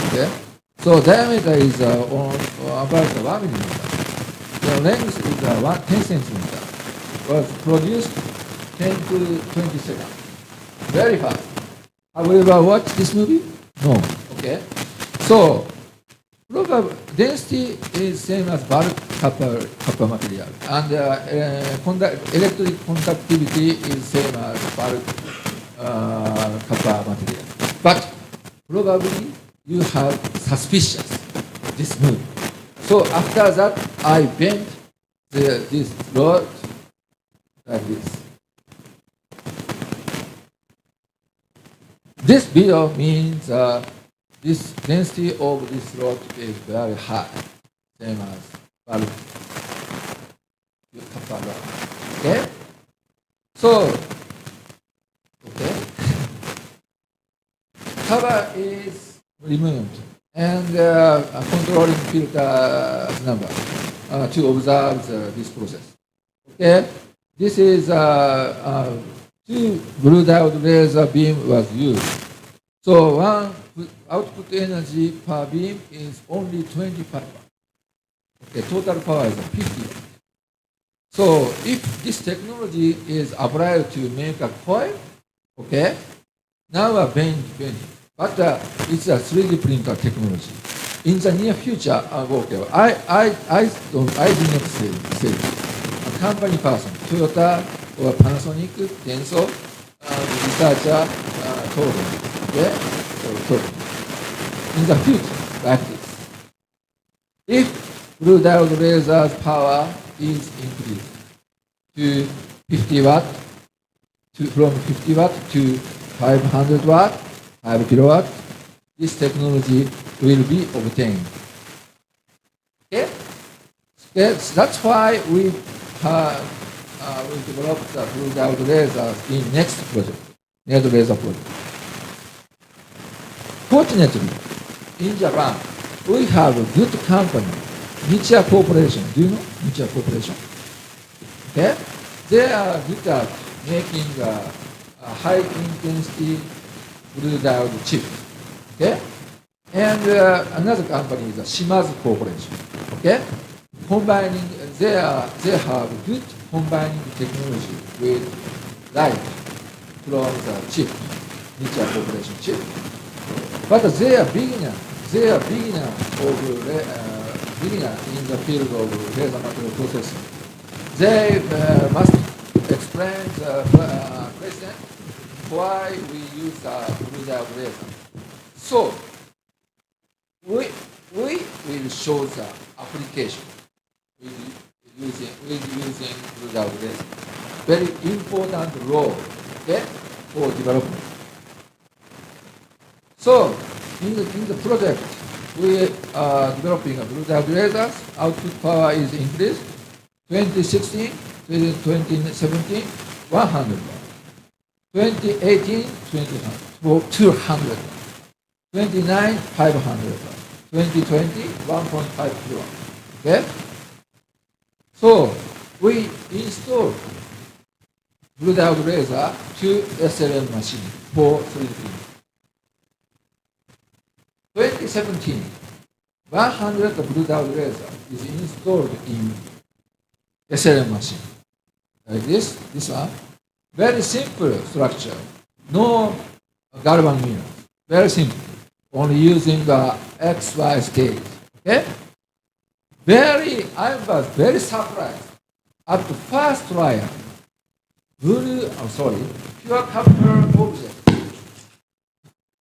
Okay, so diameter is about 1 millimeter. The length is 10 centimeter. Was produced 10 to 20 seconds. Very fast. Have you ever watched this movie? No. Okay. So, density is same as bulk copper material, and electric conductivity is same as bulk copper material. But probably you have suspicious this movie. So after that, I bent this rod like this. This video means this density of this rod is very high, same as bulk copper rod. Okay? So, okay. Cover is removed and controlling filter number to observe this process. Okay? This is two blue diode laser beam was used. So one output energy per beam is only 25 watt. Okay, total power is 50 watt. So if this technology is applied to make a coil, okay, now a bending. But it's a 3D printer technology. In the near future, okay, I do not say a company person, Toyota or Panasonic, Denso, researcher, told me, okay? So, in the future, like this. If blue diode laser's power is increased to 50 watt, from 50 watt to 500 watt, 5 kilowatt, this technology will be obtained. Okay? That's why we developed the blue diode lasers in next project, net laser project. Fortunately, in Japan, we have a good company, Nichiya Corporation. Do you know Nichiya Corporation? Okay? They are good at making a high intensity blue diode chip. Okay? And another company is Shimazu Corporation. Okay? Combining they have good combining technology with light from the chip, nuclear population chip. But they are beginner in the field of laser material processing. They must explain the president why we use the blue diode laser. So we will show the application with using blue diode laser. Very important role, okay, for development. So in the project, we are developing a blue diode lasers. Output power is increased. 2016, 2017, 100 watt. 2018, 200 watt. 29, 500 watt. 2020, 1.5 kilowatt. Okay? So we installed blue diode laser to SLM machine for 3D printing. 2017, 100 blue diode laser is installed in SLM machine. Like this one. Very simple structure. No galvan mirror. Very simple. Only using the XY stage. Okay? I was very surprised. At the first trial, pure copper object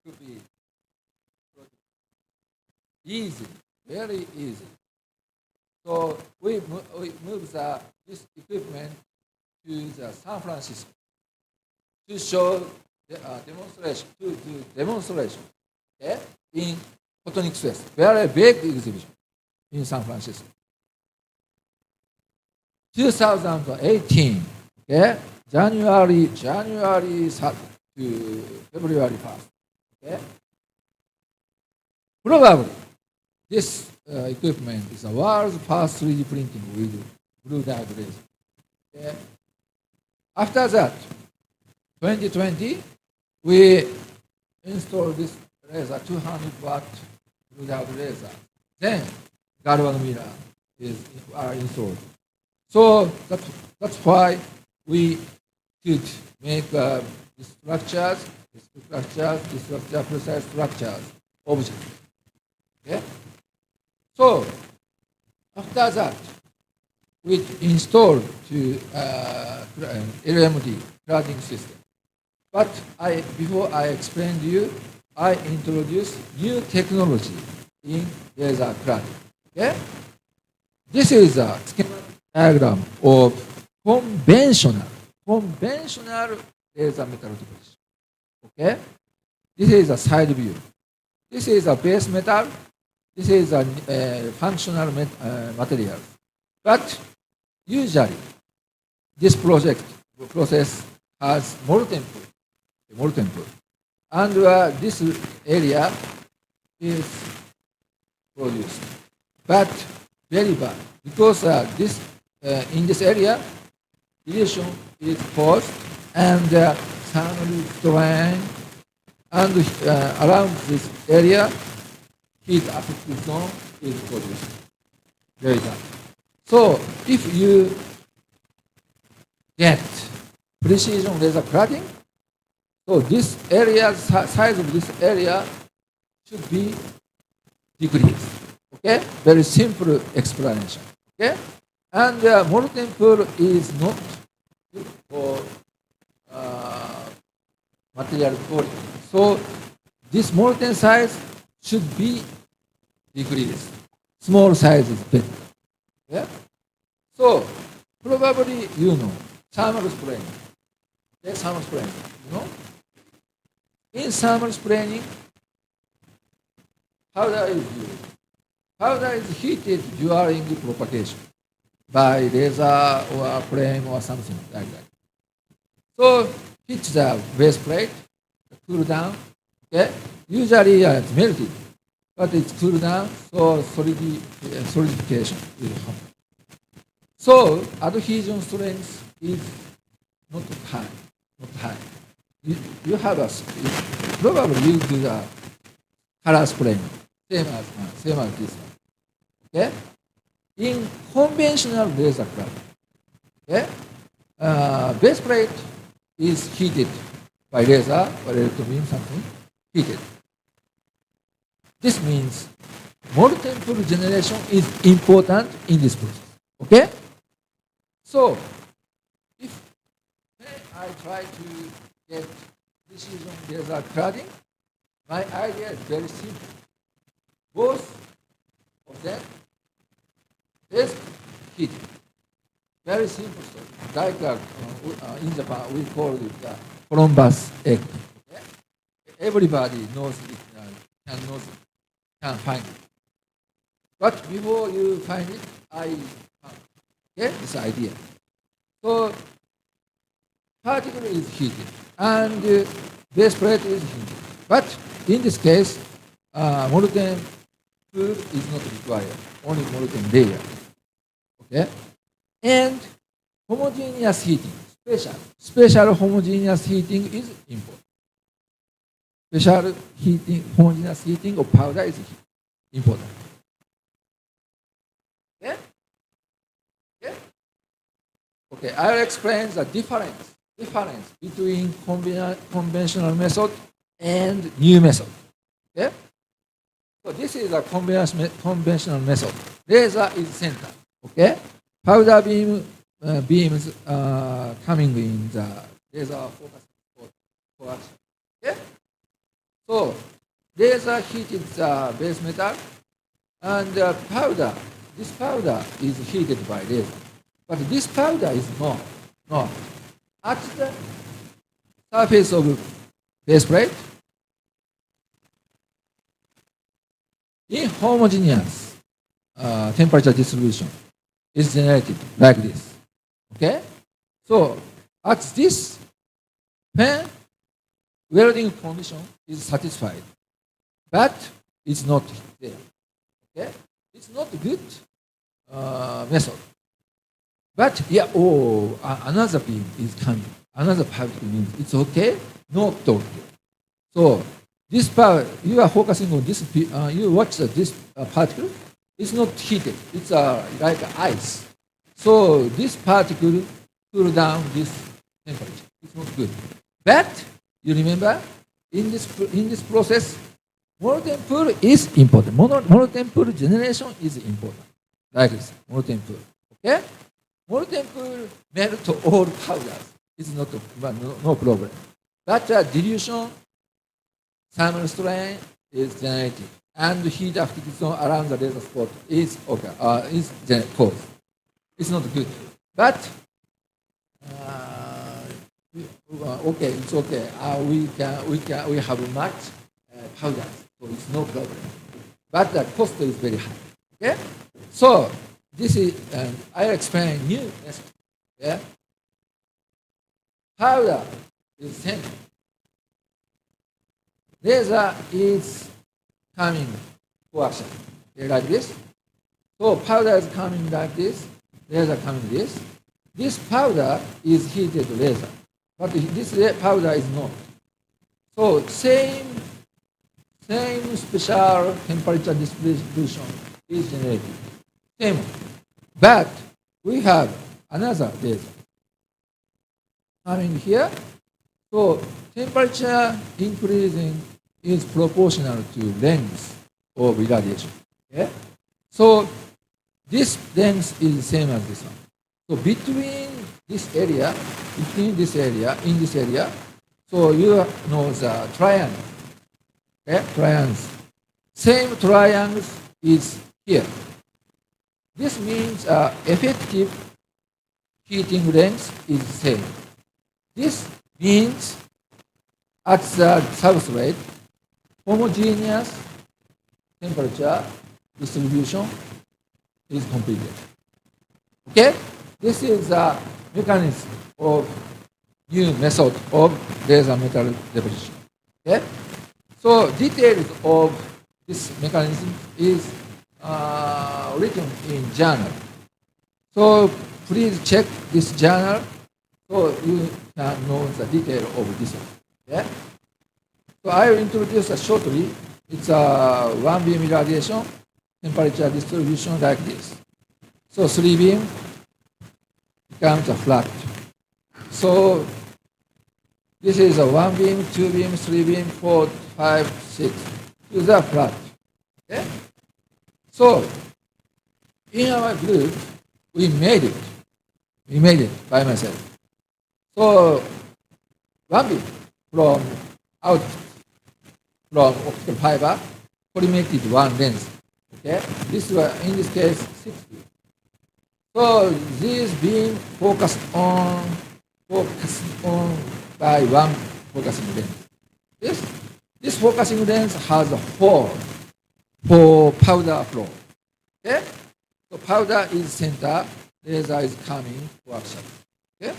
could be easy, very easy. So we moved this equipment to the San Francisco to show the demonstration, okay, in Photonics West, very big exhibition in San Francisco. 2018, okay, January 3rd to February 1st. Okay? Probably this equipment is the world's first 3D printing with blue diode laser. Okay? After that, 2020, we installed this laser, 200 watt blue diode laser. Then galvan mirror are installed. So that's why we could make these structures, precise structures, objects. Okay? So after that, we installed to LMD cladding system. But before I explained to you, I introduced new technology in laser cladding. Okay? This is a schematic diagram of conventional laser metal deposition. Okay? This is a side view. This is a base metal. This is a functional material. But usually, this process has molten pool. And this area is produced. But very bad, because in this area, radiation is caused and thermal strain, and around this area, heat affected zone is produced. Very bad. So if you get precision laser cladding, so this area, size of this area should be decreased. Okay? Very simple explanation. Okay? And molten pool is not good for material quality. So this molten size should be decreased. Small size is better. Yeah? So probably you know thermal spraying. Okay, thermal spraying. You know? In thermal spraying, powder is used. Powder is heated during propagation by laser or flame or something like that. So hit the base plate, cool down. Okay? Usually it's melted, but it's cooled down, so solidification will happen. So adhesion strength is not high. You have probably you do the color spraying, same as this one. Okay? in conventional laser cladding, okay, base plate is heated by laser or electron beam, something heated. This means molten pool generation is important in this process. Okay? So, if I try to get precision laser cladding, my idea is very simple. Both of them is heated. Very simple story. Like in Japan, we call it the Columbus egg. Okay? Everybody knows it, can find it. But before you find it, I found this idea. So, particle is heated and base plate is heated. But in this case, molten pool is not required, only molten layer. Okay? And homogeneous heating, special homogeneous heating is important. Special heating, homogeneous heating of powder is important. Okay? Okay? Okay, I'll explain the difference between conventional method and new method. Okay? So this is a conventional method. Laser is center. Okay? Powder beams coming in the laser focus for action. Okay? So laser heated the base metal and powder. This powder is heated by laser. But this powder is not. At the surface of base plate, inhomogeneous temperature distribution is generated like this. Okay? So at this, when welding condition is satisfied, but it's not there. Okay? It's not a good method. But another beam is coming. Another particle means it's okay, not okay. So this power, you are focusing on this. You watch this particle. It's not heated. It's like ice. So this particle cool down this temperature. It's not good. But you remember, in this process, molten pool is important. Molten pool generation is important. Like this, molten pool. Okay? Molten pool melt all powders. It's not no problem. But dilution, thermal strain is generated, and heat activity around the laser spot is caused. It's not good. But okay, it's okay. We have much powders, so it's no problem. But the cost is very high. Okay, so this is I explain new method. Yeah, powder is sent. Laser is coming to action. Okay, like this. So powder is coming like this. Laser coming this. This powder is heated laser, but this powder is not. So same special temperature distribution is generated. Same. But we have another laser coming here. So temperature increasing is proportional to length of irradiation. Okay? So this length is the same as this one. So between this area, in this area, so you know the triangle. Okay? Triangles. Same triangles is here. This means effective heating length is the same. This means at the substrate, homogeneous temperature distribution is completed. Okay? This is the mechanism of new method of laser metal deposition. Okay? So details of this mechanism is written in journal. So please check this journal so you can know the detail of this one. Okay? So I will introduce shortly. It's a one beam irradiation temperature distribution like this. So 3 beam becomes a flat. So this is a 1 beam, 2 beam, 3 beam, 4, 5, 6. These are flat. Okay? So in our group, we made it. We made it by myself. So 1 beam from out from optical fiber, collimated one lens. Okay? This was in this case 6 beam. So this beam focused on by one focusing lens. This focusing lens has a hole for powder flow. Okay? So powder is center, laser is coming to action. Okay?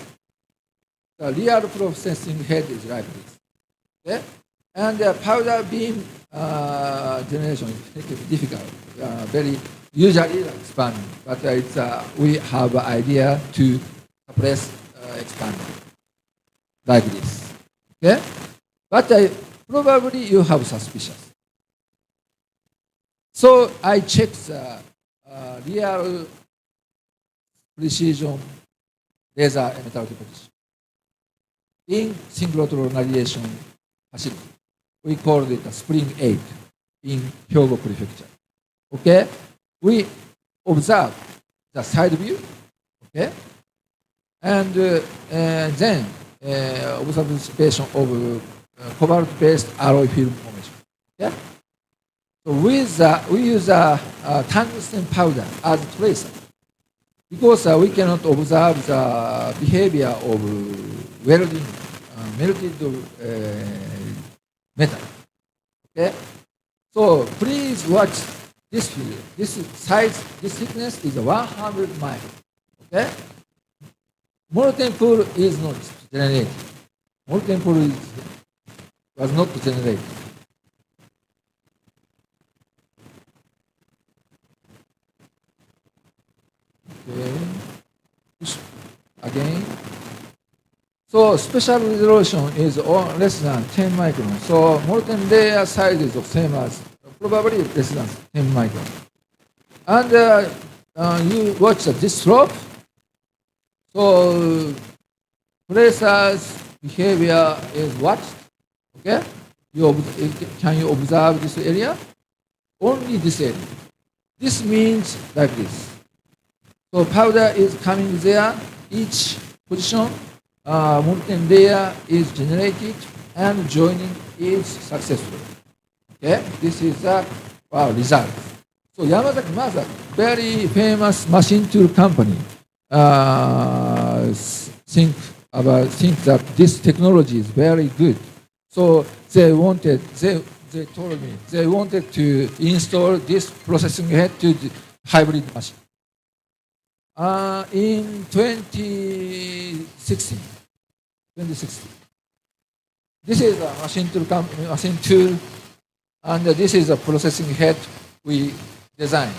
The real processing head is like this. Okay? And the powder beam generation is difficult, very usually expanding, but it's, we have an idea to suppress expanding like this. Okay? But probably you have suspicious. So I checked the real precision laser emitter deposition in synchrotron radiation facility. We call it a Spring 8 in Hyogo Prefecture. Okay? We observe the side view, okay? And then observation of cobalt-based alloy film formation. Okay? So we use tungsten powder as a tracer because we cannot observe the behavior of welding, melted metal. Okay? So please watch this video. This size, this thickness is 100 miles. Okay? Molten pool is not generated. Molten pool was not generated. Okay. Again. So special resolution is less than 10 microns. So molten layer size is the same as probably less than 10 microns. And you watch this slope. So tracer's behavior is watched. Okay? Can you observe this area? Only this area. This means like this. So powder is coming there. Each position, molten layer is generated and joining is successful. Okay? This is the result. So Yamazaki Masa, very famous machine tool company, think that this technology is very good. So they told me they wanted to install this processing head to the hybrid machine. In 2016. This is a machine tool, and this is a processing head we designed.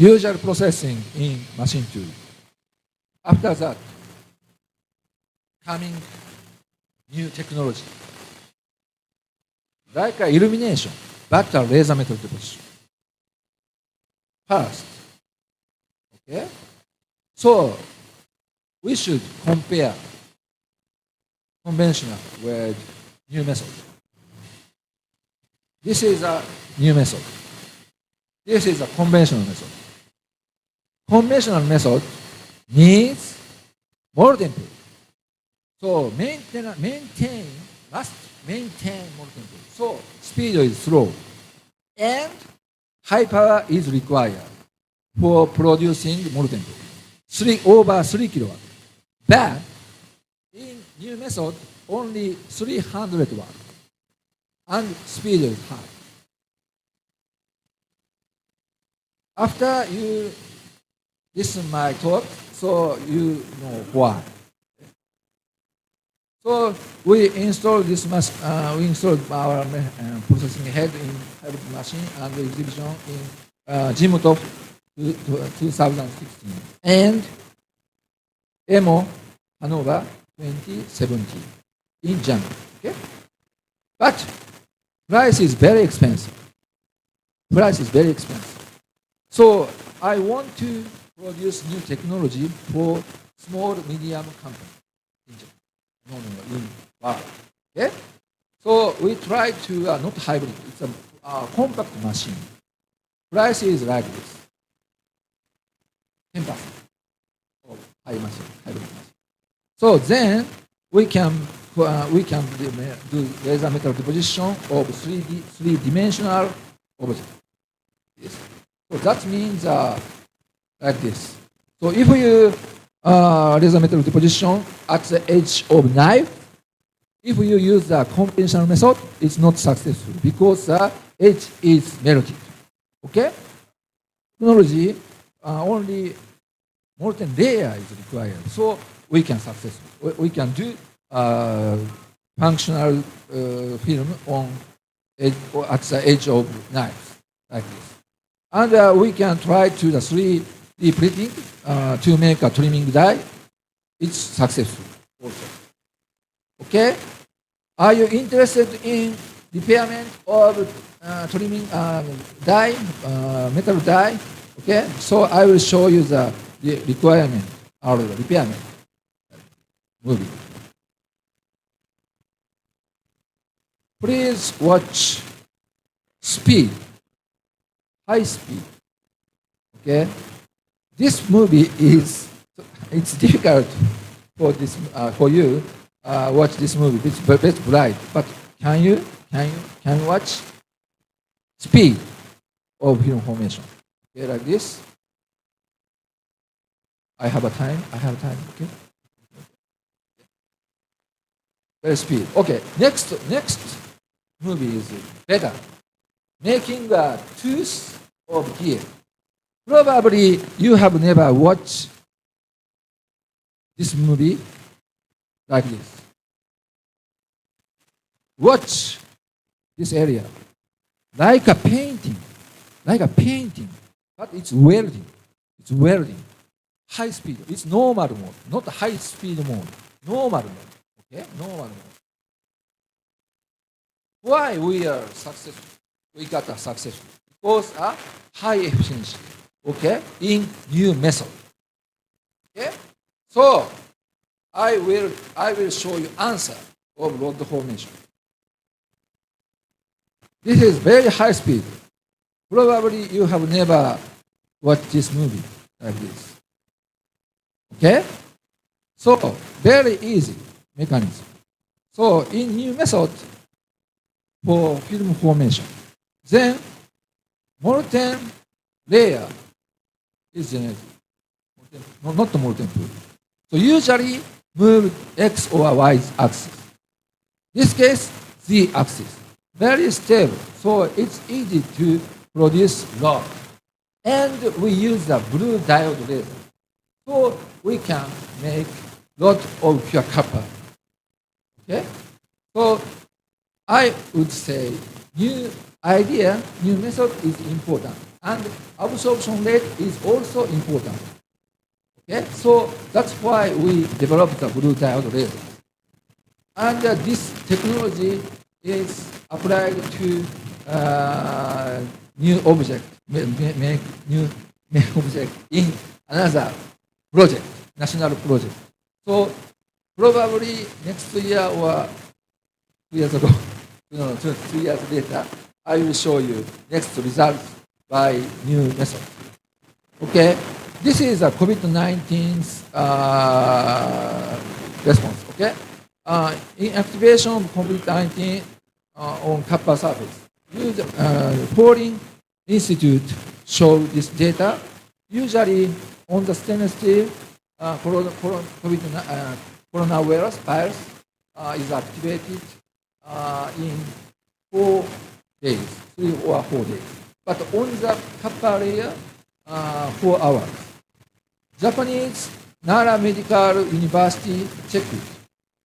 Usual processing in machine tool. After that, coming new technology, like illumination, but a laser metal deposition. First, okay? So we should compare conventional with new method. This is a new method. This is a conventional method. Conventional method needs molten pool. So must maintain molten pool. So speed is slow. And high power is required for producing molten pool. Over 3 kilowatt. But in new method, only 300 watt. And speed is high. After you listen to my talk, so you know why. So we installed this we installed our processing head in hybrid machine and the exhibition in Jimutov 2016, and EMO Hanover 2017 in January. Okay? But price is very expensive. Price is very expensive. So I want to produce new technology for small, medium company in Japan. In world. Okay? So we try to, not hybrid, it's a compact machine. Price is like this, 10% of hybrid machine. So then we can do laser metal deposition of three-dimensional object. Yes. So that means like this. So if you laser metal deposition at the edge of knife, if you use the conventional method, it's not successful because the edge is melted. Okay? Technology, only molten layer is required. So we can successful. We can do functional film on at the edge of knife like this. And we can try to the 3D printing to make a trimming die. It's successful also. Okay? Are you interested in repairment of trimming die, metal die? Okay? So I will show you the requirement or the repairment movie. Please watch speed, high speed. Okay? This movie it's difficult for this for you. Watch this movie. It's very bright. But can you watch speed of film formation? Okay, like this. I have time. Okay. Very speed. Okay. Next movie is better. Making a tooth of gear. Probably you have never watched this movie like this. Watch this area. Like a painting, but it's welding. High speed. It's normal mode, not high speed mode. Normal mode. Okay, normal mode. Why we are successful? We got a successful because high efficiency. Okay, in new method. Okay, so I will show you answer of rod formation. This is very high speed. Probably you have never watched this movie like this. Okay? So, very easy mechanism. So, in new method for film formation, then molten layer is generated. Not molten pool. So, usually move X or Y axis. This case, Z axis. Very stable, so it's easy to produce rod. And we use the blue diode laser. So we can make lot of pure copper. Okay? So I would say new idea, new method is important. And absorption rate is also important. Okay? So that's why we developed the blue diode laser. And this technology is applied to new object, make new object in another project, national project. So probably next year or 2 years ago, 2 years later, I will show you next results by new method. Okay, this is a COVID-19's response. Okay. In activation of COVID-19 on copper surface, Pauling Institute showed this data. Usually on the stainless steel, coronavirus virus is activated in 4 days, 3 or 4 days. But on the copper layer, 4 hours. Japanese Nara Medical University checked it.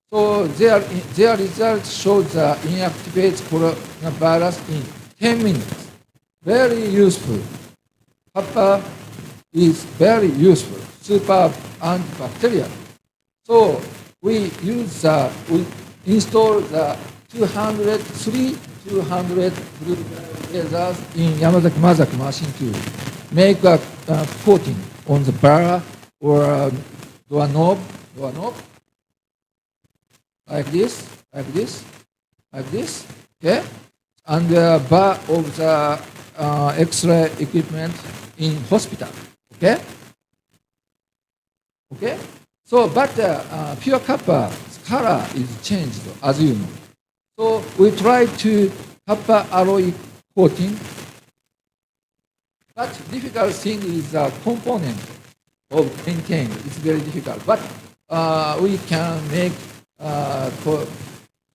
So their results showed the inactivates coronavirus in 10 minutes. Very useful. Copper is very useful, super antibacterial. So we install the 200 blue lasers in Yamazaki Mazaki machine to make a coating on the bar or doorknob, like this, okay? And the bar of the X-ray equipment in hospital, okay? Okay? So, but pure copper color is changed, as you know. So we try to copper alloy coating, but difficult thing is the component of maintain. It's very difficult, but we can make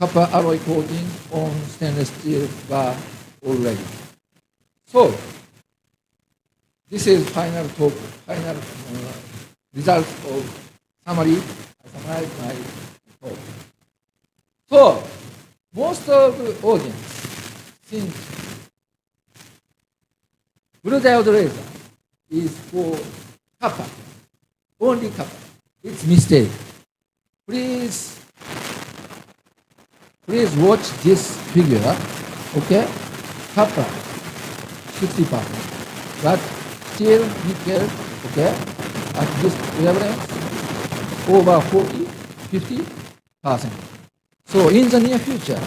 copper alloy coating on stainless steel bar already. So this is final talk, final result of summary. I summarize my talk. So most of the audience think blue diode laser is for copper, only copper. It's mistake. Please watch this figure, okay? Copper, 60%, but still nickel, okay? At this wavelength, over 50%. So in the near future,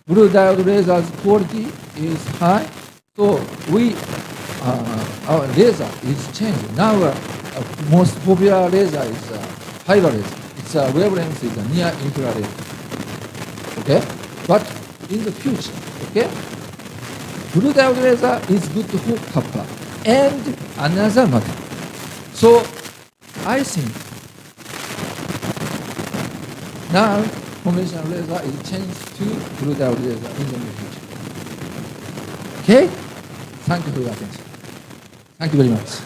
blue diode laser's quality is high. So our laser is changing. Now most popular laser is fiber laser. Its wavelength is near infrared. Okay, but in the future, okay, blue diode laser is good for copper and another material. So I think now conventional laser is changed to blue diode laser in the near future. Okay? Thank you for your attention. Thank you very much.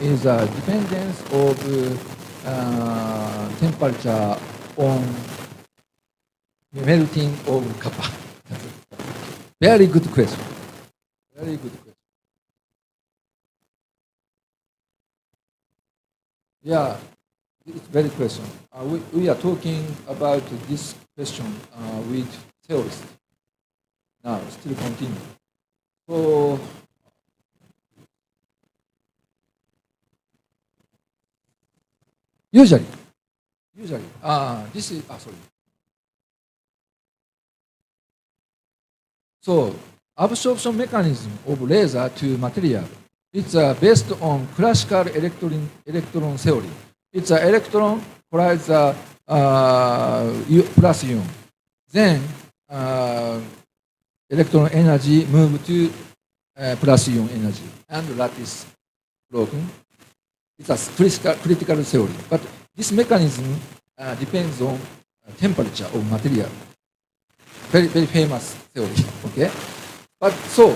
Is a dependence of temperature on melting of copper. Very good question. Very good question. Yeah, it's very question. We are talking about this question with theorists. Now, still continue. So, usually, this is, sorry. So, absorption mechanism of laser to material, it's based on classical electron theory. It's an electron collides plus ion. Then, electron energy move to plus ion energy, and lattice broken. It's a critical theory, but this mechanism depends on temperature of material. Very, very famous theory, okay? But so,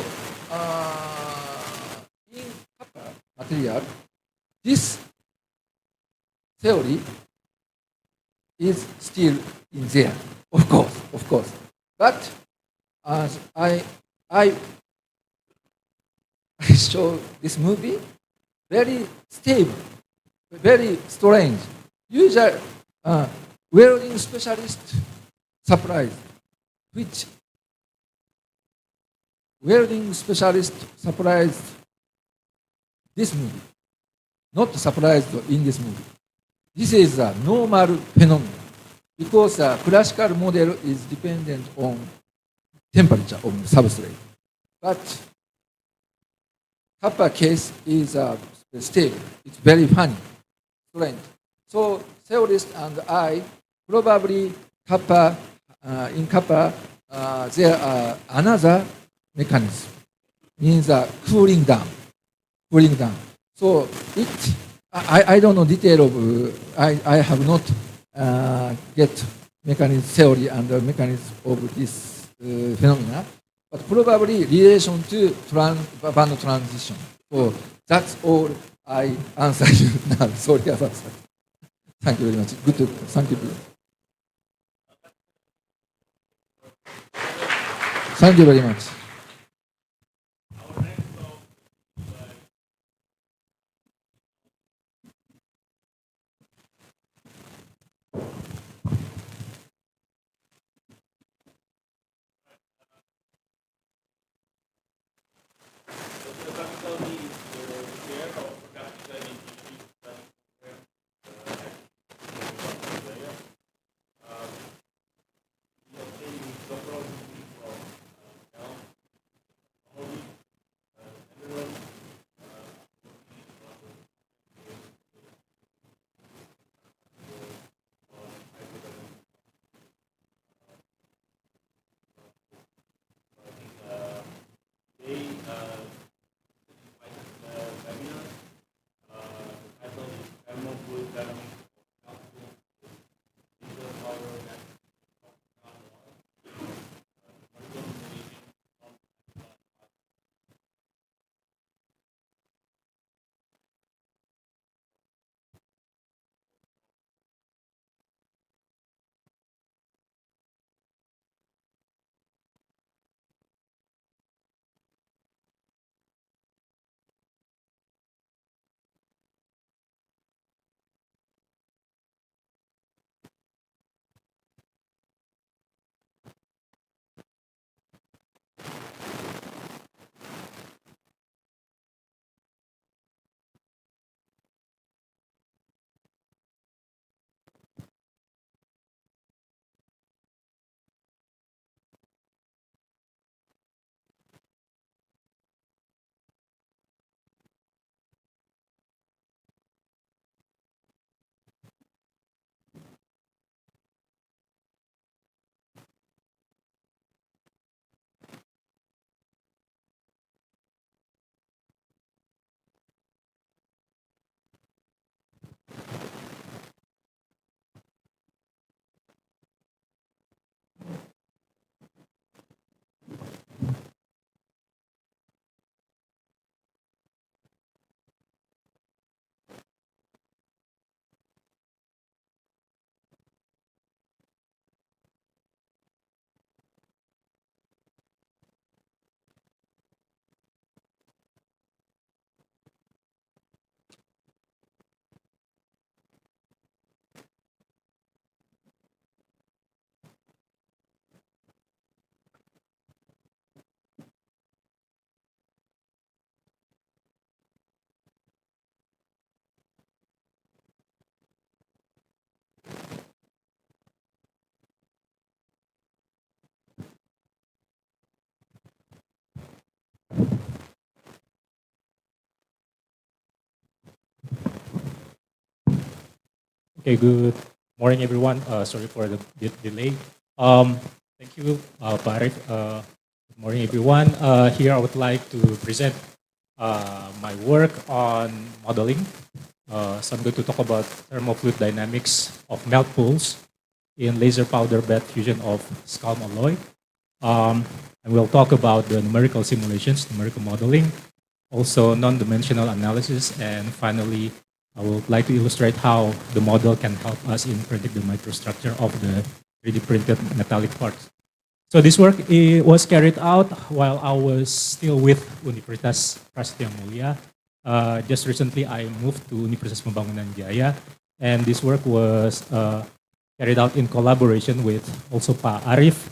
in copper material, this theory is still in there, of course. But as I show this movie, very stable, very strange. Usually, welding specialist surprised, which welding specialist surprised this movie, not surprised in this movie. This is a normal phenomenon. because the classical model is dependent on temperature of the substrate. But kappa case is stable. It's very funny, strange. So theorist and I probably kappa in kappa there are another mechanism, means cooling down. So I don't know detail of I have not get mechanism theory and the mechanism of this phenomena, but probably relation to band transition. So that's all I answer you now. Sorry about that. Thank you very much. Good. Thank you. Thank you very much. Okay, good morning, everyone. Sorry for the delay. Thank you, Pak Arif. Good morning, everyone. Here I would like to present my work on modeling. So I'm going to talk about thermofluid dynamics of melt pools in laser powder bed fusion of scalm alloy. And we'll talk about the numerical simulations, numerical modeling, also non-dimensional analysis, and finally, I would like to illustrate how the model can help us in predicting the microstructure of the 3D printed metallic parts. So this work was carried out while I was still with Universitas Prasetya Mulia. Just recently, I moved to Universitas Pembangunan Jaya, and this work was carried out in collaboration with also Pak Arif,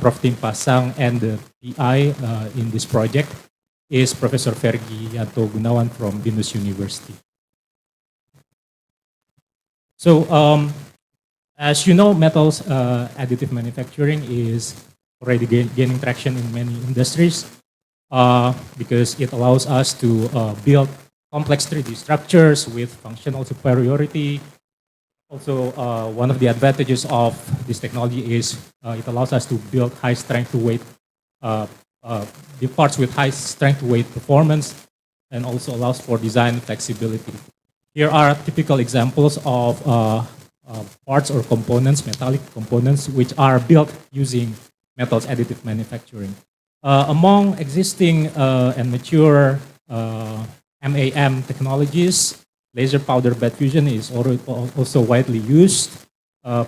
Prof. Tim Pasang, and the PI in this project is Professor Fergi Yanto Gunawan from Binus University. So As you know, metals additive manufacturing is already gaining traction in many industries because it allows us to build complex 3D structures with functional superiority. Also, one of the advantages of this technology is it allows us to build high strength to weight, the parts with high strength to weight performance, and also allows for design flexibility. Here are typical examples of parts or components, metallic components, which are built using metals additive manufacturing. Among existing and mature MAM technologies, laser powder bed fusion is also widely used. I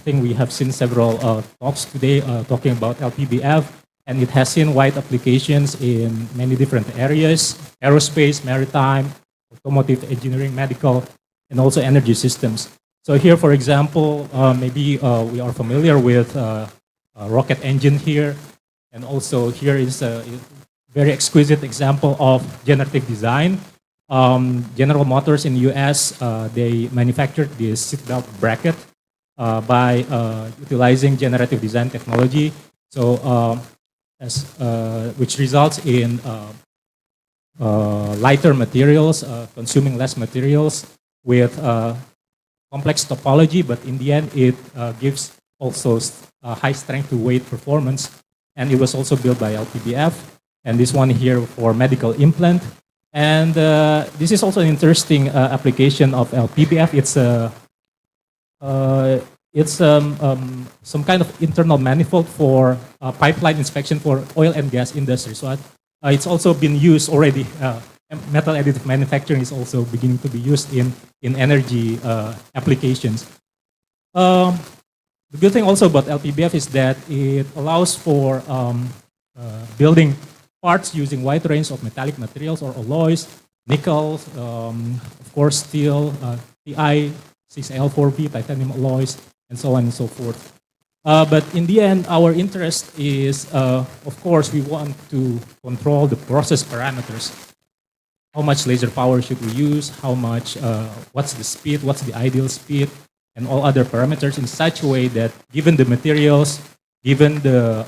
think we have seen several talks today talking about LPBF, and it has seen wide applications in many different areas: aerospace, maritime, automotive engineering, medical, and also energy systems. So here, for example, maybe we are familiar with a rocket engine here, and also here is a very exquisite example of generative design. General Motors in the US, they manufactured this seatbelt bracket by utilizing generative design technology. So, which results in lighter materials, consuming less materials with complex topology, but in the end, it gives also high strength to weight performance. And it was also built by LPBF. And this one here for medical implant. And this is also an interesting application of LPBF. It's some kind of internal manifold for pipeline inspection for oil and gas industry. So it's also been used already. Metal additive manufacturing is also beginning to be used in energy applications. The good thing also about LPBF is that it allows for building parts using wide range of metallic materials or alloys, nickel, of course, steel, Ti, 6Al4V, titanium alloys, and so on and so forth. But in the end, our interest is, of course, we want to control the process parameters. How much laser power should we use? How much, what's the speed? What's the ideal speed? And all other parameters in such a way that given the materials, given the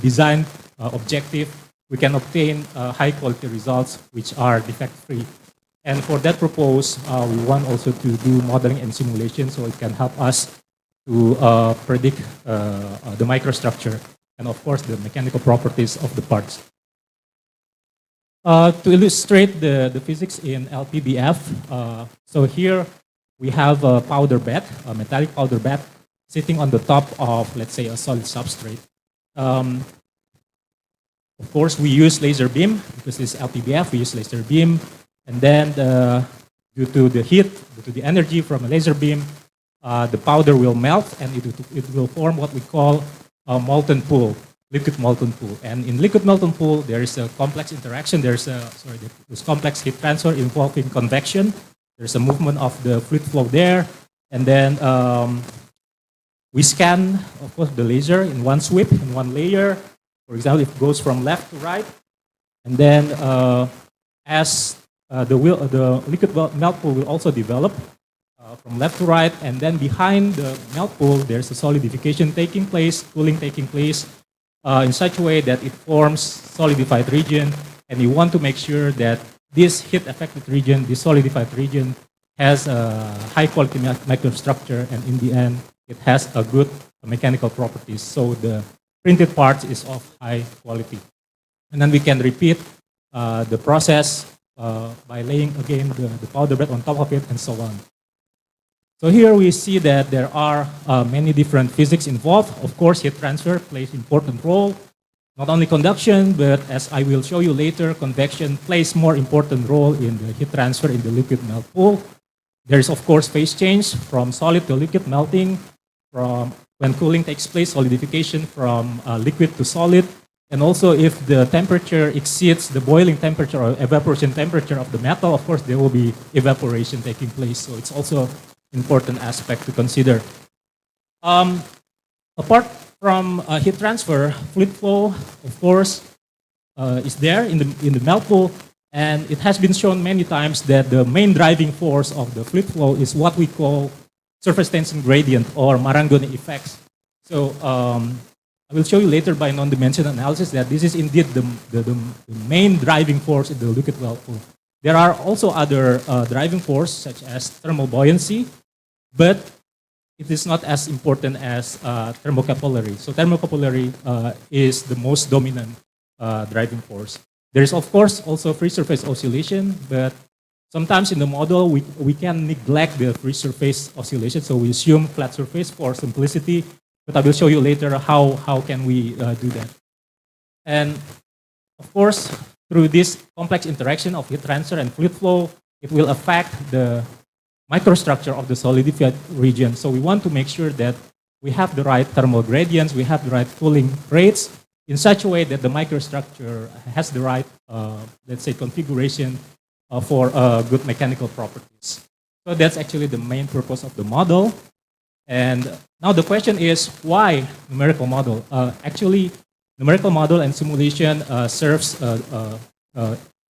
design objective, we can obtain high quality results which are defect-free. And for that purpose, we want also to do modeling and simulation so it can help us to predict the microstructure and of course the mechanical properties of the parts. To illustrate the physics in LPBF, so here we have a powder bed, a metallic powder bed, sitting on the top of, let's say, a solid substrate. Of course, we use laser beam because this LPBF, we use laser beam. And then due to the heat, due to the energy from a laser beam, the powder will melt and it will form what we call a molten pool, liquid molten pool. And in liquid molten pool, there is a complex interaction. There's complex heat transfer involving convection. There's a movement of the fluid flow there. And then we scan, of course, the laser in one sweep, in one layer. For example, it goes from left to right. And then as the liquid melt pool will also develop from left to right. And then behind the melt pool, there's a solidification taking place, cooling taking place in such a way that it forms solidified region. And you want to make sure that this heat-affected region, this solidified region, has a high-quality microstructure, and in the end, it has a good mechanical properties. So the printed part is of high quality. And then we can repeat the process by laying again the powder bed on top of it and so on. So here we see that there are many different physics involved. Of course, heat transfer plays an important role. Not only conduction, but as I will show you later, convection plays more important role in the heat transfer in the liquid melt pool. There is, of course, phase change from solid to liquid melting, from when cooling takes place, solidification from liquid to solid, and also if the temperature exceeds the boiling temperature or evaporation temperature of the metal, of course, there will be evaporation taking place. So it's also an important aspect to consider. Apart from heat transfer, fluid flow, of course, is there in the melt pool, And it has been shown many times that the main driving force of the fluid flow is what we call surface tension gradient or Marangoni effects. So I will show you later by non-dimensional analysis that this is indeed the main driving force in the liquid well flow. There are also other driving forces such as thermal buoyancy, but it is not as important as thermocapillary. So thermocapillary is the most dominant driving force. There is, of course, also free surface oscillation, but sometimes in the model, we can neglect the free surface oscillation, so we assume flat surface for simplicity, but I will show you later how can we do that. And of course, through this complex interaction of heat transfer and fluid flow, it will affect the microstructure of the solidified region. So we want to make sure that we have the right thermal gradients, we have the right cooling rates, in such a way that the microstructure has the right, let's say, configuration for good mechanical properties. So that's actually the main purpose of the model. And now the question is, why numerical model? Actually, numerical model and simulation serves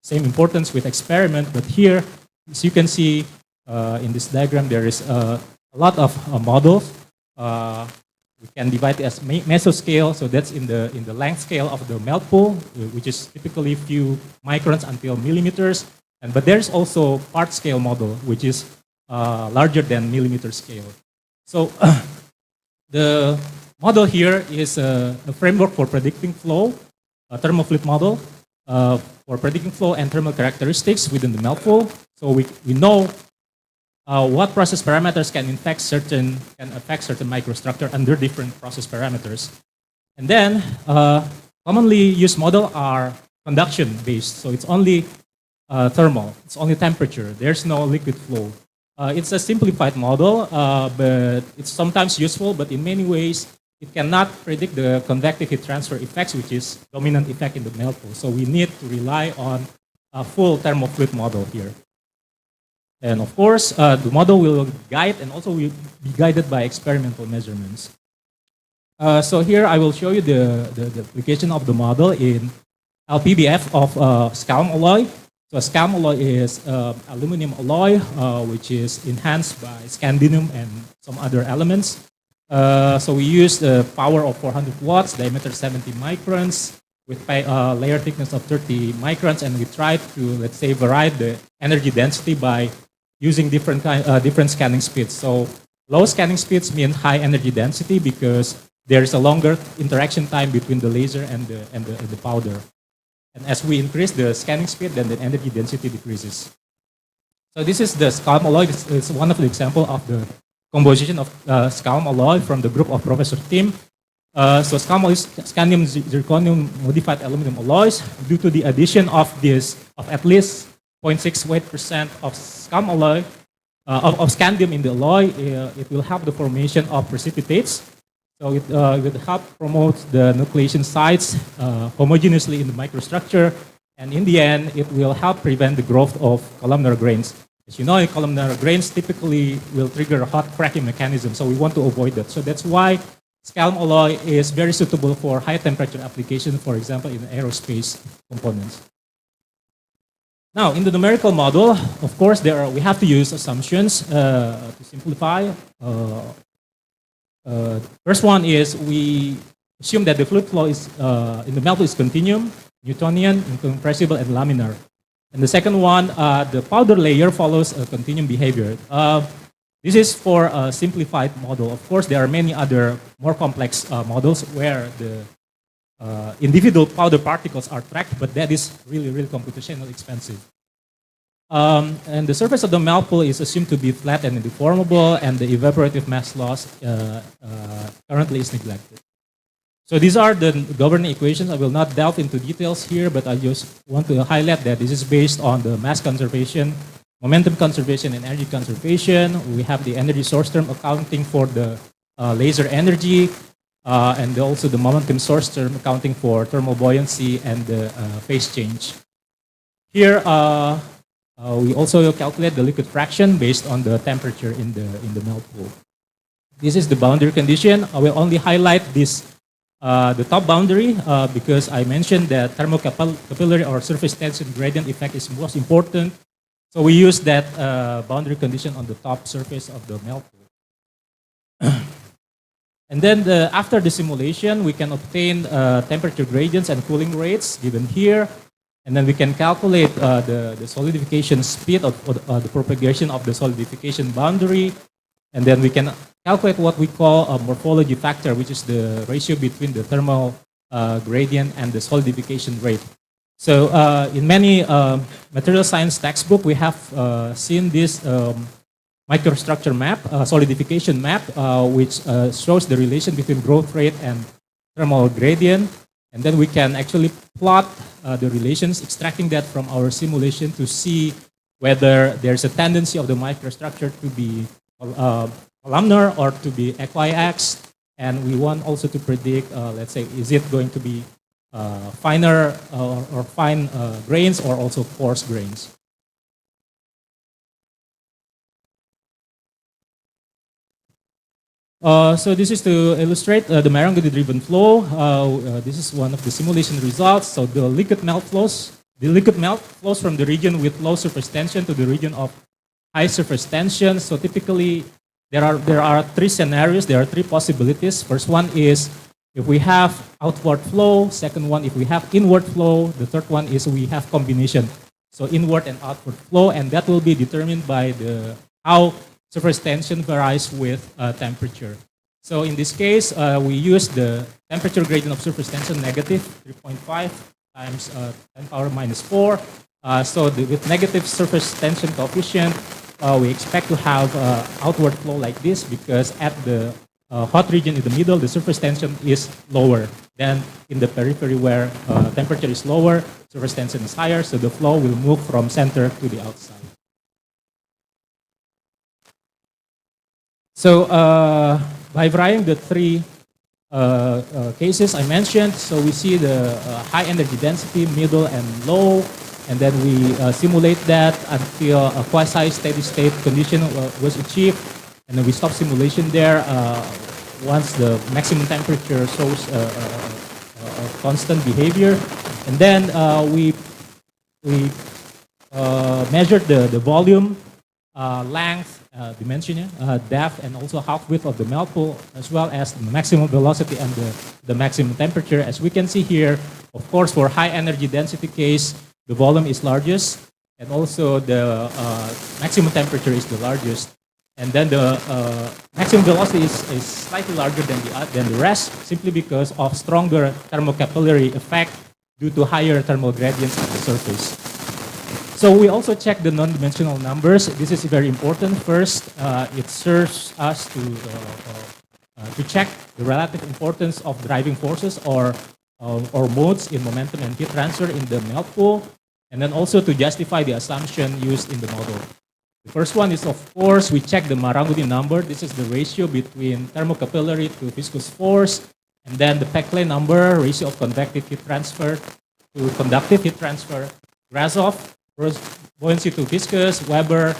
same importance with experiment, but here, as you can see in this diagram, there is a lot of models. We can divide it as mesoscale, so that's in the length scale of the melt pool, which is typically few microns until millimeters. But there's also part scale model, which is larger than millimeter scale. So the model here is a framework for predicting flow, a thermofluid model for predicting flow and thermal characteristics within the melt pool. So we know what process parameters can affect certain microstructure under different process parameters. And then commonly used model are conduction based. So it's only thermal, it's only temperature. There's no liquid flow. It's a simplified model, but it's sometimes useful, but in many ways, it cannot predict the convective heat transfer effects, which is dominant effect in the melt pool. So we need to rely on a full thermofluid model here. And of course, the model will guide and also will be guided by experimental measurements. So here I will show you the application of the model in LPBF of scalum alloy. So a scalum alloy is aluminum alloy, which is enhanced by scandium and some other elements. So we use the power of 400 watts, diameter 70 microns, with layer thickness of 30 microns, and we try to, let's say, vary the energy density by using different scanning speeds. So low scanning speeds mean high energy density because there is a longer interaction time between the laser and the powder. And as we increase the scanning speed, then the energy density decreases. So this is the scalum alloy. This is one of the example of the composition of scalum alloy from the group of Professor Tim. So scalum alloy is scandium zirconium modified aluminum alloys. Due to the addition of at least 0.6 weight% of scalum alloy, of scandium in the alloy, it will help the formation of precipitates. So it will help promote the nucleation sites homogeneously in the microstructure, and in the end, it will help prevent the growth of columnar grains. As you know, columnar grains typically will trigger a hot cracking mechanism, so we want to avoid that. So that's why scalum alloy is very suitable for high temperature application, for example, in aerospace components. Now, in the numerical model, of course, we have to use assumptions to simplify. First one is we assume that the fluid flow is in the melt pool is continuum, Newtonian, incompressible, and laminar. And the second one, the powder layer follows a continuum behavior. This is for a simplified model. Of course, there are many other more complex models where the individual powder particles are tracked, but that is really, really computationally expensive. And the surface of the melt pool is assumed to be flat and deformable, and the evaporative mass loss currently is neglected. So these are the governing equations. I will not delve into details here, but I just want to highlight that this is based on the mass conservation, momentum conservation, and energy conservation. We have the energy source term accounting for the laser energy, and also the momentum source term accounting for thermal buoyancy and the phase change. Here, we also calculate the liquid fraction based on the temperature in the melt pool. This is the boundary condition. I will only highlight this The top boundary, because I mentioned that thermocapillary or surface tension gradient effect is most important. So we use that boundary condition on the top surface of the melt pool. And then after the simulation, we can obtain temperature gradients and cooling rates given here. And then we can calculate the solidification speed of the propagation of the solidification boundary. And then we can calculate what we call a morphology factor, which is the ratio between the thermal gradient and the solidification rate. So in many material science textbook, we have seen this microstructure map, solidification map, which shows the relation between growth rate and thermal gradient. And then we can actually plot the relations, extracting that from our simulation to see whether there's a tendency of the microstructure to be columnar or to be equiax. And we want also to predict, let's say, is it going to be finer or fine grains or also coarse grains. So this is to illustrate the Marangoni-driven flow. This is one of the simulation results. So the liquid melt flows from the region with low surface tension to the region of high surface tension. So typically, there are three scenarios. There are three possibilities. First one is if we have outward flow. Second one, if we have inward flow. The third one is we have combination. So inward and outward flow, and that will be determined by how surface tension varies with temperature. So in this case, we use the temperature gradient of surface tension negative 3.5 times 10 power minus 4. So with negative surface tension coefficient, we expect to have outward flow like this because at the hot region in the middle, the surface tension is lower than in the periphery where temperature is lower, surface tension is higher, so the flow will move from center to the outside. So by varying the three cases I mentioned, so we see the high energy density, middle, and low, and then we simulate that until a quasi-steady state condition was achieved, and then we stop simulation there once the maximum temperature shows a constant behavior, and then we measured the volume, length, dimension, depth, and also half width of the melt pool, as well as the maximum velocity and the maximum temperature. As we can see here, of course, for high energy density case, the volume is largest, and also the maximum temperature is the largest. And then the maximum velocity is slightly larger than the rest, simply because of stronger thermocapillary effect due to higher thermal gradients at the surface. So we also check the non-dimensional numbers. This is very important. First, it serves us to check the relative importance of driving forces or modes in momentum and heat transfer in the melt pool, and then also to justify the assumption used in the model. The first one is, of course, we check the Marangoni number. This is the ratio between thermocapillary to viscous force, and then the Peclet number, ratio of convective heat transfer to conductive heat transfer, Grasov, buoyancy to viscous, Weber,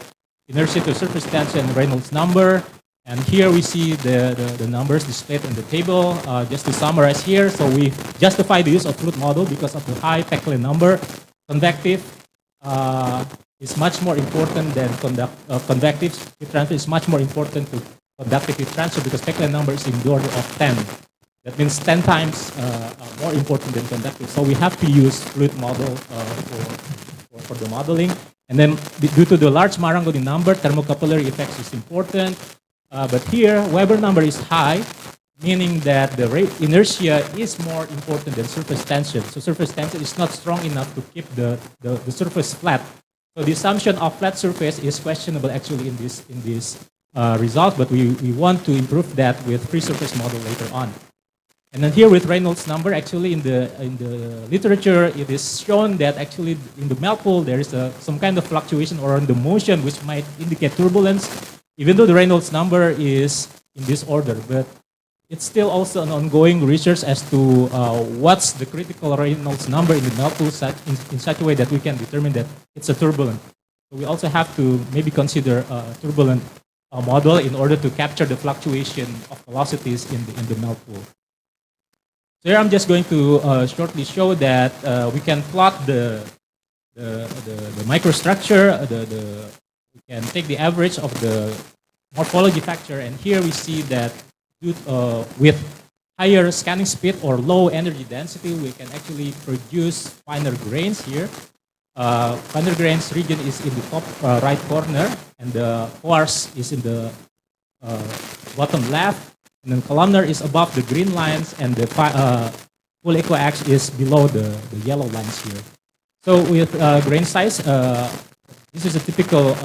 inertia to surface tension, Reynolds number. And here we see the numbers displayed in the table. Just to summarize here, so we justify the use of fluid model because of the high Peclet number. Convective is much more important than convective heat transfer is much more important to conductive heat transfer because Peclet number is in the order of 10. That means 10 times more important than conductive. So we have to use fluid model for the modeling. And then due to the large Marangoni number, thermocapillary effects is important. But here, Weber number is high, meaning that the inertia is more important than surface tension. So surface tension is not strong enough to keep the surface flat. So the assumption of flat surface is questionable actually in this result, but we want to improve that with free surface model later on. And then here with Reynolds number, actually in the literature, it is shown that actually in the melt pool there is some kind of fluctuation or in the motion which might indicate turbulence, even though the Reynolds number is in this order. But it's still also an ongoing research as to what's the critical Reynolds number in the melt pool in such a way that we can determine that it's a turbulent. So we also have to maybe consider a turbulent model in order to capture the fluctuation of velocities in the melt pool. So here I'm just going to shortly show that we can plot the microstructure. We can take the average of the morphology factor, and here we see that with higher scanning speed or low energy density, we can actually produce finer grains here. Finer grains region is in the top right corner, and the coarse is in the bottom left, and then columnar is above the green lines, and the full equiax is below the yellow lines here. So with grain size, this is a typical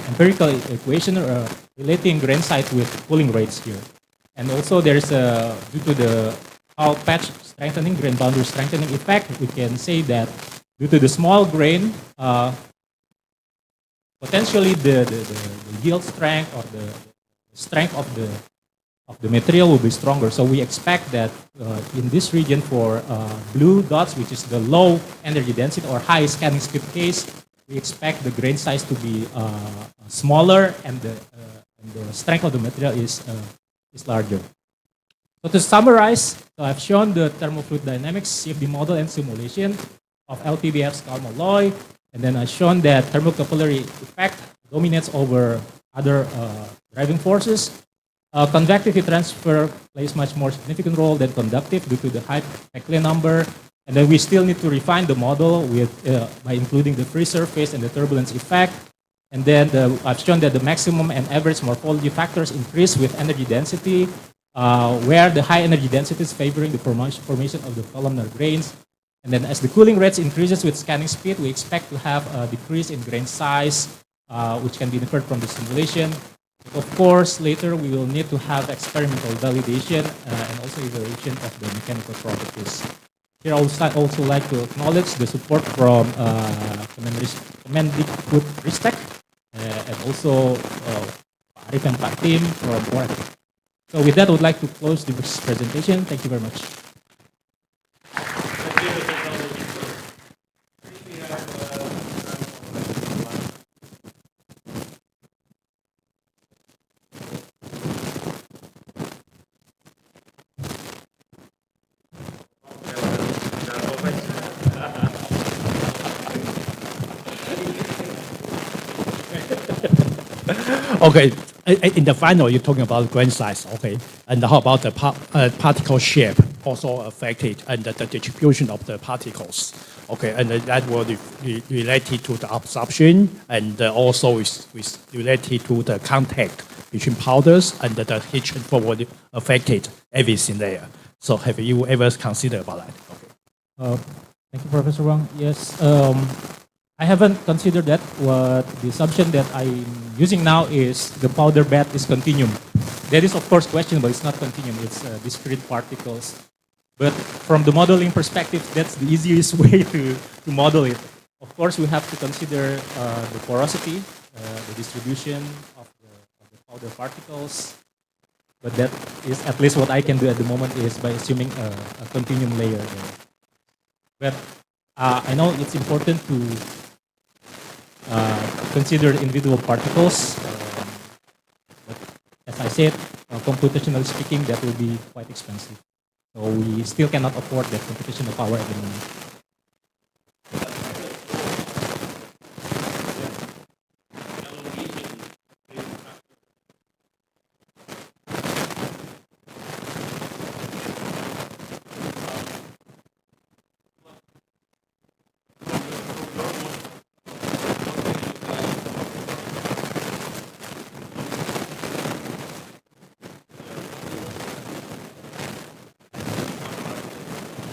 empirical equation relating grain size with cooling rates here. And also there's due to the Hall patch strengthening, grain boundary strengthening effect, we can say that due to the small grain, potentially the yield strength or the strength of the material will be stronger. So we expect that in this region for blue dots, which is the low energy density or high scanning speed case, we expect the grain size to be smaller, and the strength of the material is larger. So to summarize, so I've shown the thermofluid dynamics, CFD model, and simulation of LPBF's calm alloy, and then I've shown that thermocapillary effect dominates over other driving forces. Convectivity transfer plays much more significant role than conductive due to the high Peclet number, and then we still need to refine the model with by including the free surface and the turbulence effect. And then I've shown that the maximum and average morphology factors increase with energy density, where the high energy density is favoring the formation of the columnar grains. And then as the cooling rates increases with scanning speed, we expect to have a decrease in grain size, which can be inferred from the simulation. Of course, later we will need to have experimental validation and also evaluation of the mechanical properties. Here I would also like to acknowledge the support from Kemendikbud Ristek and also Arif and Pak Tim from Board. So with that, I would like to close this presentation. Thank you very much. Okay, in the final, you're talking about grain size, okay? And how about the particle shape also affected and the distribution of the particles, okay? And that will be related to the absorption and also is related to the contact between powders and the heat transfer will affected everything there. So have you ever considered about that? Okay. Thank you, Professor Wang. Yes. I haven't considered that. What the assumption that I'm using now is the powder bed is continuum. That is, of course, questionable. It's not continuum. It's discrete particles. But from the modeling perspective, that's the easiest way to model it. Of course, we have to consider the porosity, the distribution of the powder particles. But that is at least what I can do at the moment is by assuming a continuum layer there. But I know it's important to consider individual particles. But as I said, computationally speaking, that will be quite expensive. So we still cannot afford that computational power at the moment.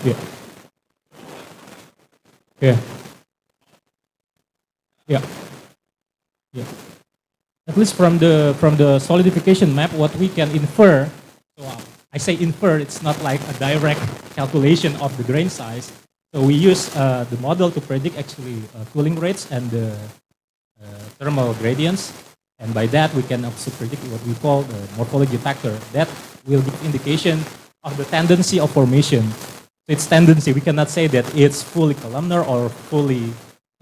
Yeah. Yeah. Yeah. Yeah. At least from the solidification map, what we can infer. So I say infer. It's not like a direct calculation of the grain size. So we use the model to predict actually cooling rates and the thermal gradients, and by that we can also predict what we call the morphology factor. That will give indication of the tendency of formation. Its tendency, we cannot say that it's fully columnar or fully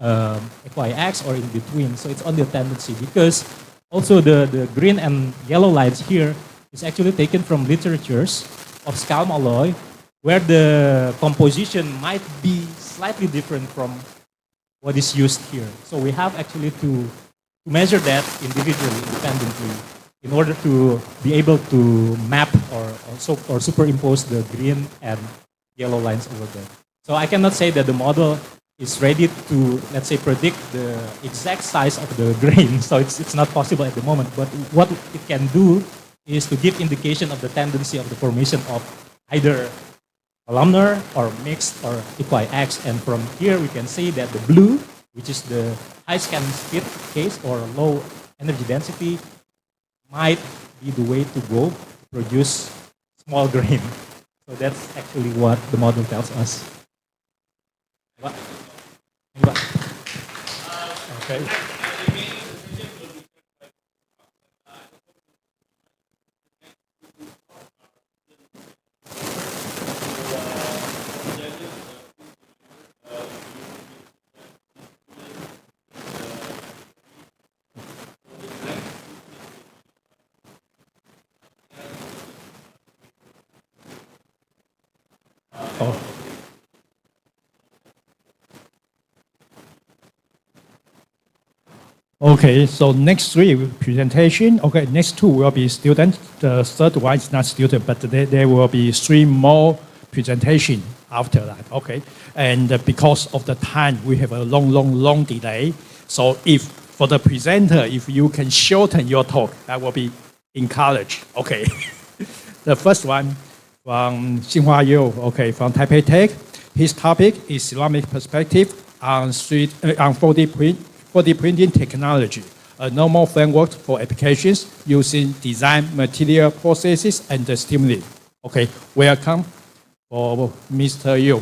equiax or in between. So it's only a tendency, because also the green and yellow lines here is actually taken from literatures. of scalum alloy where the composition might be slightly different from what is used here. So we have actually to measure that individually, independently, in order to be able to map or superimpose the green and yellow lines over there. So I cannot say that the model is ready to, let's say, predict the exact size of the grain. So it's not possible at the moment. But what it can do is to give indication of the tendency of the formation of either columnar or mixed or equi-ax. And from here we can see that the blue, which is the high scattering speed case or low energy density, might be the way to go to produce small grain. So that's actually what the model tells us. Okay. Oh. Okay, so next three presentation. Okay, next two will be student. The third one is not student, but there will be three more presentation after that. Okay, and because of the time, we have a long delay. So if for the presenter, if you can shorten your talk, that will be encouraged. Okay, the first one from Xinhua Yu. Okay, from Taipei Tech. His topic is ceramic perspective on 4D printing technology, a normal framework for applications using design material processes and the stimuli. Okay, welcome for Mr. Yu.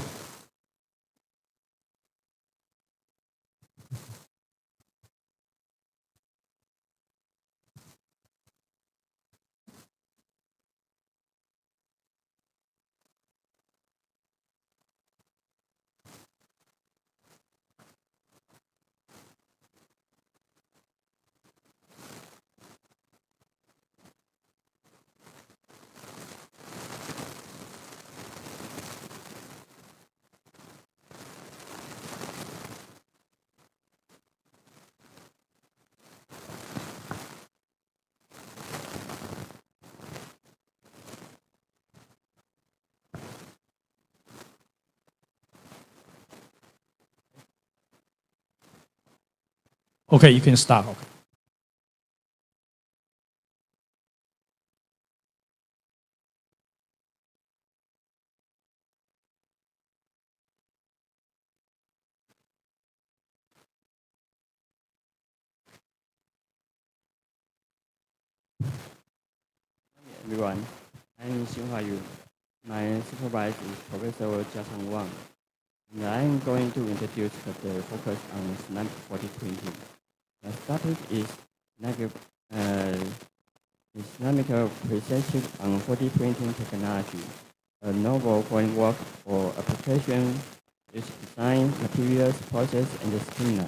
Okay, you can start. Okay. Everyone, I'm Xinhua Yu. My supervisor is Professor Jiasang Wang. And I'm going to introduce the focus on ceramic 4D printing. The topic is ceramic precision on 4D printing technology, a novel framework for application with design, materials, process, and stimuli.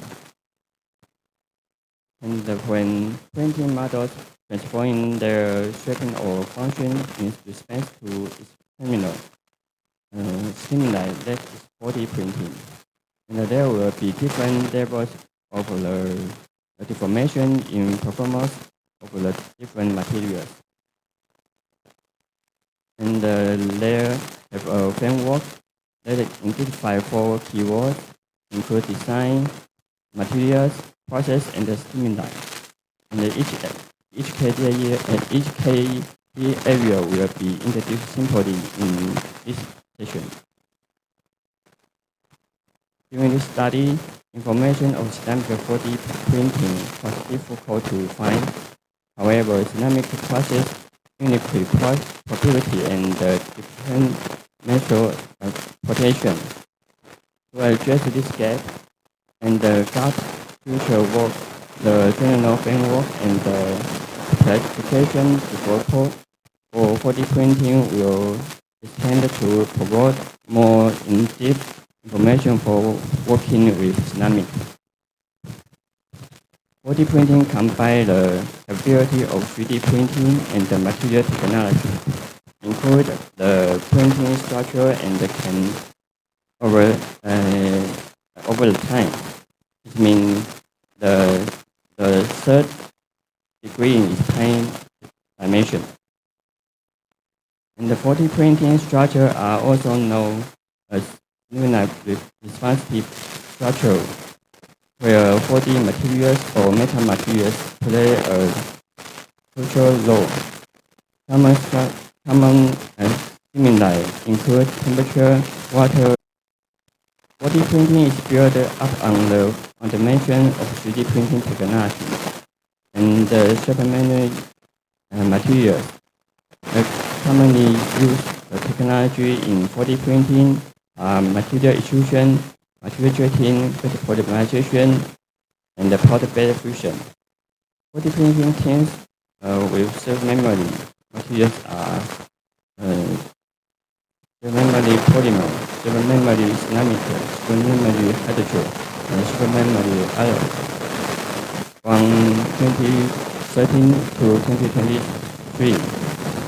And when printing models transforming their shaping or function in response to its terminal stimuli, that is 4D printing. And there will be different levels of the deformation in performance of the different materials. And there have a framework that identify 4 keywords, include design, materials, process, and the stimuli. And each key area will be introduced simply in this session. During this study, information of ceramic 4D printing was difficult to find. However, ceramic process uniquely property and different method of protection. To address this gap and guard future work, the general framework and the classification developed for 4D printing will extend to provide more in-depth information for working with ceramic. 4D printing combines the ability of 3D printing and the material technology. include the printing structure and can over the time. It means the third degree is time dimension. And the 4D printing structure are also known as lunar responsive structure, where 4D materials or metamaterials play a crucial role. Common stimuli include temperature, water. 4D printing is built up on the foundation of 3D printing technology and the supplementary materials. The commonly used technology in 4D printing are material extrusion, material jetting, bed polymerization, and the powder bed fusion. 4D printing teams with self-memory materials are self-memory polymer, self-memory ceramic, self-memory hydrogel, and self-memory iron. From 2013 to 2023,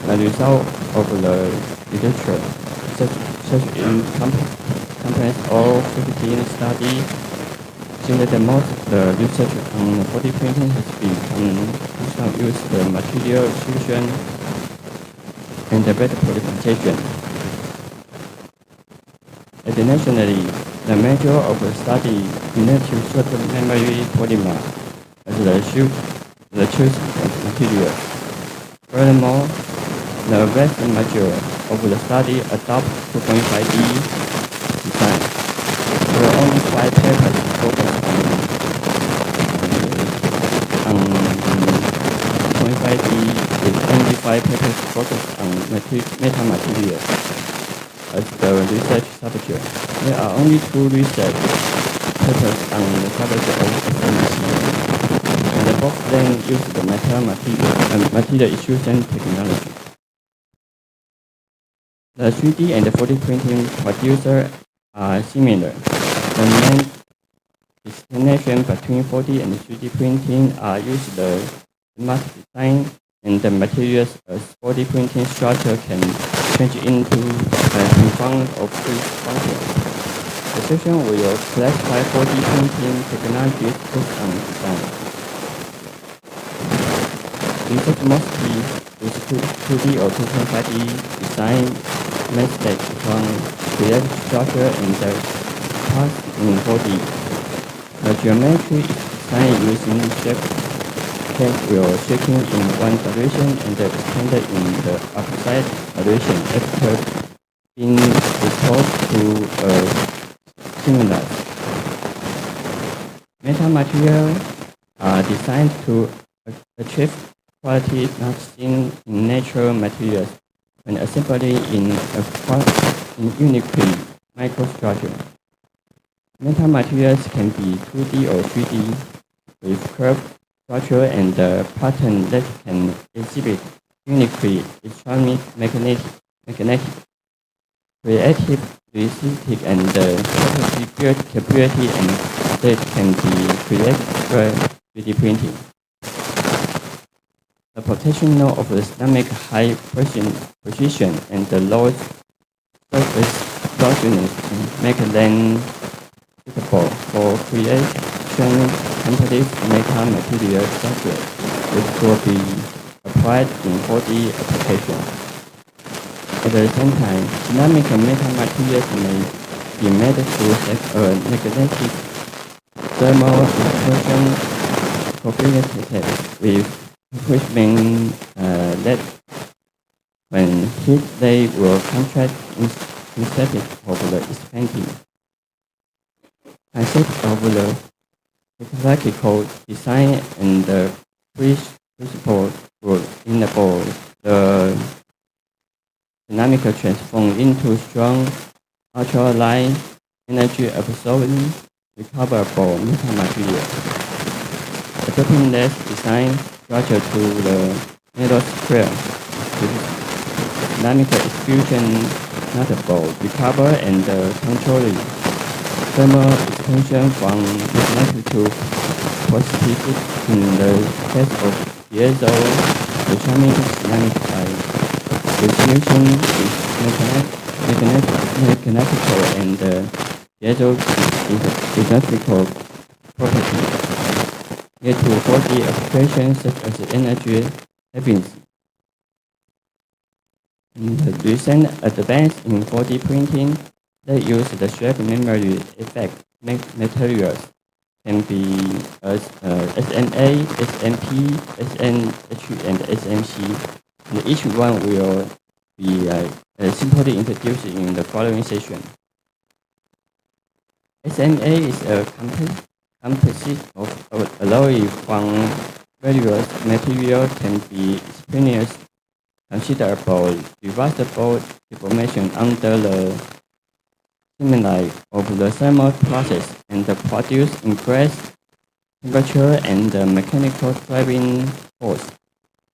the result of the literature, such in complex or 15 study, seems that most of the research on 4D printing has been use the material extrusion and the bed polymerization. Additionally, the measure of the study related to certain memory polymer as the chosen material. Furthermore, the vast majority of the study adopt 2.5D design. There are only 5 papers focused on 2.5D with only 5 papers focused on metamaterials as the research subject. There are only 2 research papers on the subject of SMC, and the both then use the material extrusion technology. The 3D and the 4D printing producers are similar. The main distinction between 4D and 3D printing are use the mass design and the materials as 4D printing structure can change into a form of free function. The section will classify 4D printing technologies based on design. Research mostly with 2D or 2.5D design methods from create structure and the parts in 4D. The geometry is designed using shape will shaking in one direction and expanded in the opposite direction after being exposed to a stimulus. Metamaterials are designed to achieve quality not seen in natural materials when assembly in uniquely microstructure. Metamaterials can be 2D or 3D with curved structure and pattern that can exhibit uniquely electronic, magnetic, creative, realistic, and capability, and that can be created by 3D printing. The potential of the ceramic high precision and the low surface roughness make them suitable for creation complex metamaterial structure, which will be applied in 4D application. At the same time, ceramic metamaterials may be made to have a magnetic thermal expression property which means that when heat they will contract instead of the expanding. Concept of the hierarchical design and the principle will enable the dynamic transform into strong, ultra-light, energy-absorbing, recoverable metamaterial. Adopting this design structure to the middle square with dynamic execution notable recover and controlling thermal expansion from negative to positive in the case of piezo electronic ceramic type. resolution is mechanical and physical property. Yet to 4D applications such as energy efficiency. The recent advance in 4D printing that use the shape memory effect materials can be as SMA, SMP, SNH, and SMC. And each one will be simply introduced in the following session. SMA is a composite of alloy from various materials can be experienced considerable reversible deformation under the stimuli of the thermal process and produce increased temperature and mechanical driving force.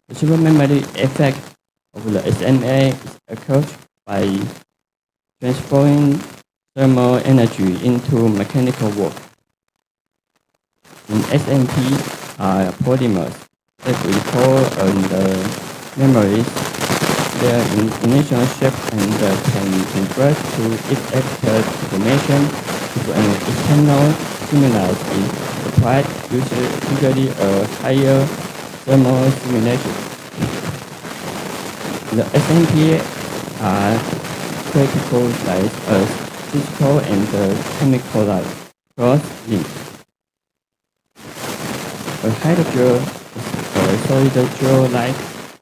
The super memory effect of the SMA is occurred by transferring thermal energy into mechanical work. In SMP are polymers that recall the memories their initial shape and can convert to its actual information if an external stimulus is applied, usually a higher thermal stimulation. The SMP are categorized as physical and chemical cross-linked. A hydrogel is a solid gel-like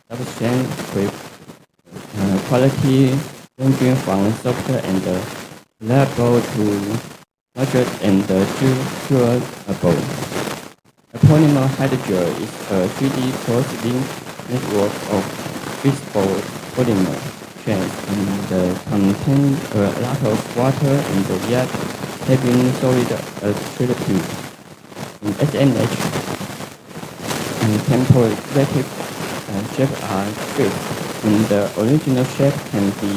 substance with quality ranging from soft and reliable to rugged and durable. A polymer hydrogel is a 3D cross-linked network of visible polymer chains and contains a lot of water and yet having solid attributes. In SNH, temporative shapes are fixed, and the original shape can be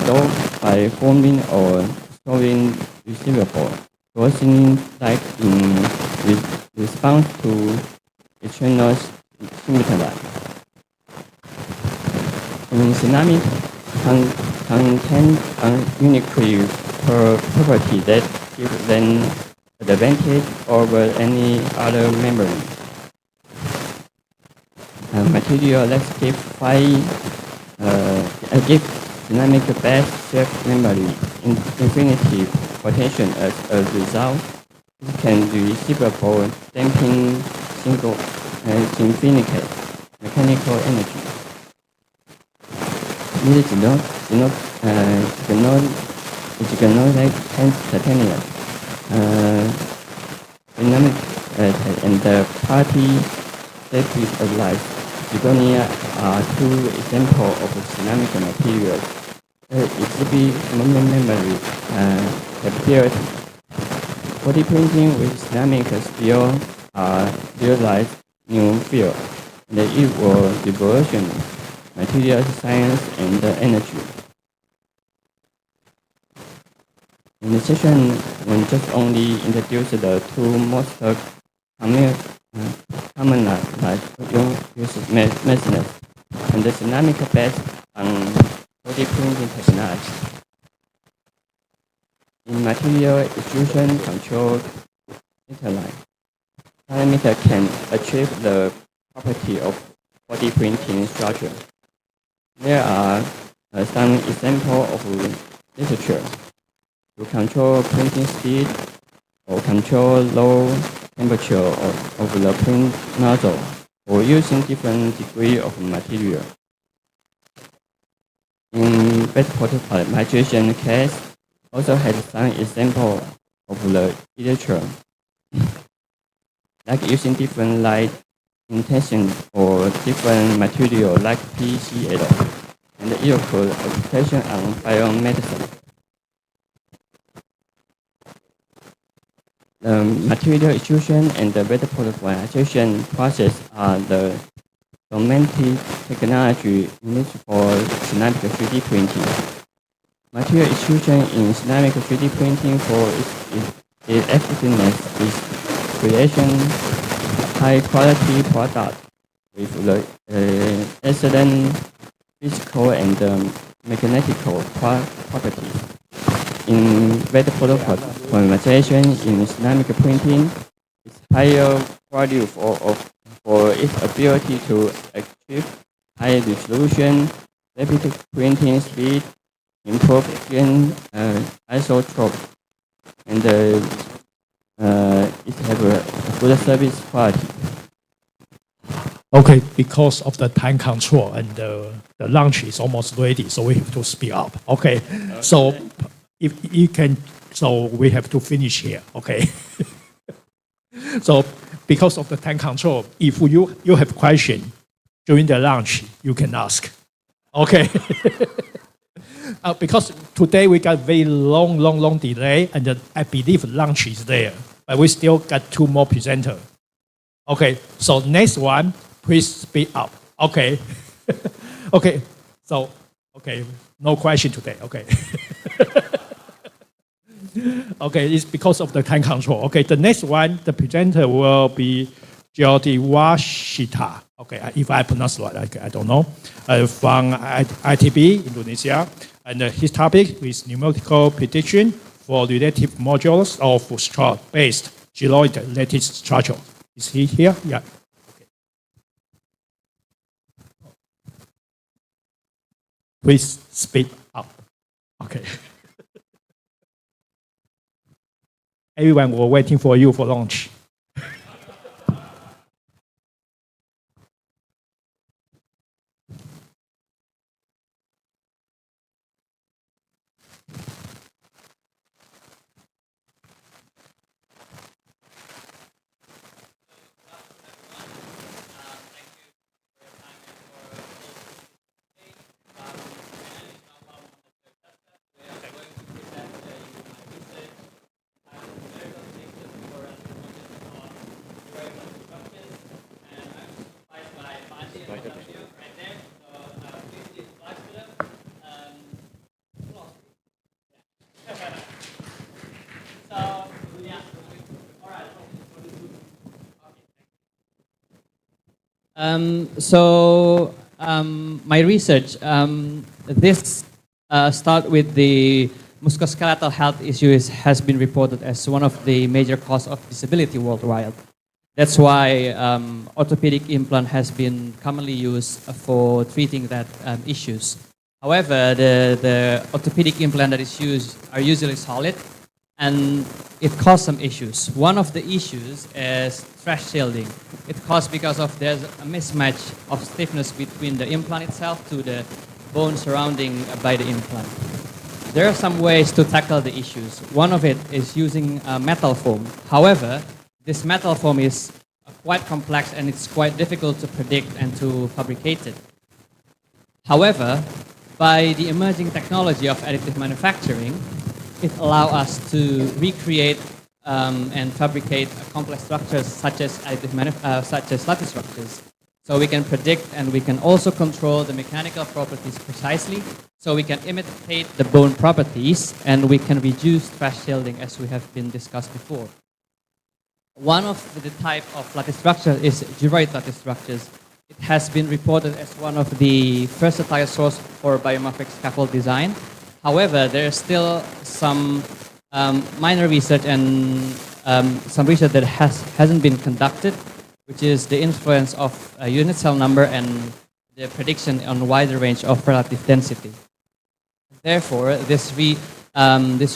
stored by forming or storing receivable, crossing like in response to external stimuli. In ceramic, contain a unique property that gives them advantage over any other membrane. Material that give dynamic base shape memory infinity potential as a result. It can be receivable damping infinite mechanical energy. It is not like titanium. Dynamic and the party that is alive. Zirconia are two examples of ceramic materials that exhibit memory capability. 4D printing with ceramic steel are realized new field, and it will revolutionize materials science and energy. In the session, we just only introduce the two most commonized use methods and the ceramic based on 4D printing technology. In material extrusion control interline, parameter can achieve the property of 4D printing structure. There are some examples of literature to control printing speed or control low temperature of the print nozzle or using different degree of material. In best polymerization case, also has some example of the literature, like using different light intention or different material like PCL, and the equal application on biomedicine. The material extrusion and the better polymerization process are the dominant technology used for ceramic 3D printing. Material extrusion in ceramic 3D printing for its effectiveness is creation high quality product with the excellent physical and mechanical properties. In wet photo polymerization in Islamic printing, its higher value for its ability to achieve high resolution, rapid printing speed, improved isotrope, and it have a good service quality. Okay, because of the time control and the lunch is almost ready, so we have to speed up. Okay, so if you can, so we have to finish here. Okay. So because of the time control, if you have question during the lunch, you can ask. Okay. Because today we got very long delay, and I believe lunch is there, but we still got 2 more presenters. Okay, so next one, please speak up. Okay. Okay, so, okay, no question today. Okay. Okay, it's because of the time control. Okay, the next one, the presenter will be Jyoti Washita. Okay, if I pronounce right, I don't know. From ITB, Indonesia. And his topic is numerical prediction for relative modules of straw-based geoloid lattice structure. Is he here? Yeah. Okay. Please speak up. Okay. Everyone was waiting for you for lunch. My research, this start with the musculoskeletal health issues has been reported as one of the major causes of disability worldwide. That's why orthopedic implant has been commonly used for treating that issues. However, the orthopedic implant that is used are usually solid, and it caused some issues. One of the issues is thrash shielding. It caused because of there's a mismatch of stiffness between the implant itself to the bone surrounding by the implant. There are some ways to tackle the issues. One of it is using metal foam. However, this metal foam is quite complex and it's quite difficult to predict and to fabricate it. However, by the emerging technology of additive manufacturing, it allows us to recreate and fabricate complex structures such as lattice structures. So we can predict and we can also control the mechanical properties precisely. So we can imitate the bone properties and we can reduce thrash shielding as we have been discussed before. One of the type of lattice structure is gyroid lattice structures. It has been reported as one of the versatile source for biomorphic scaffold design. However, there is still some minor research and some research that hasn't been conducted, which is the influence of a unit cell number and the prediction on a wider range of relative density. Therefore, this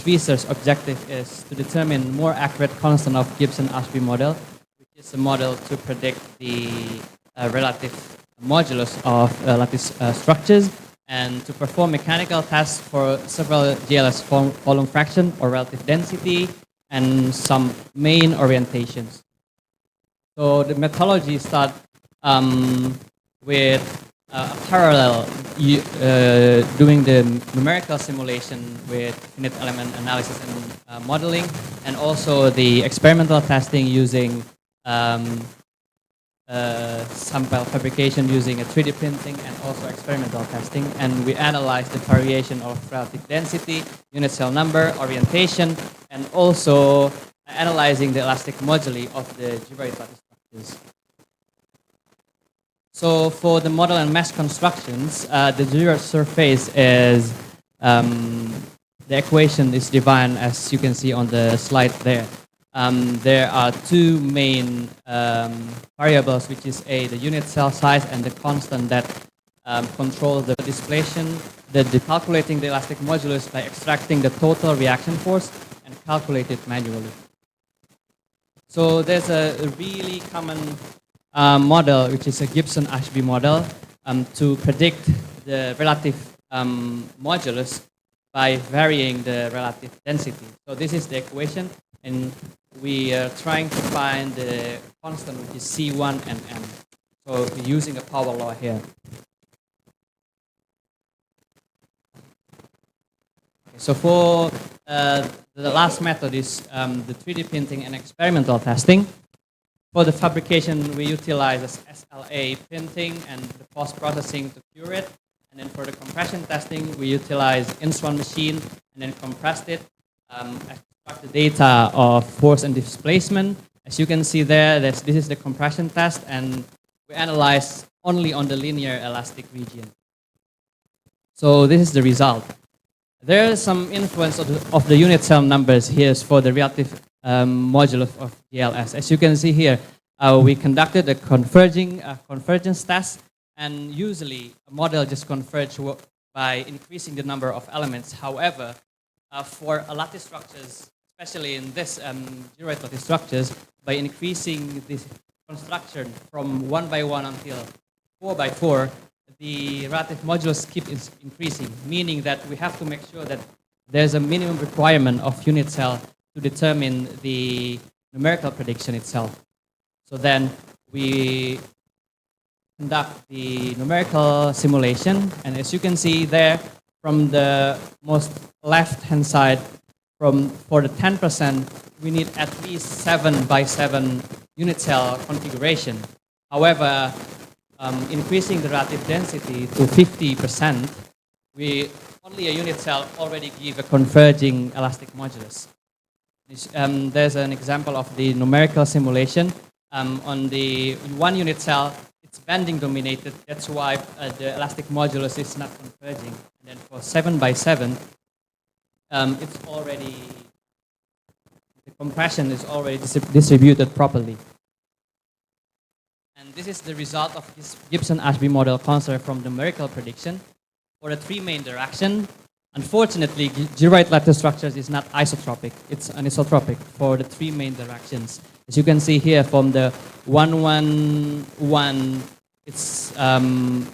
research objective is to determine more accurate constant of Gibson-Ashby model, which is a model to predict the relative modulus of lattice structures, and to perform mechanical tests for several GLS volume fraction or relative density and some main orientations. So the methodology starts with a parallel doing the numerical simulation with finite element analysis and modeling, and also the experimental testing using sample fabrication using a 3D printing and also experimental testing. And we analyze the variation of relative density, unit cell number, orientation, and also analyzing the elastic moduli of the gyroid lattice structures. So for the model and mesh constructions, the zero surface is, the equation is defined as you can see on the slide there. There are two main variables, which is the unit cell size and the constant that controls the displacement, the calculating the elastic modulus by extracting the total reaction force and calculate it manually. So there's a really common model, which is a Gibson-Ashby model, to predict the relative modulus by varying the relative density. So this is the equation, and we are trying to find the constant, which is C1 and M. So we're using a power law here. So for the last method is the 3D printing and experimental testing. For the fabrication, we utilize SLA printing and the post-processing to cure it. And then for the compression testing, we utilize Instron machine and then compressed it, extract the data of force and displacement. As you can see there, this is the compression test, and we analyze only on the linear elastic region. So this is the result. There is some influence of the unit cell numbers here for the relative modulus of GLS. As you can see here, we conducted a convergence test, and usually a model just converges by increasing the number of elements. However, for lattice structures, especially in this geroid lattice structures, by increasing this construction from 1 by 1 until 4 by 4, the relative modulus keeps increasing, meaning that we have to make sure that there's a minimum requirement of unit cell to determine the numerical prediction itself. So then we conduct the numerical simulation, and as you can see there, from the most left-hand side, for the 10%, we need at least 7 by 7 unit cell configuration. However, increasing the relative density to 50%, only a unit cell already give a converging elastic modulus. There's an example of the numerical simulation. On the one unit cell, it's bending dominated. That's why the elastic modulus is not converging. And then for 7 by 7, it's already, the compression is already distributed properly. And this is the result of this Gibson-Ashby model construct from numerical prediction. For the three main direction, unfortunately, geroid lattice structures is not isotropic. It's anisotropic for the three main directions. As you can see here from the 111, its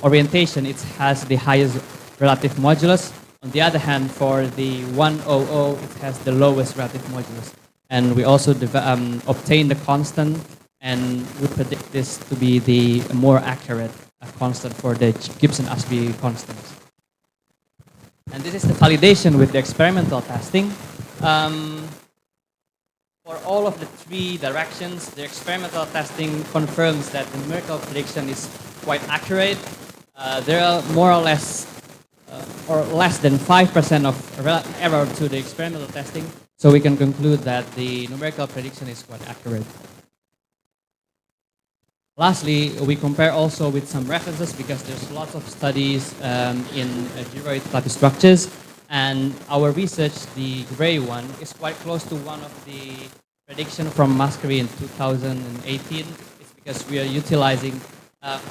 orientation, it has the highest relative modulus. On the other hand, for the 100, it has the lowest relative modulus. And we also obtain the constant, and we predict this to be the more accurate constant for the Gibson-Ashby constants. And this is the validation with the experimental testing. For all of the three directions, the experimental testing confirms that the numerical prediction is quite accurate. There are more or less or less than 5% of error to the experimental testing, so we can conclude that the numerical prediction is quite accurate. Lastly, we compare also with some references because there's lots of studies in geroid lattice structures, and our research, the gray one, is quite close to one of the prediction from Mascari in 2018. It's because we are utilizing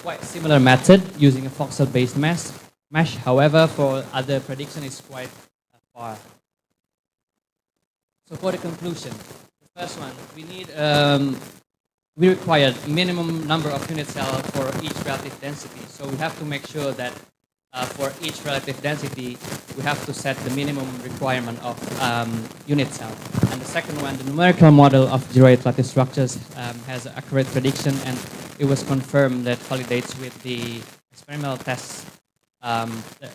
quite similar method using a voxel-based mesh. However, for other prediction, it's quite far. So for the conclusion, the first one, we require minimum number of unit cells for each relative density. So we have to make sure that for each relative density, we have to set the minimum requirement of unit cell. And the second one, the numerical model of geroid lattice structures has accurate prediction, and it was confirmed that validates with the experimental tests,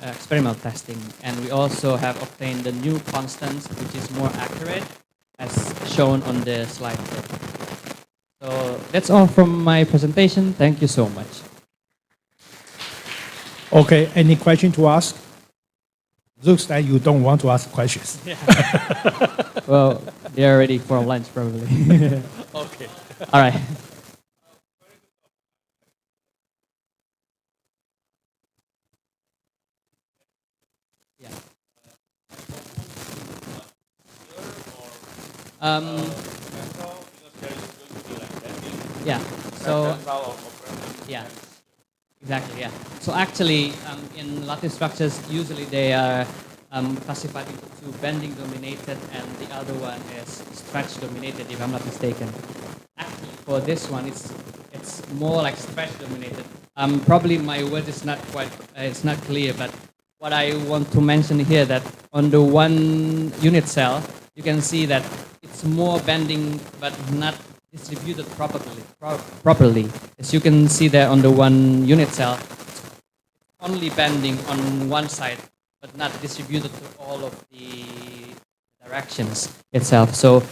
experimental testing. And we also have obtained the new constants, which is more accurate, as shown on the slide. So that's all from my presentation. Thank you so much. Okay, any question to ask? Looks like you don't want to ask questions. Yeah. Well, they're ready for lunch probably. Okay. All right. Yeah. So. Yeah. Exactly. Yeah. So actually, in lattice structures, usually they are classified into two: bending dominated, and the other one is stretch dominated, if I'm not mistaken. Actually, for this one, it's more like stretch dominated. Probably my word is not quite it's not clear, but what I want to mention here that on the one unit cell, you can see that it's more bending, but not distributed properly. As you can see there on the one unit cell, it's only bending on one side, but not distributed to all of the directions itself. So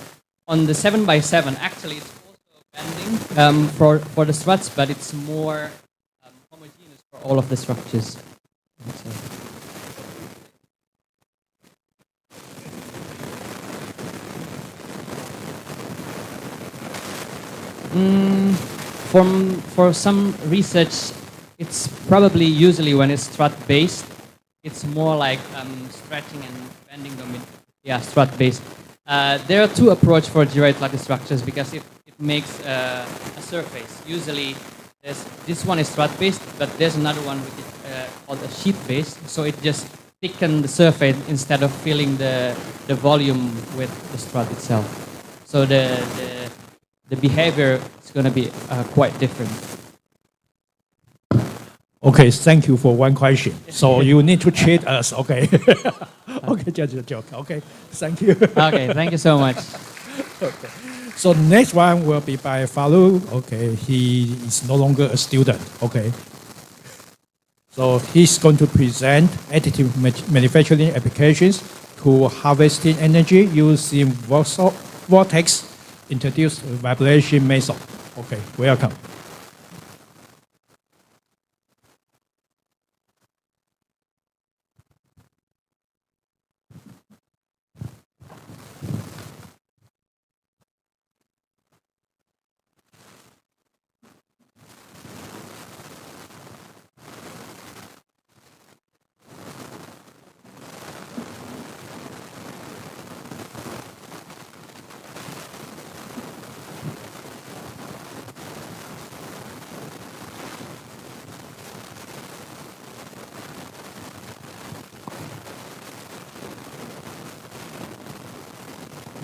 on the 7x7, actually it's also bending for the struts, but it's more homogeneous for all of the structures. For some research, it's probably usually when it's strut based, it's more like stretching and bending strut based. There are two approaches for gyroid lattice structures because it makes a surface. Usually, this one is strut based, but there's another one which is called a sheet based. So it just thickens the surface instead of filling the volume with the strut itself. So the behavior is going to be quite different. Okay, thank you for one question. So you need to treat us, okay? Okay, just a joke. Okay, thank you. Okay, thank you so much. Okay. So next one will be by Falu. Okay, he is no longer a student. Okay. So he's going to present additive manufacturing applications to harvesting energy using vortex introduced vibration method. Okay, welcome.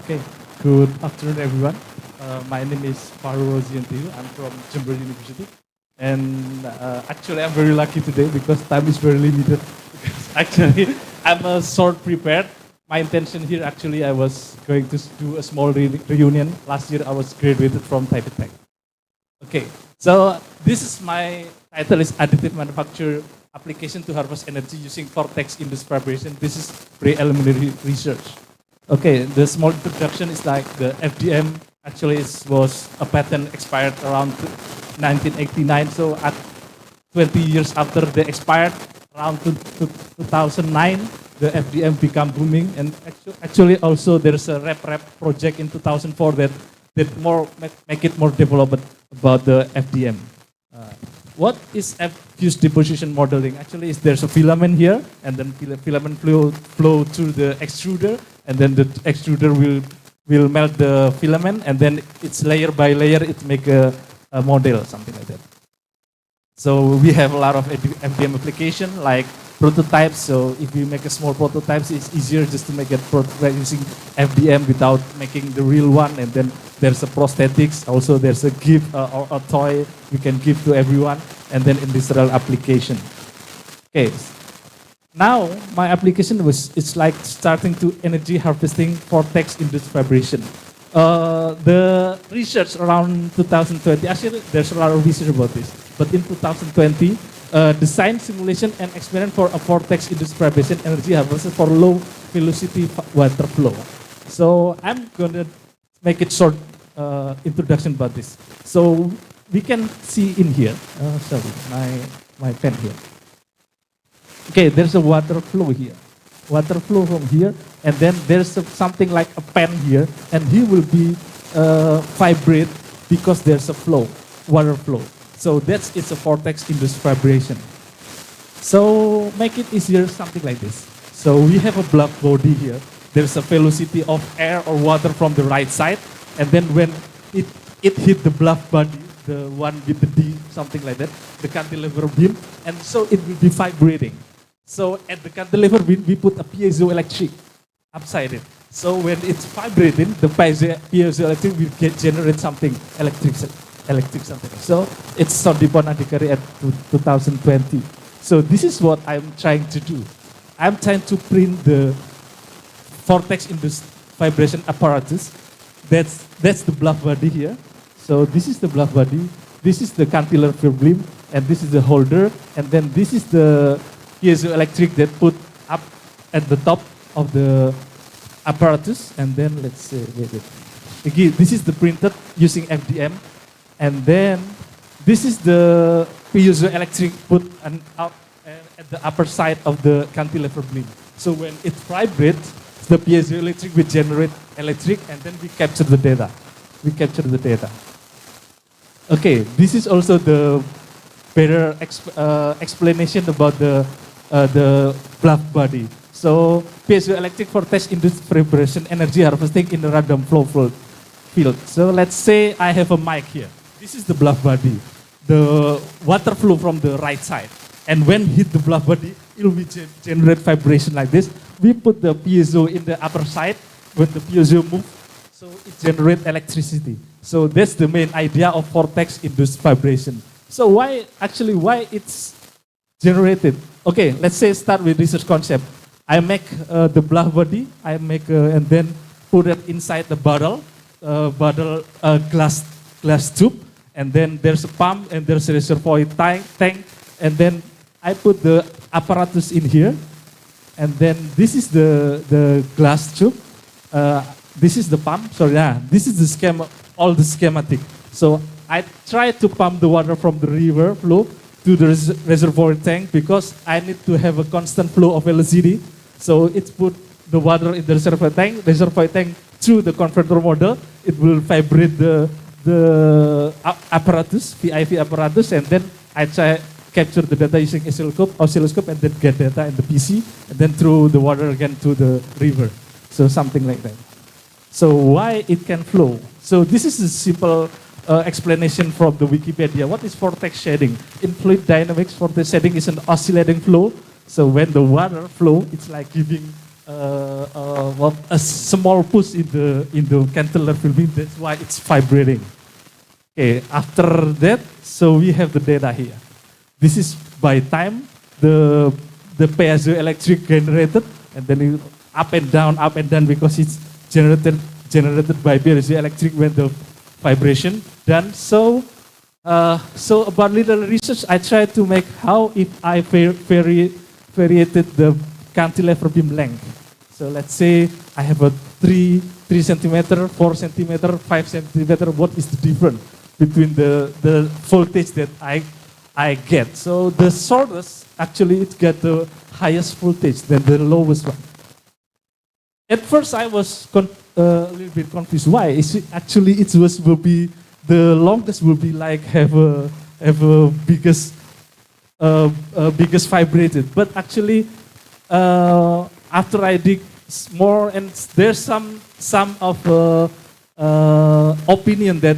Okay, good afternoon, everyone. My name is Faru Roziantiu. I'm from Jember University. And actually, I'm very lucky today because time is very limited. Actually, I'm sort prepared. My intention here, actually, I was going to do a small reunion. Last year, I was graduated from Taipei Tech. Okay, so this is my title is Additive Manufacture Application to Harvest Energy Using Vortex Induced Vibration. This is preliminary research. Okay, the small introduction is like the FDM actually was a patent expired around 1989. So at 20 years after they expired, around 2009, the FDM became booming. And actually also there's a rep project in 2004 that make it more developed about the FDM. What is fused deposition modeling? Actually, there's a filament here, and then filament flow through the extruder, and then the extruder will melt the filament, and then it's layer by layer, it make a model, something like that. So we have a lot of FDM application like prototypes. So if you make a small prototypes, it's easier just to make a prototype using FDM without making the real one. And then there's a prosthetics. Also there's a gift or a toy you can give to everyone. And then industrial application. Okay. Now my application it's like starting to energy harvesting vortex induced vibration. The research around 2020, actually there's a lot of research about this. But in 2020, design, simulation, and experiment for a vortex induced vibration energy harvested for low velocity water flow. So I'm gonna make it short introduction about this. So we can see in here, sorry, my pen here. Okay, there's a water flow here. Water flow from here, and then there's something like a pen here, and he will be vibrate because there's a flow, water flow. So it's a vortex induced vibration. So make it easier, something like this. So we have a black body here, there's a velocity of air or water from the right side, and then when it hit the bluff body, the one with the D, something like that, the cantilever beam, and so it will be vibrating. So at the cantilever beam, we put a piezoelectric upside it. So when it's vibrating, the piezoelectric will generate something, electric something. So it's Sondipon Adhikari at 2020. So this is what I'm trying to do. I'm trying to print the vortex-induced vibration apparatus. That's the bluff body here. So this is the bluff body. This is the cantilever beam, and this is the holder, and then this is the piezoelectric that put up at the top of the apparatus, and then let's say, again, this is the printed using FDM, and then this is the piezoelectric put up at the upper side of the cantilever beam. So when it vibrates, the piezoelectric will generate electric, and then we capture the data. Okay, this is also the better explanation about the bluff body. So piezoelectric vortex-induced vibration energy harvesting in the random flow field. So let's say I have a mic here. This is the bluff body. The water flow from the right side. And when hit the bluff body, it will generate vibration like this. We put the piezo in the upper side. When the piezo moves, so it generates electricity. So that's the main idea of vortex-induced vibration. So why it's generated? Okay, let's say start with research concept. I make the bluff body, and then put it inside the glass tube, and then there's a pump, and there's a reservoir tank, and then I put the apparatus in here, and then this is the glass tube, this is the pump, this is the schema, all the schematic. So I try to pump the water from the river flow to the reservoir tank because I need to have a constant flow of LCD. So it's put the water in the reservoir tank through the converter model. It will vibrate the apparatus, VIV apparatus, and then I try capture the data using oscilloscope, and then get data in the PC, and then through the water again to the river. So something like that. So why it can flow? So this is a simple explanation from the Wikipedia. What is vortex shedding? In fluid dynamics, vortex shedding is an oscillating flow. So when the water flow, it's like giving a small push in the cantilever beam. That's why it's vibrating. Okay, after that, so we have the data here. This is by time the piezoelectric generated, and then it up and down because it's generated by piezoelectric when the vibration done. So about little research, I tried to make how if I variated the cantilever beam length. So let's say I have a 3 centimeter, 4 centimeter, 5 centimeter. What is the difference between the voltage that I get? So the shortest, actually it got the highest voltage than the lowest one. At first I was a little bit confused. Why? Will be the longest will be like have a biggest vibrated. But actually, after I dig more, and there's some of opinion that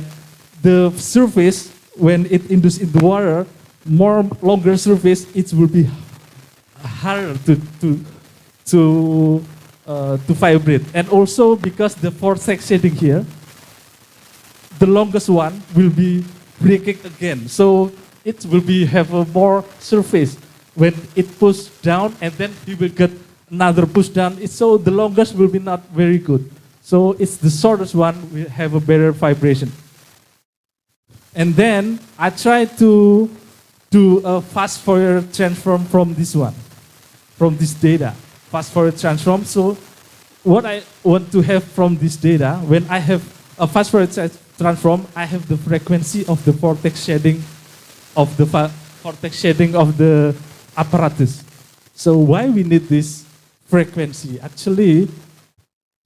the surface when it induced in the water, more longer surface, it will be harder to vibrate. And also because the vortex shedding here, the longest one will be breaking again. So it will have a more surface. When it pushes down, and then you will get another push down. So the longest will be not very good. So it's the shortest one will have a better vibration. And then I tried to do a fast Fourier transform from this one, from this data. Fast Fourier transform. So what I want to have from this data, when I have a fast Fourier transform, I have the frequency of the vortex shedding of the apparatus. So why we need this frequency? Actually,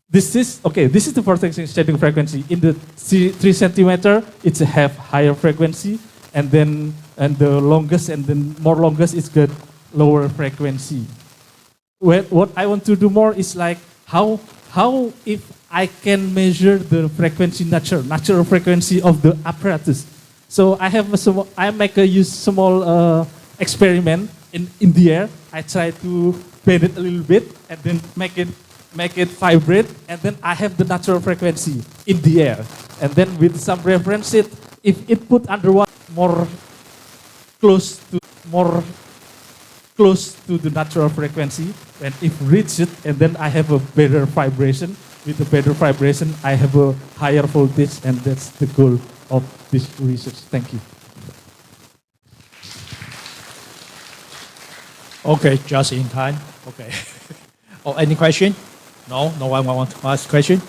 this is the vortex shedding frequency. In the 3 centimeter, it's a half higher frequency, and the longest and then more longest is got lower frequency. What I want to do more is like how how if I can measure the frequency, natural frequency of the apparatus. So I have I make a small experiment in the air. I try to bend it a little bit and then make it vibrate, and then I have the natural frequency in the air. And then with some reference if it put underwater more close to the natural frequency, and if reach it, and then I have a better vibration. With a better vibration, I have a higher voltage, and that's the goal of this research. Thank you. Okay, just in time. Okay. Oh, any question? No one want to ask question?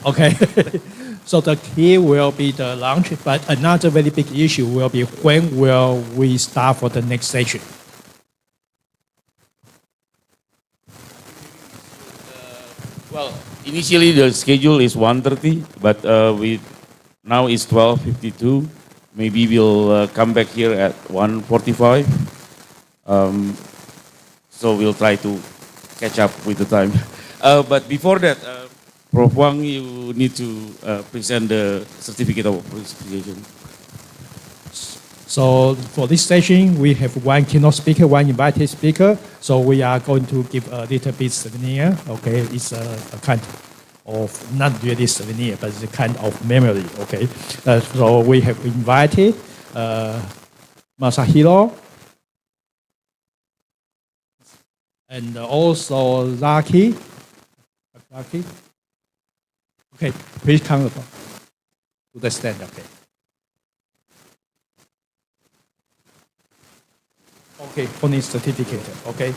Okay. So the key will be the launch, but another very big issue will be when will we start for the next session? Well, initially the schedule is 1:30, but now it's 12:52. Maybe we'll come back here at 1:45. So we'll try to catch up with the time. But before that, Prof. Wang, you need to present the certificate of appreciation. So for this session, we have one keynote speaker, one invited speaker. So we are going to give a little bit souvenir. Okay, it's a kind of not really souvenir, but it's a kind of memory. Okay, so we have invited Masahiro and also Lucky. Okay, please come to the stand. Okay. Okay, only certificate. Okay.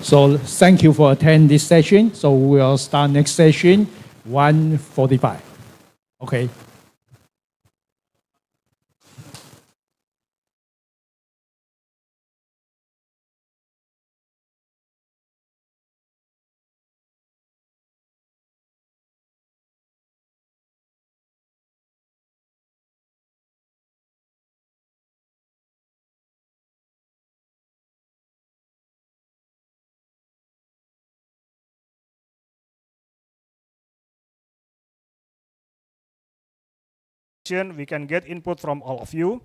So thank you for attending this session. So we'll start next session, 1:45. Okay. We can get input from all of you.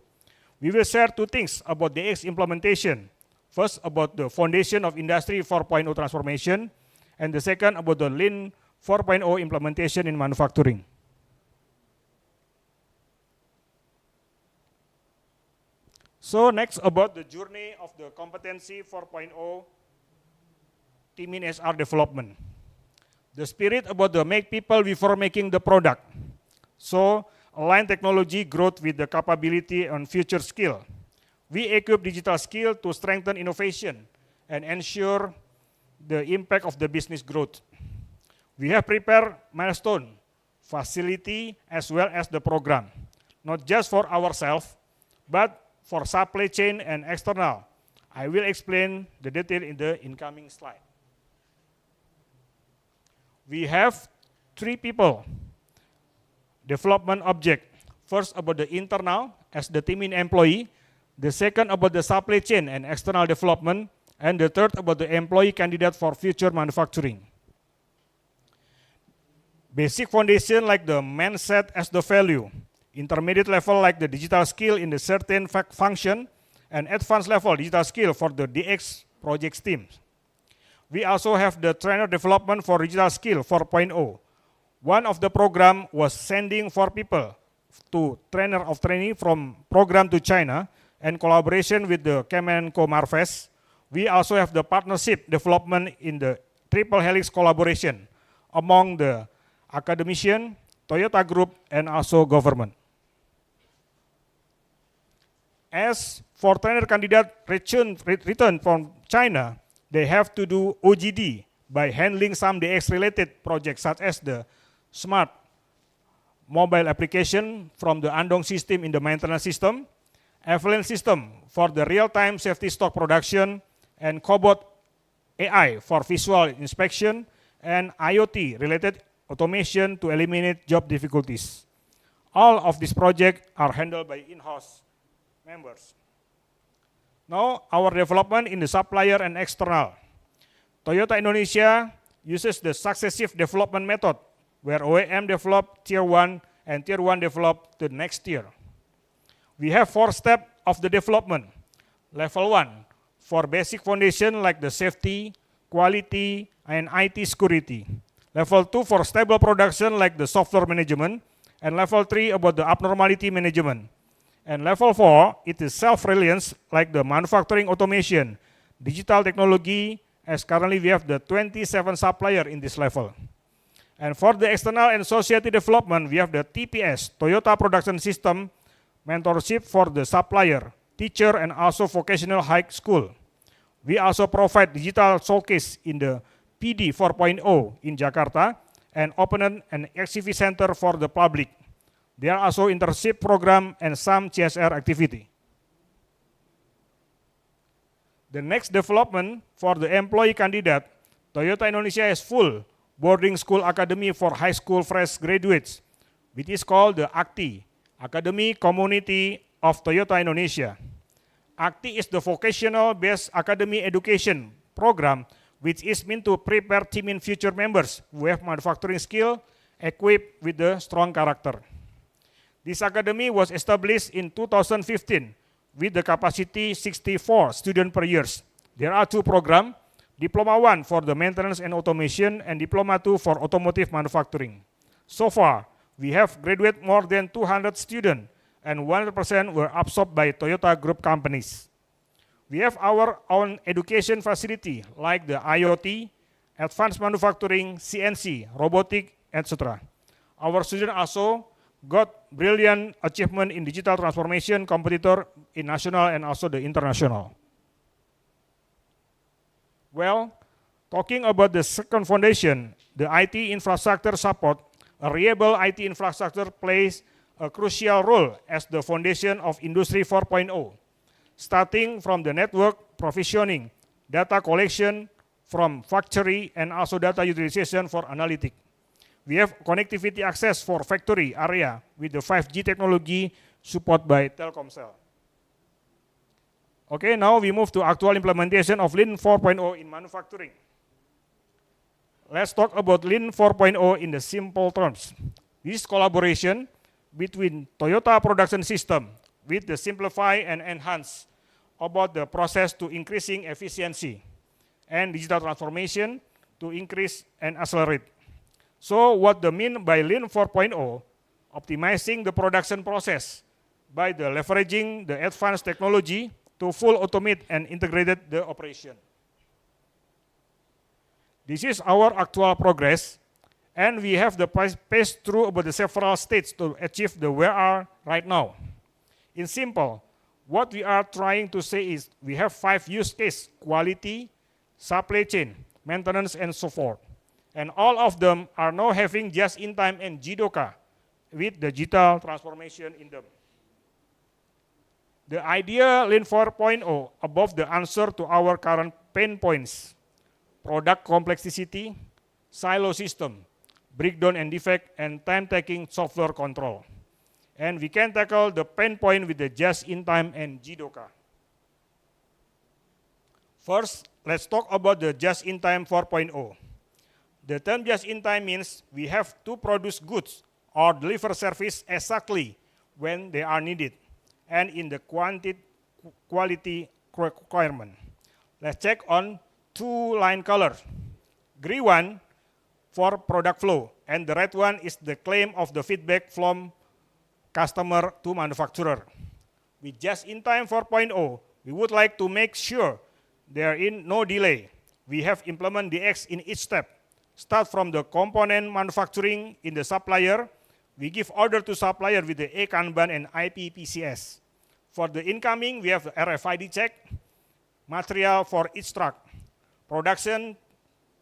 We will share two things about DX implementation. First, about the foundation of Industry 4.0 transformation, and the second about the Lean 4.0 implementation in manufacturing. So next, about the journey of the competency 4.0 team in SR development. The spirit about the make people before making the product. So align technology growth with the capability and future skill. We equip digital skill to strengthen innovation and ensure the impact of the business growth. We have prepared milestone, facility, as well as the program, not just for ourselves, but for supply chain and external. I will explain the detail in the incoming slide. We have 3 people. Development object. First about the internal as the team in employee, the second about the supply chain and external development, and the third about the employee candidate for future manufacturing. Basic foundation like the mindset as the value, intermediate level like the digital skill in the certain function, and advanced level digital skill for the DX projects teams. we also have the trainer development for digital skill 4.0. One of the program was sending 4 people to trainer of training from program to China and collaboration with the Kemenko Marves. We also have the partnership development in the triple helix collaboration among the academician, Toyota Group, and also government. As for trainer candidate return from China, they have to do OGD by handling some DX-related projects such as the smart mobile application from the Andong system in the maintenance system, Avalanche system for the real-time safety stock production, and Cobot AI for visual inspection, and IoT-related automation to eliminate job difficulties. All of these projects are handled by in-house members. Now, our development in the supplier and external. Toyota Indonesia uses the successive development method, where OEM develop tier 1 and tier 1 develop the next tier. We have 4 steps of the development. Level 1, for basic foundation like the safety, quality, and IT security. Level 2 for stable production like the software management. And level 3 about the abnormality management. And level 4, it is self-reliance like the manufacturing automation, digital technology, as currently we have the 27 supplier in this level. And for the external and society development, we have the TPS, Toyota Production System, mentorship for the supplier, teacher, and also vocational high school. We also provide digital showcase in the PD 4.0 in Jakarta and open an exhibit center for the public. There are also internship program and some CSR activity. The next development for the employee candidate, Toyota Indonesia has full boarding school academy for high school fresh graduates, which is called the ACTI, Academy Community of Toyota Indonesia. ACTI is the vocational-based academy education program which is meant to prepare team in future members who have manufacturing skill equipped with the strong character. This academy was established in 2015 with the capacity 64 students per year. There are 2 programs, Diploma 1 for the maintenance and automation and Diploma 2 for automotive manufacturing. So far, we have graduated more than 200 students and 100% were absorbed by Toyota Group companies. We have our own education facility like the IoT, advanced manufacturing, CNC, robotic, etc. Our students also got brilliant achievement in digital transformation competitor in national and also the international. Well, talking about the second foundation, the IT infrastructure support, a reliable IT infrastructure plays a crucial role as the foundation of Industry 4.0, starting from the network provisioning, data collection from factory, and also data utilization for analytics. We have connectivity access for factory area with the 5G technology supported by Telkomsel. Okay, now we move to actual implementation of Lean 4.0 in manufacturing. Let's talk about Lean 4.0 in the simple terms. This collaboration between Toyota Production System with the simplify and enhance about the process to increasing efficiency and digital transformation to increase and accelerate. So what the mean by Lean 4.0? Optimizing the production process by the leveraging the advanced technology to full automate and integrated the operation. This is our actual progress, and we have the pace through about the several states to achieve the where are right now. In simple, what we are trying to say is we have 5 use cases: quality, supply chain, maintenance, and so forth. And all of them are now having just-in-time and JIDOKA with the digital transformation in them. The idea Lean 4.0 above the answer to our current pain points: product complexity, silo system, breakdown and defect, and time-taking software control. And we can tackle the pain point with the just-in-time and JIDOKA. First, let's talk about the just-in-time 4.0. The term just-in-time means we have to produce goods or deliver service exactly when they are needed and in the quality requirement. Let's check on two line colors. Green one for product flow, and the red one is the claim of the feedback from customer to manufacturer. With just-in-time 4.0, we would like to make sure there is no delay. We have implemented DX in each step. Start from the component manufacturing in the supplier. We give order to supplier with the A-Kanban and IPPCS. For the incoming, we have the RFID check, material for each truck, production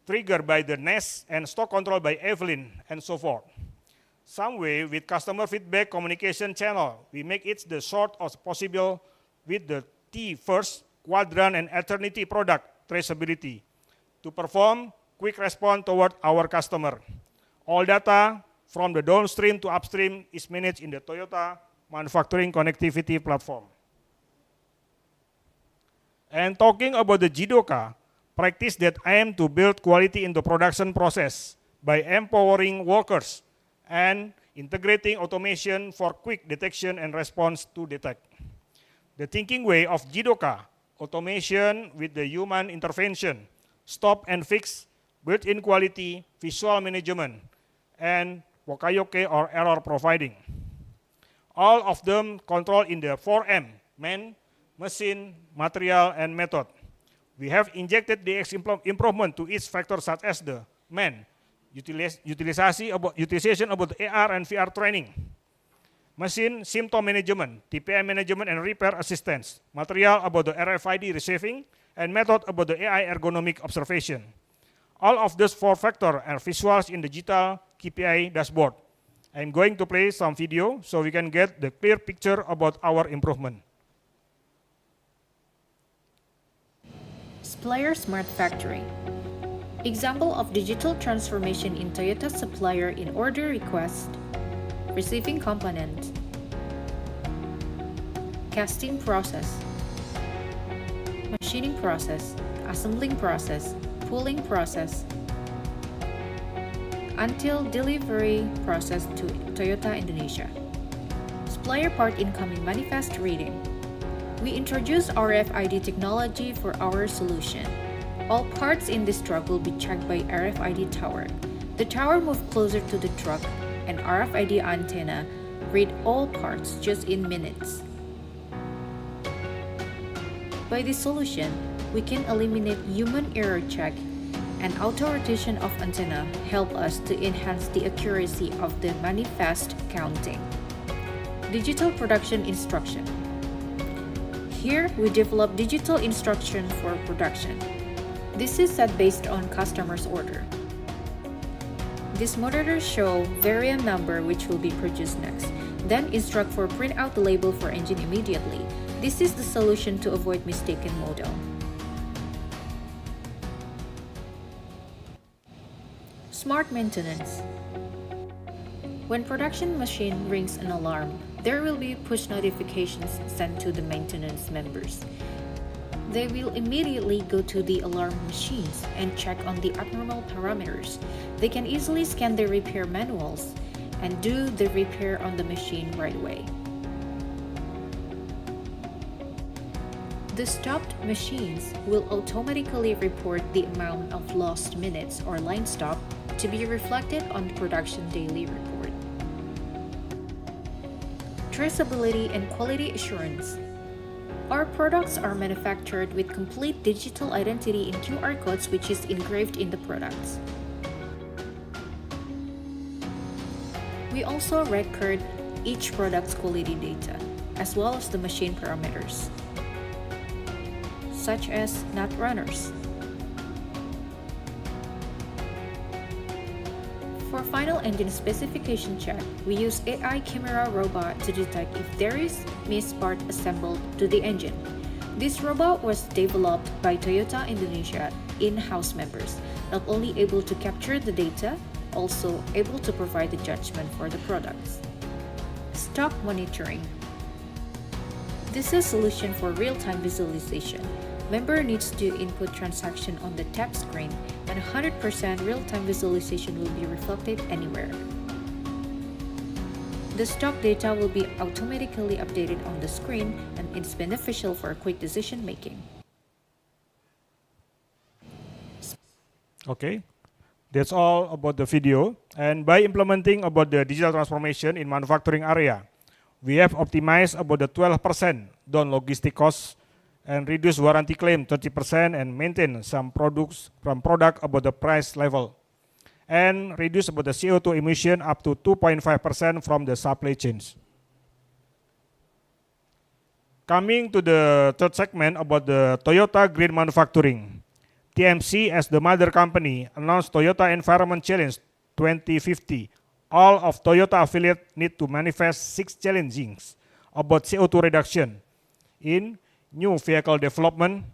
triggered by the NES, and stock control by Evelyn, and so forth. Some way with customer feedback communication channel, we make it the short as possible with the T first, quadrant and eternity product traceability to perform quick response toward our customer. All data from the downstream to upstream is managed in the Toyota Manufacturing Connectivity Platform. And talking about the Jidoka, practice that aim to build quality in the production process by empowering workers and integrating automation for quick detection and response to detect. The thinking way of Jidoka, automation with the human intervention, stop and fix, built-in quality, visual management, and wakayoke or error providing. All of them controlled in the 4M, man, machine, material, and method. We have injected DX improvement to each factor such as the man, utilization about the AR and VR training, machine, symptom management, TPM management and repair assistance, material about the RFID receiving, and method about the AI ergonomic observation. All of these 4 factors are visuals in the digital KPI dashboard. I'm going to play some video so we can get the clear picture about our improvement. Supplier Smart Factory. Example of digital transformation in Toyota supplier in order request, receiving component, casting process, machining process, assembling process, pooling process, until delivery process to Toyota Indonesia. Supplier part incoming manifest reading. We introduced RFID technology for our solution. All parts in this truck will be checked by RFID tower. The tower moved closer to the truck and RFID antenna read all parts just in minutes. By this solution, we can eliminate human error check, and auto rotation of antenna help us to enhance the accuracy of the manifest counting. Digital production instruction. Here, we develop digital instruction for production. This is set based on customer's order. These monitors show variant number which will be produced next, then instruct for print out the label for engine immediately. This is the solution to avoid mistaken model. Smart maintenance. When production machine rings an alarm, there will be push notifications sent to the maintenance members. They will immediately go to the alarm machines and check on the abnormal parameters. They can easily scan the repair manuals and do the repair on the machine right away. The stopped machines will automatically report the amount of lost minutes or line stop to be reflected on the production daily report. Traceability and quality assurance. Our products are manufactured with complete digital identity in QR codes which is engraved in the products. We also record each product's quality data, as well as the machine parameters, such as nut runners. For final engine specification check, we use AI camera robot to detect if there is missed part assembled to the engine. This robot was developed by Toyota Indonesia in-house members, not only able to capture the data, also able to provide the judgment for the products. Stock monitoring. This is a solution for real-time visualization. Member needs to input transaction on the tap screen, and 100% real-time visualization will be reflected anywhere. The stock data will be automatically updated on the screen, and it's beneficial for quick decision making. Okay, that's all about the video. And by implementing about the digital transformation in manufacturing area, we have optimized about the 12% down logistic costs and reduce warranty claim 30% and maintain some products from product about the price level and reduce about the CO2 emission up to 2.5% from the supply chains. Coming to the third segment about the Toyota Green Manufacturing. TMC as the mother company announced Toyota Environment Challenge 2050. All of Toyota affiliates need to manifest 6 challenges about CO2 reduction in new vehicle development,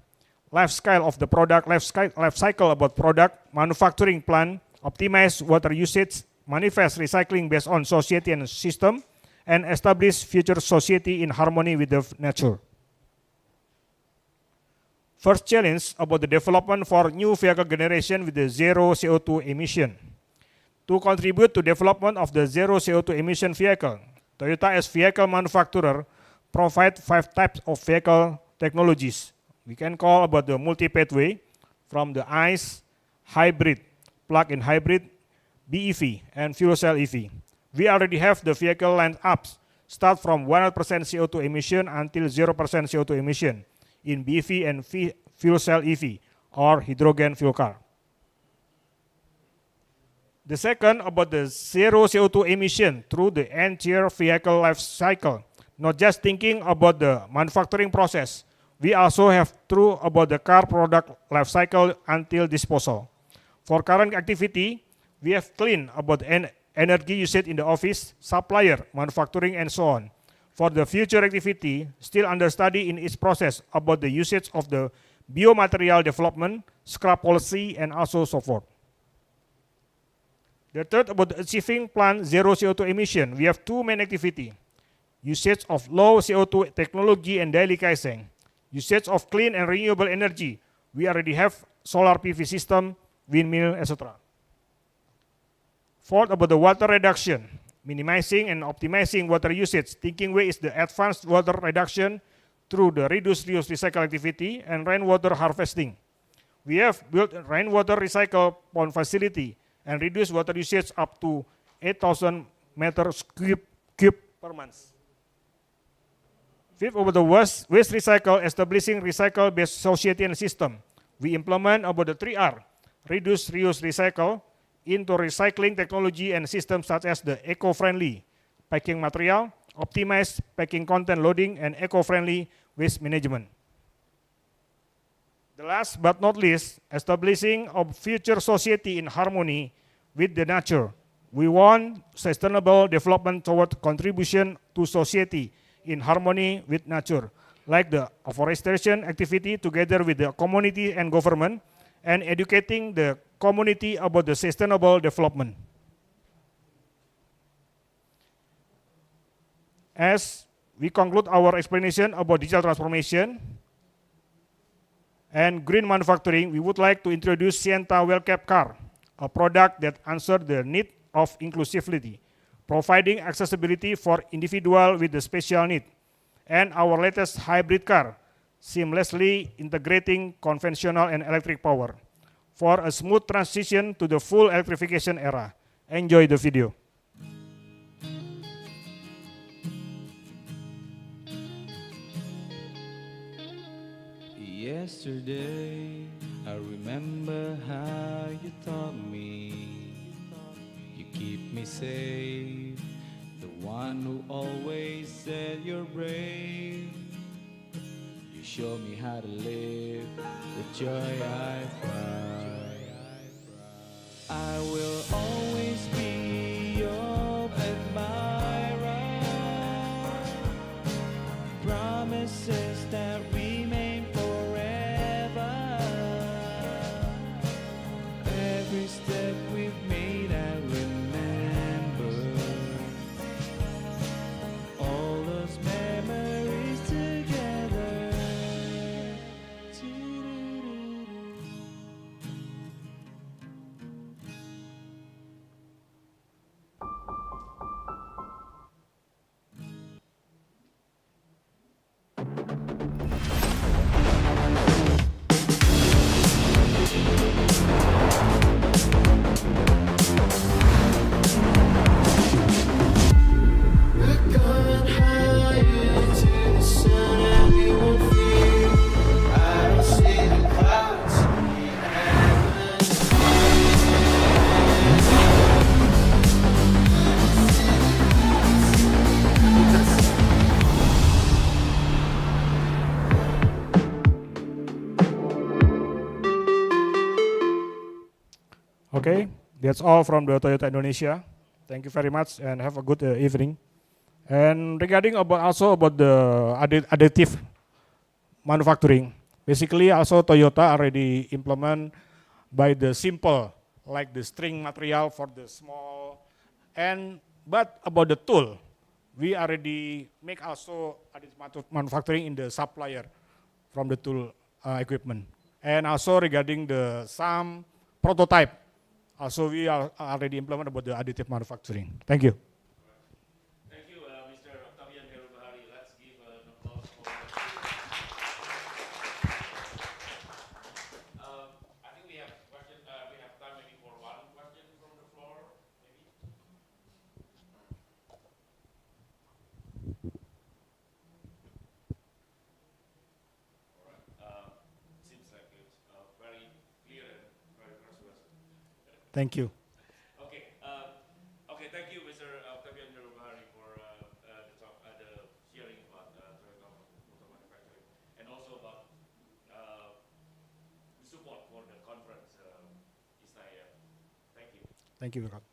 life cycle of the product, life cycle about product, manufacturing plant, optimize water usage, manifest recycling based on society and system, and establish future society in harmony with the nature. First challenge about the development for new vehicle generation with the zero CO2 emission. To contribute to development of the zero CO2 emission vehicle, Toyota as vehicle manufacturer provide 5 types of vehicle technologies. We can call about the multi-pathway from the ICE, hybrid, plug-in hybrid, BEV, and fuel cell EV. We already have the vehicle lineups start from 100% CO2 emission until 0% CO2 emission in BEV and fuel cell EV or hydrogen fuel car. The second about the zero CO2 emission through the entire vehicle life cycle. Not just thinking about the manufacturing process, we also have through about the car product life cycle until disposal. For current activity, we have clean about energy usage in the office, supplier, manufacturing, and so on. For the future activity, still under study in its process about the usage of the biomaterial development, scrap policy, and also so forth. The third about achieving plant zero CO2 emission, we have 2 main activity. Usage of low CO2 technology and daily Kaizen. Usage of clean and renewable energy. We already have solar PV system, windmill, etc. Fourth about the water reduction. Minimizing and optimizing water usage. Thinking way is the advanced water reduction through the reduce, reuse, recycle activity and rainwater harvesting. We have built a rainwater recycle pond facility and reduce water usage up to 8,000 meters cube per month. Fifth, over the waste recycle, establishing recycle-based society and system. We implement about the 3R, reduce, reuse, recycle, into recycling technology and systems such as the eco-friendly packing material, optimized packing content loading, and eco-friendly waste management. The last but not least, establishing a future society in harmony with the nature. We want sustainable development toward contribution to society in harmony with nature, like the afforestation activity together with the community and government, and educating the community about the sustainable development. As we conclude our explanation about digital transformation and green manufacturing, we would like to introduce Sienta Wellcap Car, a product that answers the need of inclusivity, providing accessibility for individual with the special need, and our latest hybrid car, seamlessly integrating conventional and electric power for a smooth transition to the full electrification era. Enjoy the video. Yesterday, I remember how you taught me. You keep me safe, the one who always said you're brave. You show me how to live with joy I find. I will always be your admirer. Promises that remain forever. Every step we've made I remember. All those memories together. Okay, that's all from the Toyota Indonesia. Thank you very much and have a good evening. And regarding also about the additive manufacturing, basically also Toyota already implement by the simple, like the string material for the small, but about the tool, we already make also additive manufacturing in the supplier from the tool equipment. And also regarding some prototype, also we are already implement about the additive manufacturing. Thank you. Thank you. Okay, thank you, Mr. Octavian Nerubari, for the talk, the sharing about Toyota motor manufacturing, and also about the support for the conference, ISTA-AM. Thank you. Thank you, Virat.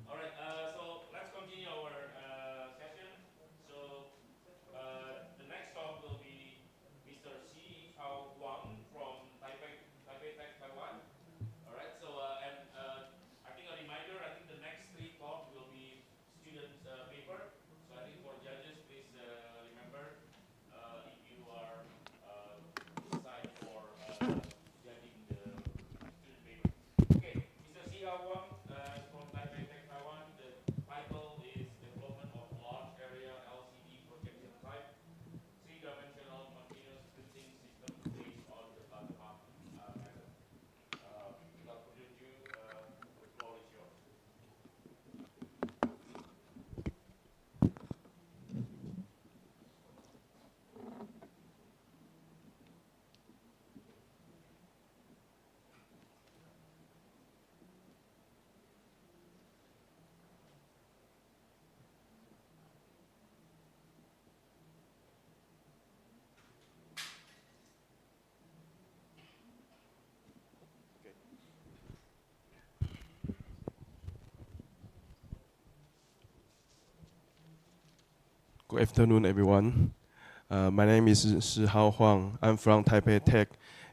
All right, so let's continue our session. So the next talk will be Mr. Xi Hao Huang from Taipei Tech, Taiwan. All right, so I think a reminder, I think the next 3 talks will be student paper. So I think for judges, please remember if you are decide for judging the student paper. Okay, Mr. Xi Hao Huang from Taipei Tech, Taiwan. The title is Development of Large Area LCD Projection Type 3-dimensional continuous printing system based on the bottom-up method. Without further ado, the floor is yours. Good afternoon, everyone. My name is Shi Hao Huang. I'm from Taipei Tech,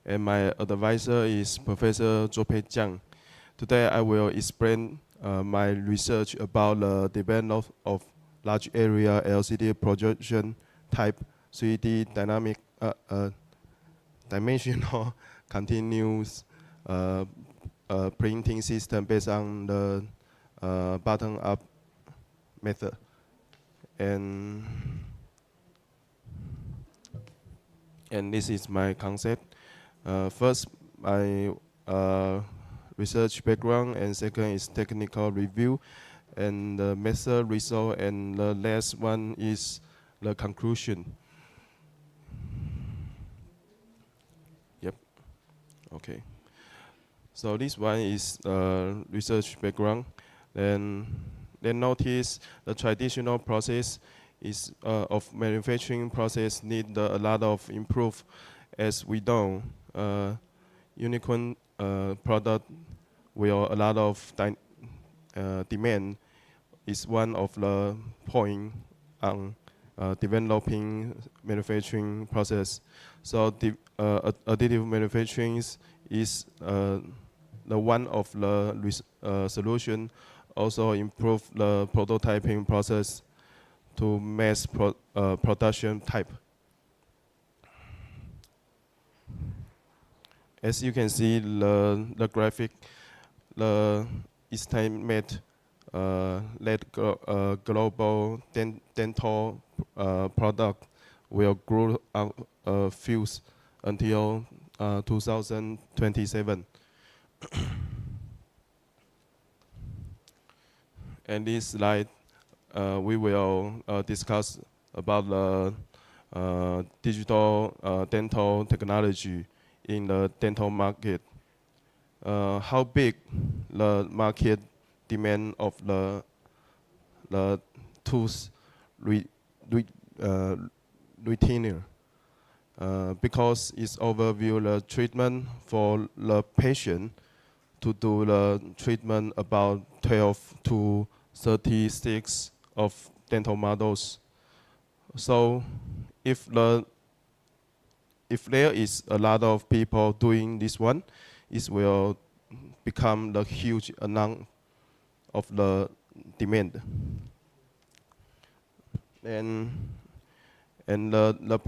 and my advisor is Professor Zhou Pei Jiang. Today, I will explain my research about the development of large area LCD projection type 3D dynamic dimensional continuous printing system based on the bottom-up method. And this is my concept. First, my research background, and second is technical review, and the method result, and the last one is the conclusion. Yep. Okay. So this one is research background. Then notice the traditional process is of manufacturing process need a lot of improve. As we know, unicorn product will a lot of demand is one of the point on developing manufacturing process. So the additive manufacturing is the one of the solution. Also improve the prototyping process to mass production type. As you can see, the graphic, the estimate that global dental product will grow fuse until 2027. And this slide, we will discuss about the digital dental technology in the dental market. How big the market demand of the tooth retainer. because it's overview the treatment for the patient to do the treatment about 12 to 36 of dental models. So if there is a lot of people doing this one, it will become the huge amount of the demand. And the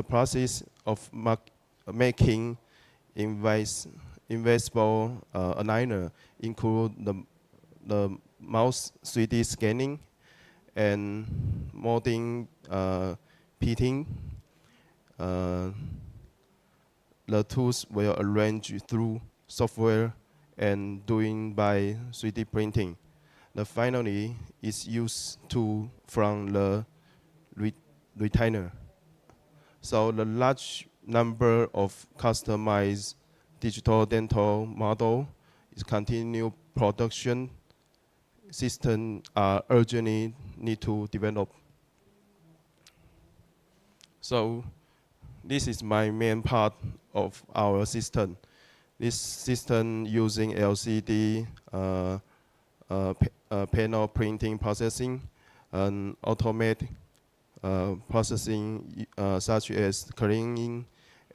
process of making invisible aligner include the mouse 3D scanning and molding, pitting. The tools will arrange through software and doing by 3D printing. The finally is used from the retainer. So the large number of customized digital dental model is continued production system are urgently need to develop. So this is my main part of our system. This system using LCD panel printing processing and automatic processing such as cleaning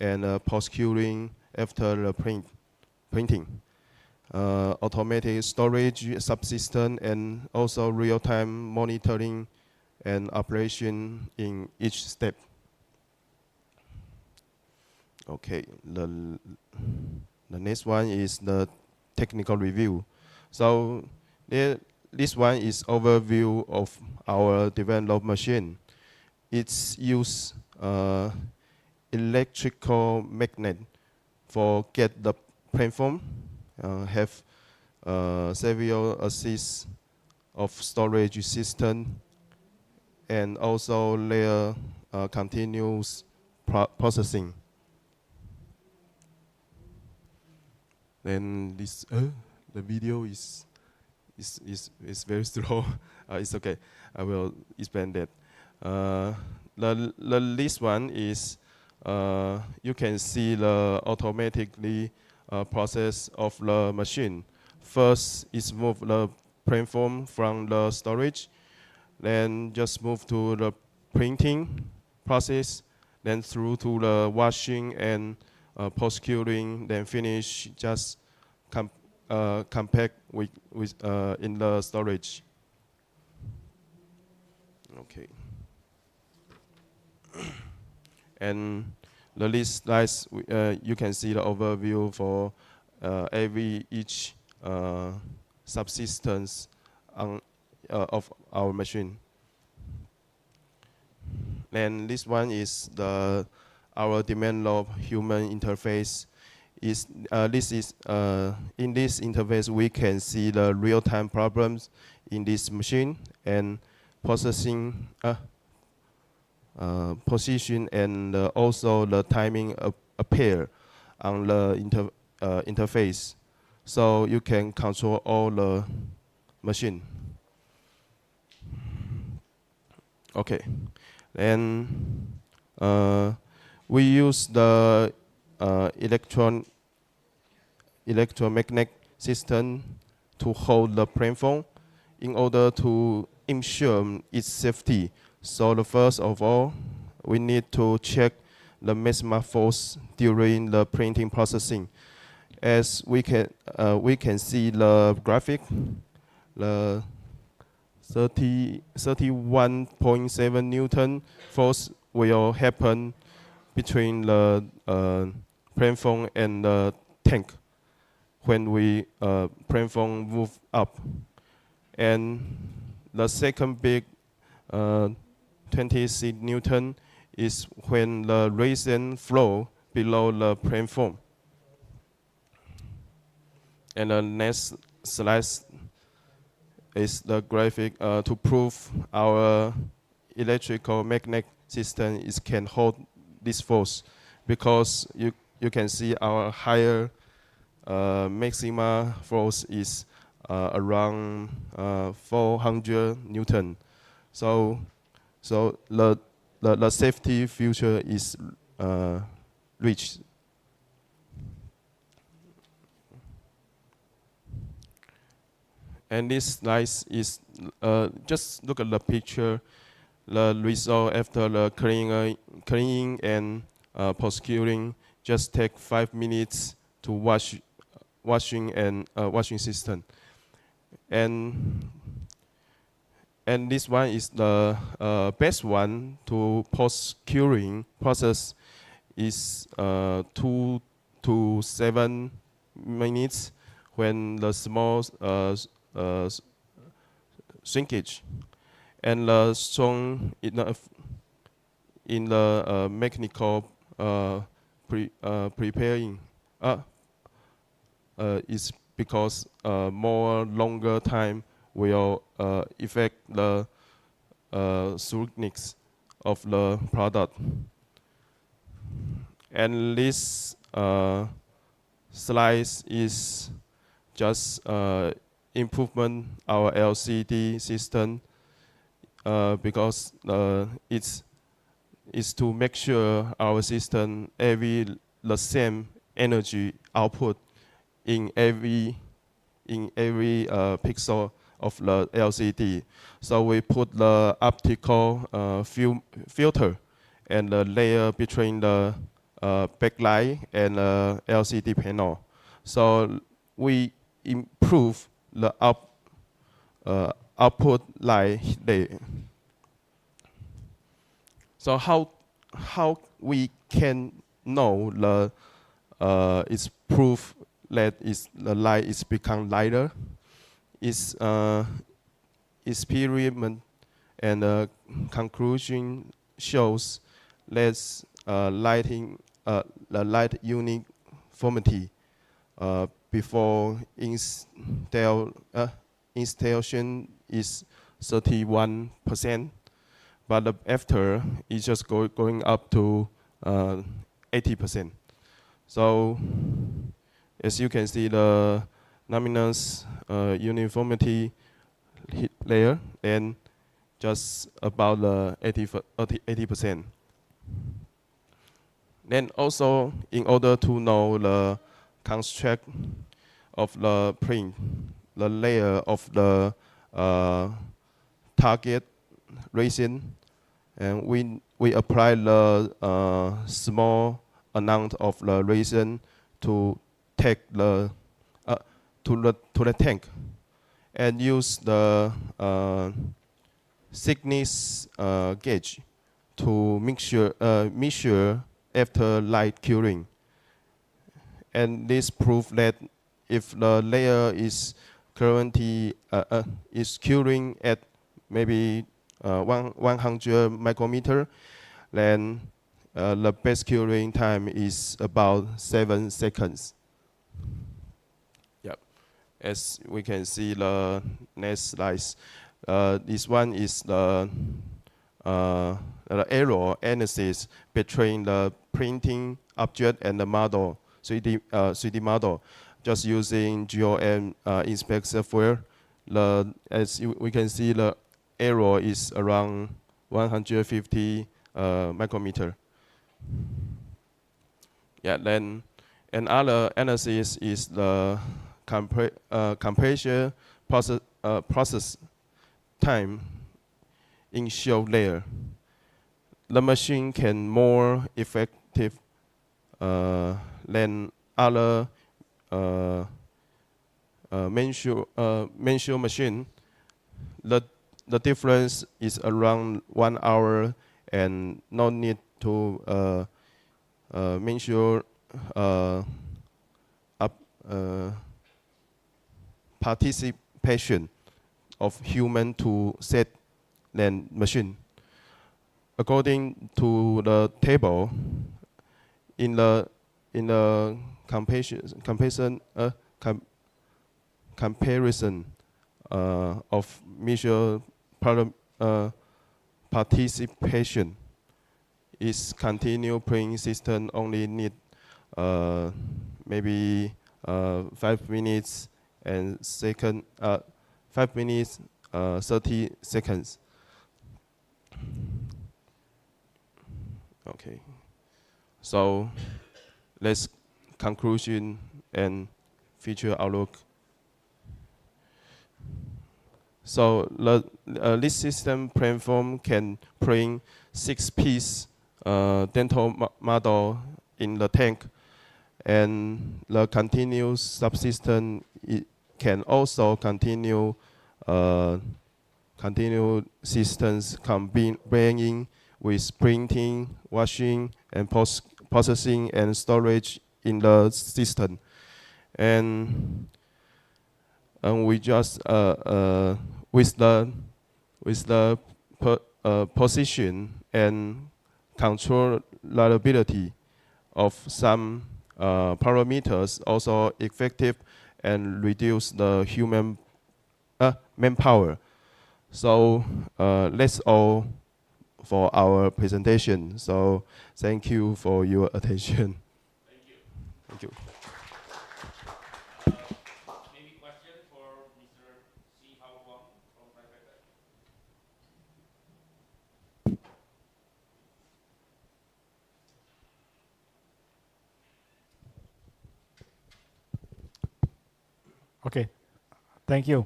and post-curing after the printing. Automatic storage subsystem and also real-time monitoring and operation in each step. Okay, the next one is the technical review. So this one is overview of our developed machine. It's use electrical magnet for get the platform, have several assist of storage system, and also layer continuous processing. Then this the video is very slow. It's okay. I will explain that. This one is you can see the automatically process of the machine. First is move the platform from the storage, then just move to the printing process, then through to the washing and post-curing, then finish just compact with in the storage. Okay. And the list slides, you can see the overview for each subsistence of our machine. And this one is our developed human interface. In this interface we can see the real-time problems in this machine and processing position and also the timing appear on the interface, so you can control all the machine. Okay, and we use the electromagnetic system to hold the platform in order to ensure its safety. So the first of all, we need to check the maximum force during the printing processing. As we can see the graphic, the 31.7 Newton force will happen between the platform and the tank when we platform move up. And the second big 26 Newton is when the resin flow below the platform. And the next slide is the graphic to prove our electrical magnetic system can hold this force, because you can see our higher maximum force is around 400 Newton. So the the safety feature is reached. And this slide is just look at the picture. The result after the cleaning and post-curing just take 5 minutes to washing and washing system. And this one is the best one to post-curing process is 2 to 7 minutes when the small shrinkage and the strong in the mechanical preparing is because more longer time will affect the smoothness of the product. And this slide is just improvement our LCD system because it's to make sure our system the same energy output in every pixel of the LCD. So we put the optical filter and the layer between the backlight and the LCD panel. So we improve the output light there. So how we can know it's proof that the light is become lighter? Is experiment and conclusion shows less the light uniformity before installation is 31%, but after it's just going up to 80%. So as you can see, the luminous uniformity layer and just about the 80%. Then also, in order to know the construct of the print, the layer of the target resin, and we apply the small amount of the resin to take the to the tank, and use the thickness gauge to measure after light curing. And this proves that if the layer is currently is curing at maybe 100 micrometer, then the best curing time is about 7 seconds. Yep. As we can see the next slide, this one is the error analysis between the printing object and the model, 3D model, just using GDLN inspect software. We can see the error is around 150 micrometer. Yeah, then another analysis is the compression process time in shield layer. The machine can more effective than other manual machine. The difference is around 1 hour and no need to manual participation of human to set than machine. According to the table, in the comparison of measure participation, is continuous print system only need maybe 5 minutes and 5 minutes 30 seconds. Okay. So let's conclusion and future outlook. So this system platform can print 6-piece dental model in the tank, and the continuous subsystem can also continue systems combining with printing, washing, and processing and storage in the system. And we just with the position and controllability of some parameters also effective and reduce the human manpower. So that's all for our presentation. So thank you for your attention. Thank you. Thank you. Maybe question for Mr. Si Hao Huang from Taipei Tech. Okay, thank you.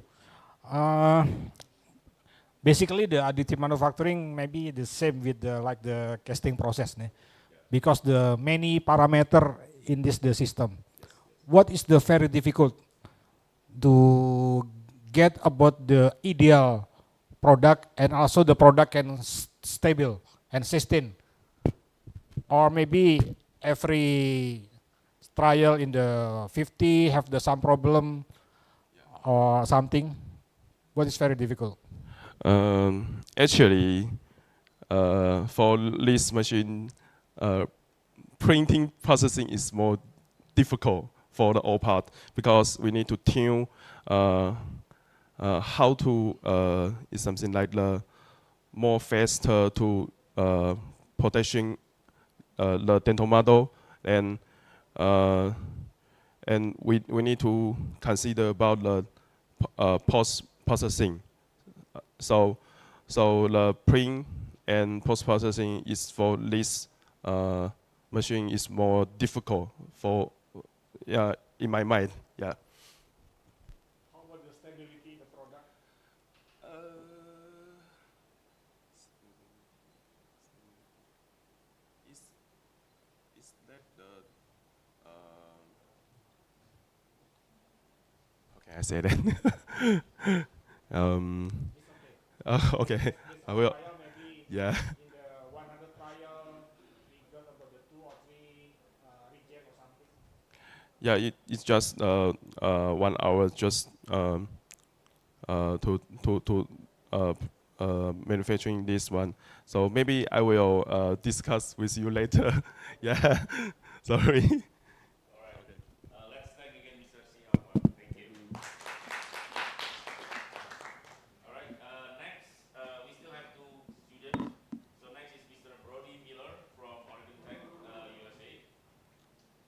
Basically, the additive manufacturing may be the same with the casting process, because the many parameter in the system. What is the very difficult to get about the ideal product, and also the product can stable and sustain, or maybe every trial in the 50 have some problem or something. What is very difficult? Actually, for this machine, printing processing is more difficult for the all part, because we need to tune how to is something like the more faster to protection the dental model, and we need to consider about the post processing. So the print and post processing is for this machine is more difficult for in my mind. Yeah. How about the stability of the product? Is that the how can I say that? Okay, I will. Yeah. In the 100 trial, we got about the 2 or 3 reject or something. Yeah, it's just 1 hour just to manufacturing this one. So maybe I will discuss with you later. Yeah, sorry. All right. Let's thank again Mr. Si Hao Huang. Thank you. All right. Next, we still have 2 students. So next is Mr. Brody Miller from Oregon Tech, USA.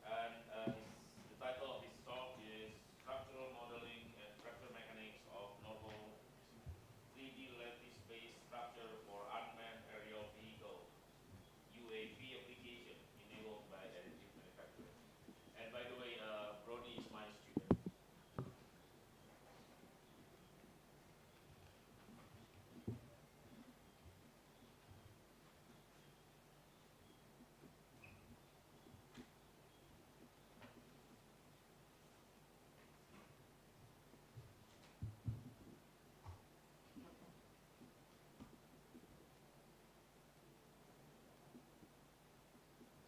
And the title of his talk is Structural Modeling and Fracture Mechanics of Novel 3D lattice-based structure for unmanned aerial vehicle UAV application enabled by additive manufacturing. And by the way, Brody is my student.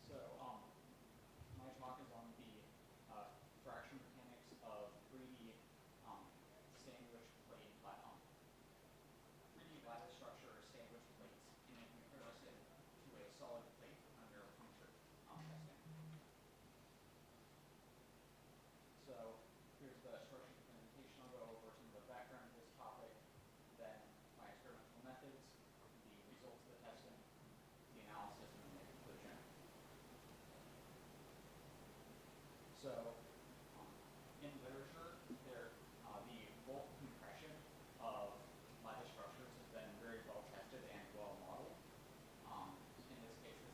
So, my talk is on the fracture mechanics of 3D sandwich plate, 3D lattice structure sandwich plates, and then compare this to a solid plate under puncture testing. So, here's the structure presentation. I'll go over some of the background of this topic, then my experimental methods, the results of the testing, the analysis, and then the conclusion. So, in literature, the bulk compression of lattice structures has been very well tested and well modeled. In this case, this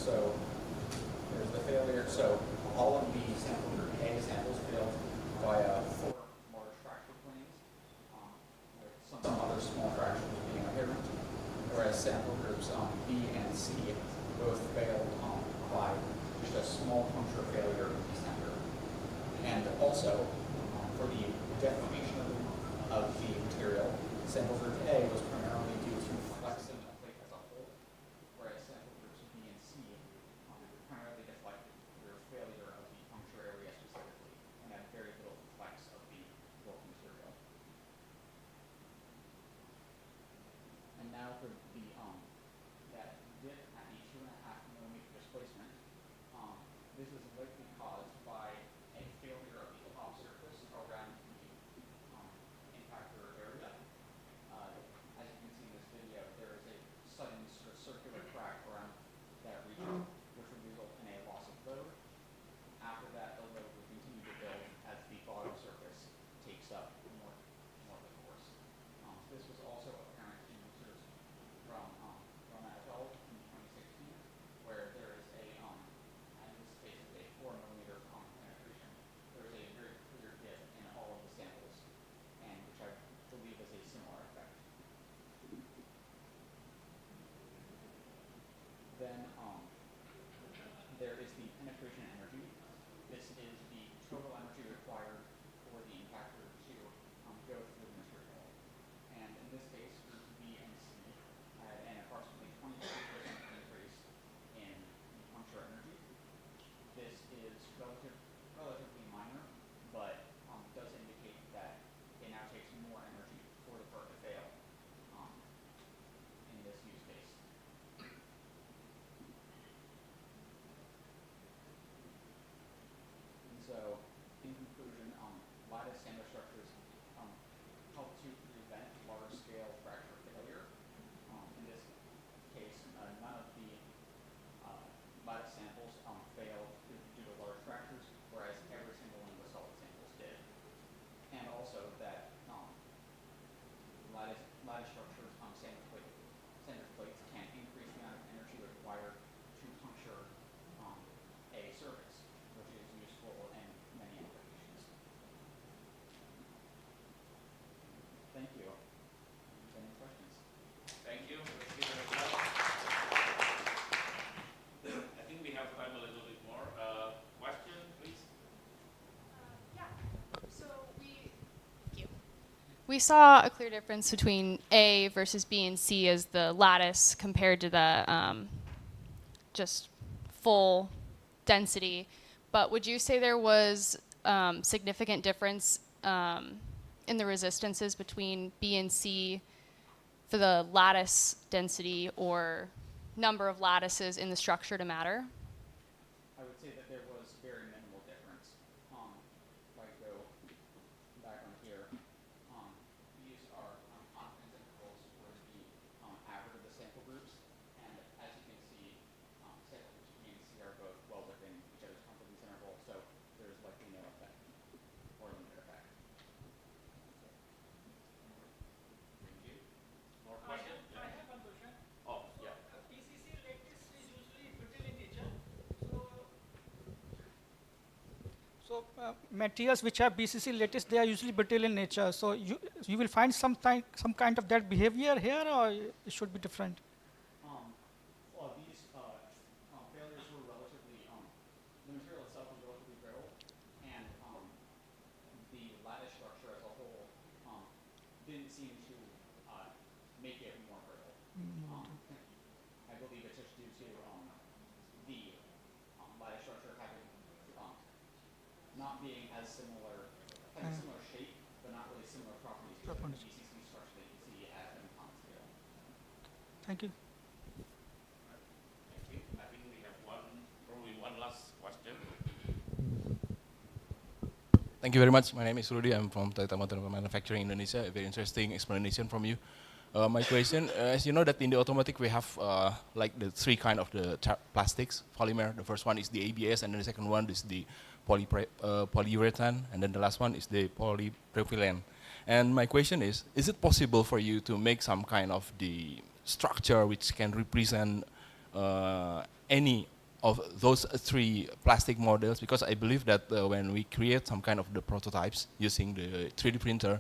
So there's the failure. So all of the sample group A samples failed via 4 large fracture planes, with some other small fractures being apparent, whereas sample groups B and C both failed by just a small puncture failure of the center. And also, for the deformation of the material, sample group A was primarily due to flexing the plate as a whole, whereas sample groups B and C primarily deflected their failure of the puncture area specifically, and had very little flex of the bulk material. And now for the that dip at the 2.5 millimeter displacement, this is likely caused by a failure of the top surface around the impactor area. As you can see in this video, there is a sudden sort of circular crack around that region, which would result in a loss of load. After that, the load will continue to build as the bottom surface takes up more of the force. This was also apparent in research from et al. In 2016, where there is a, in this case, a 4 millimeter penetration. There is a very clear dip in all of the samples, and which I believe is a similar effect. Then there is the penetration energy. This is the total energy required for the impactor to go through the material. And in this case, group B and C had an approximately 23% increase in puncture energy. This is relatively minor, but does indicate that it now takes more energy for the part to fail in this use case. And so, in conclusion, lattice standard structures help to prevent large-scale fracture failure. In this case, none of the lattice samples failed due to large fractures, whereas every single one of the solid samples did. And also that lattice structures on standard plates can increase the amount of energy required to puncture a surface, which is useful in many applications. Thank you. Any questions? Thank you. Let's give it a clap. I think we have time a little bit more. Question, please. We saw a clear difference between A versus B and C as the lattice compared to the just full density. But would you say there was significant difference in the resistances between B and C for the lattice density or number of lattices in the structure to matter? I would say that there was very minimal difference. If I go back on here, these are confidence intervals for the average of the sample groups, and as you can see, sample groups B and C are both well within each other's confidence interval, so there's likely no effect or limited effect. Thank you. More questions? I have one question. Oh, yeah. PCC lattice is usually brittle in nature. So materials which have BCC lattice, they are usually brittle in nature. So you will find some kind of that behavior here, or it should be different. These failures were relatively, the material itself was relatively brittle, and the lattice structure as a whole didn't seem to make it more brittle. I believe it's just due to the lattice structure having not being as similar, having similar shape, but not really similar properties to the BCC structure that you see at an common scale. Thank you. Thank you. I think we have probably one last question. Thank you very much. My name is Rudy. I'm from Toyota Motor Manufacturing Indonesia. A very interesting explanation from you. My question, as you know that in the automotive we have like the 3 kind of the plastics, polymer. The first one is the ABS, and then the second one is the polyurethane, and then the last one is the polypropylene. And my question is it possible for you to make some kind of the structure which can represent any of those three plastic models, because I believe that when we create some kind of the prototypes using the 3D printer,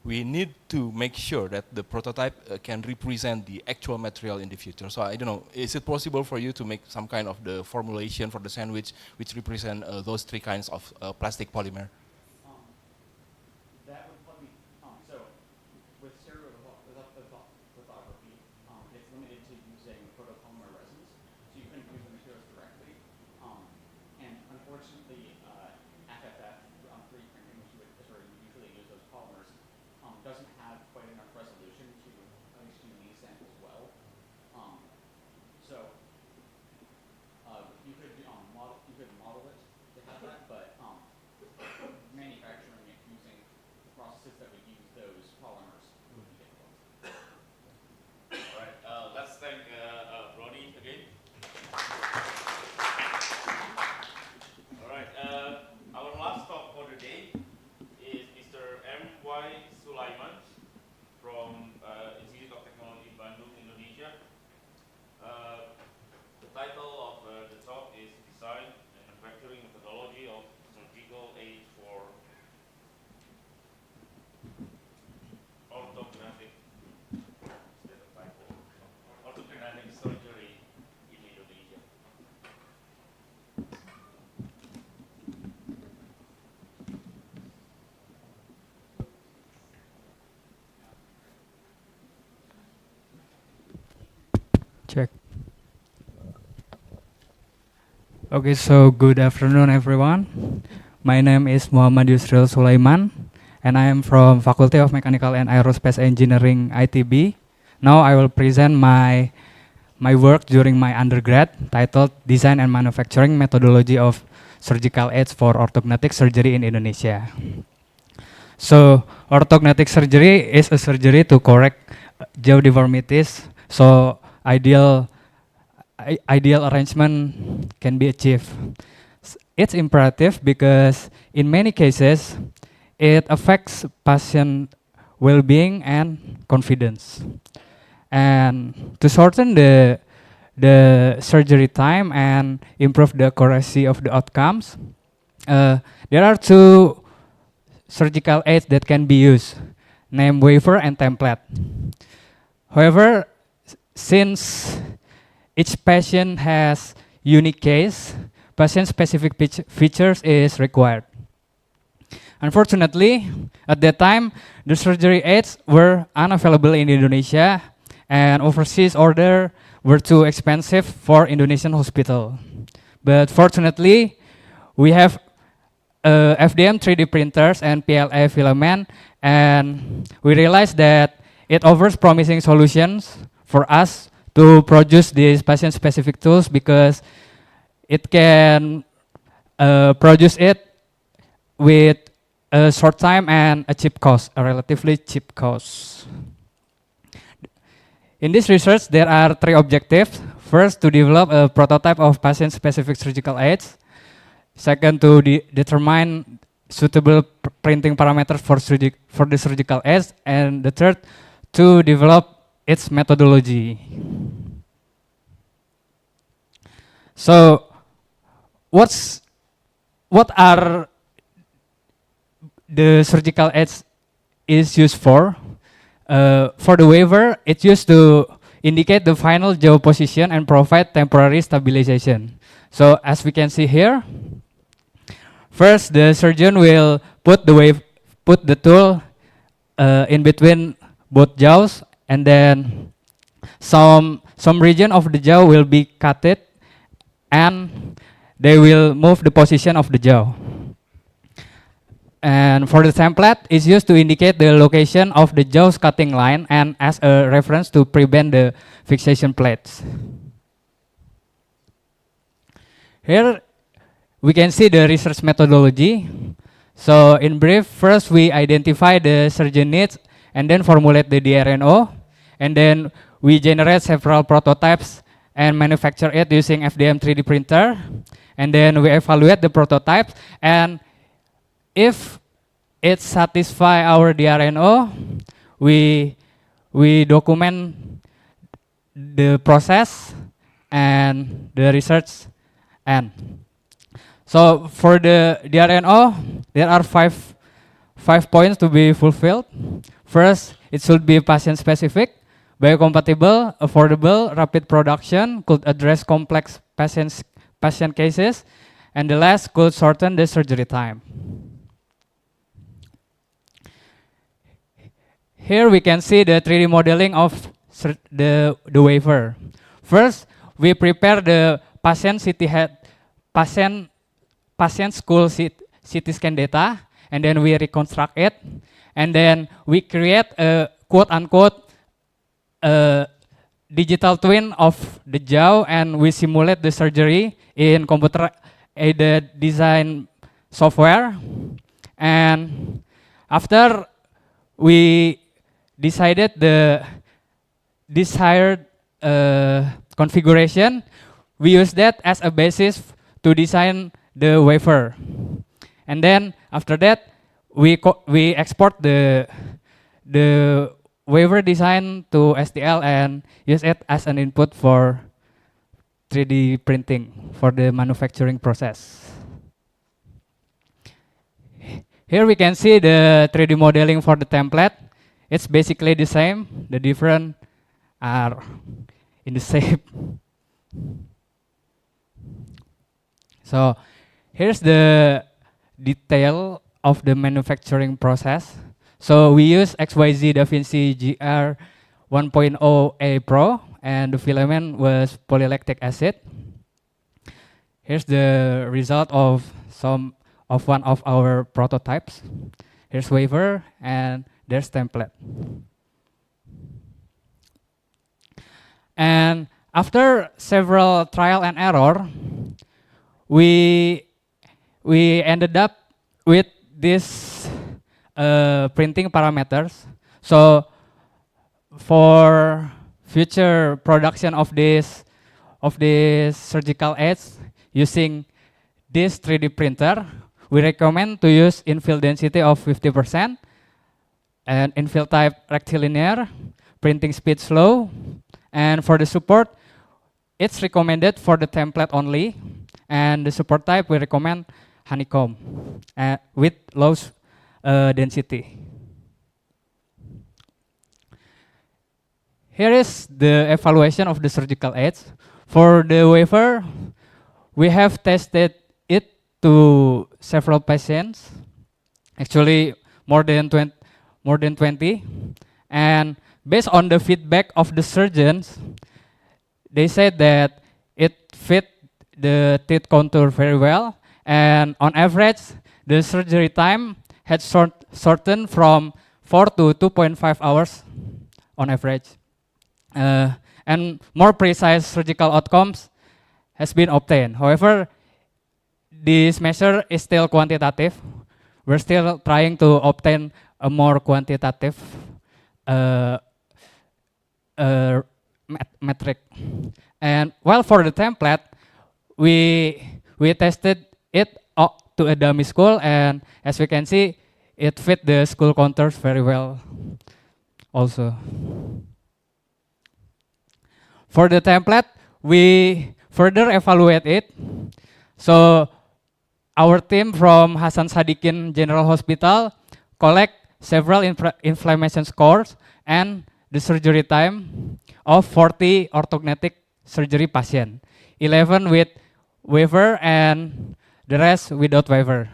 we need to make sure that the prototype can represent the actual material in the future. So I don't know, is it possible for you to make some kind of the formulation for the sandwich which represent those three kinds of plastic polymer? That would probably, so with stereolithography, it's limited to using photopolymer resins, so you couldn't use the materials directly. And unfortunately, FFF, 3D printing, which is where you usually use those polymers, doesn't have quite enough resolution to issue an ISAM as well. So you could model it to have that, but manufacturing it using the processes that would use those polymers would be difficult. All right, let's thank Ronnie again. All right, our last talk for the day is Mr. M.Y. Sulaiman from Institute of Technology Bandung, Indonesia. The title of the talk is Design and Manufacturing Methodology of Surgical Aids for Orthognatic Surgery in Indonesia. Check. Okay, so good afternoon, everyone. My name is Muhammad Yusril Sulaiman, and I am from Faculty of Mechanical and Aerospace Engineering, ITB. Now I will present my work during my undergrad titled Design and Manufacturing Methodology of Surgical Aids for Orthognatic Surgery in Indonesia. So, orthognatic surgery is a surgery to correct jaw deformities. So, ideal arrangement can be achieved. It's imperative because in many cases, it affects patient well-being and confidence. And to shorten the surgery time and improve the accuracy of the outcomes, there are two surgical aids that can be used, named wafer and template. However, since each patient has unique case, patient-specific features is required. Unfortunately, at that time, the surgery aids were unavailable in Indonesia, and overseas orders were too expensive for Indonesian hospital. But fortunately, we have FDM 3D printers and PLA filament, and we realized that it offers promising solutions for us to produce these patient-specific tools because it can produce it with a short time and a cheap cost, a relatively cheap cost. In this research, there are three objectives. First, to develop a prototype of patient-specific surgical aids. Second, to determine suitable printing parameters for the surgical aids. And the third, to develop its methodology. So, what are the surgical aids is used for? For the wafer, it's used to indicate the final jaw position and provide temporary stabilization. So as we can see here, first the surgeon will put the tool in between both jaws, and then some region of the jaw will be cutted, and they will move the position of the jaw. And for the template, it's used to indicate the location of the jaw's cutting line and as a reference to prevent the fixation plates. Here we can see the research methodology. So in brief, first we identify the surgeon needs and then formulate the DRNO, and then we generate several prototypes and manufacture it using FDM 3D printer, and then we evaluate the prototypes, and if it satisfies our DRNO, we document the process and the research N. So for the DRNO, there are five points to be fulfilled. First, it should be patient specific, biocompatible, affordable, rapid production, could address complex patient cases, and the last could shorten the surgery time. Here we can see the 3D modeling of the wafer. First, we prepare the patient school CT scan data, and then we reconstruct it, and then we create a quote-unquote digital twin of the jaw, and we simulate the surgery in computer-aided design software. And after we decided the desired configuration, we use that as a basis to design the wafer. And then after that, we export the wafer design to STL and use it as an input for 3D printing for the manufacturing process. Here we can see the 3D modeling for the template. It's basically the same. The different are in the shape. So here's the detail of the manufacturing process. So we use XYZ DaVinci GR 1.0A Pro, and the filament was polylactic acid. Here's the result of one of our prototypes. Here's wafer, and there's template. And after several trial and error, we ended up with this printing parameters. So for future production of this surgical aids using this 3D printer, we recommend to use infill density of 50% and infill type rectilinear, printing speed slow, and for the support, it's recommended for the template only, and the support type we recommend honeycomb with low density. Here is the evaluation of the surgical aids. For the wafer, we have tested it to several patients, actually more than 20, and based on the feedback of the surgeons, they said that it fit the teeth contour very well, and on average, the surgery time had shortened from 4 to 2.5 hours on average. And more precise surgical outcomes has been obtained. However, this measure is still quantitative. We're still trying to obtain a more quantitative metric. And while for the template, we tested it to a dummy skull, and as we can see, it fit the skull contours very well also. For the template, we further evaluate it. So our team from Hasan Sadikin General Hospital collect several inflammation scores and the surgery time of 40 orthodontic surgery patient, 11 with wafer and the rest without wafer.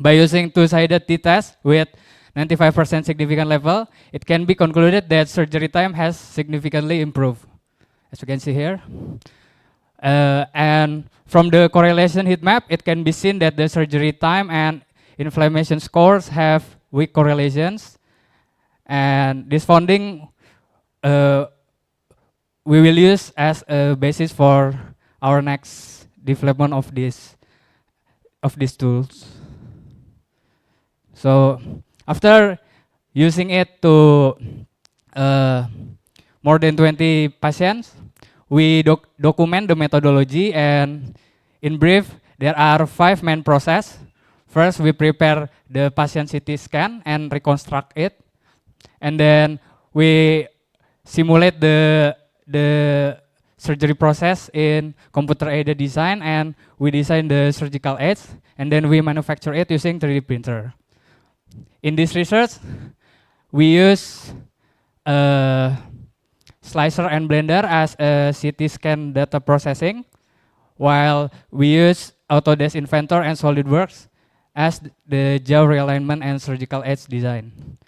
By using two-sided t-test with 95% significant level, it can be concluded that surgery time has significantly improved, as you can see here. And from the correlation heat map, it can be seen that the surgery time and inflammation scores have weak correlations. And this finding we will use as a basis for our next development of these tools. So after using it to more than 20 patients, we document the methodology, and in brief, there are 5 main processes. First, we prepare the patient CT scan and reconstruct it, and then we simulate the surgery process in computer-aided design, and we design the surgical aids, and then we manufacture it using 3D printer. In this research, we use slicer and blender as a CT scan data processing, while we use Autodesk Inventor and SolidWorks as the jaw realignment and surgical aids design.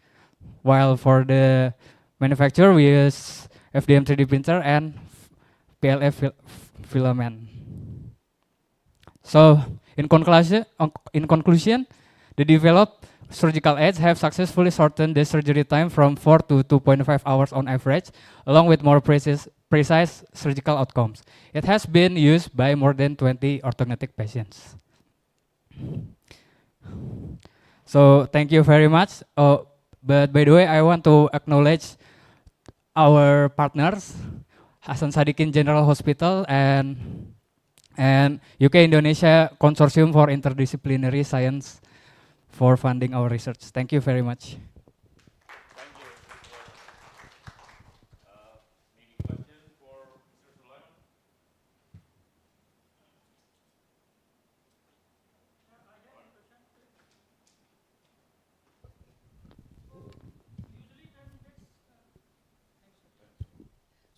While for the manufacture, we use FDM 3D printer and PLA filament. So, in conclusion, the developed surgical aids have successfully shortened the surgery time from 4 to 2.5 hours on average, along with more precise surgical outcomes. It has been used by more than 20 orthodontic patients. So, thank you very much. But by the way, I want to acknowledge our partners, Hasan Sadikin General Hospital and UK Indonesia Consortium for Interdisciplinary Science for funding our research. Thank you very much.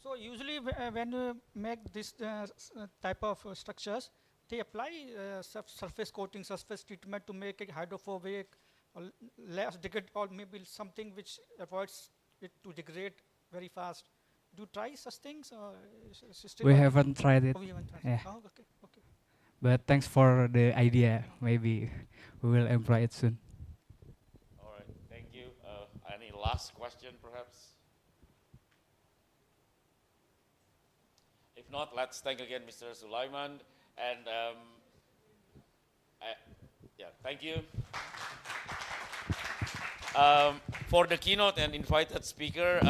So usually when you make this type of structures, they apply surface coating, surface treatment to make it hydrophobic, or less degrade, or maybe something which avoids it to degrade very fast. Do you try such things? Or We haven't tried it. Oh, we haven't tried Yeah. it. Oh, okay, okay. But thanks for the idea. Maybe we will employ it soon. All right, thank you. Any last question, perhaps? If not, let's thank again Mr. Sulaiman. And yeah, thank you. For the keynote and invited speaker,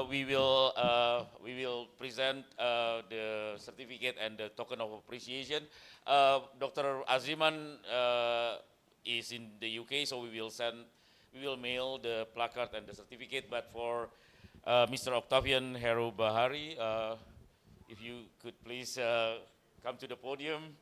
we will present the certificate and the token of appreciation. Dr. Aziman is in the UK, so we will mail the placard and the certificate. But for Mr. Octavian Heru Bahari, if you could please come to the podium.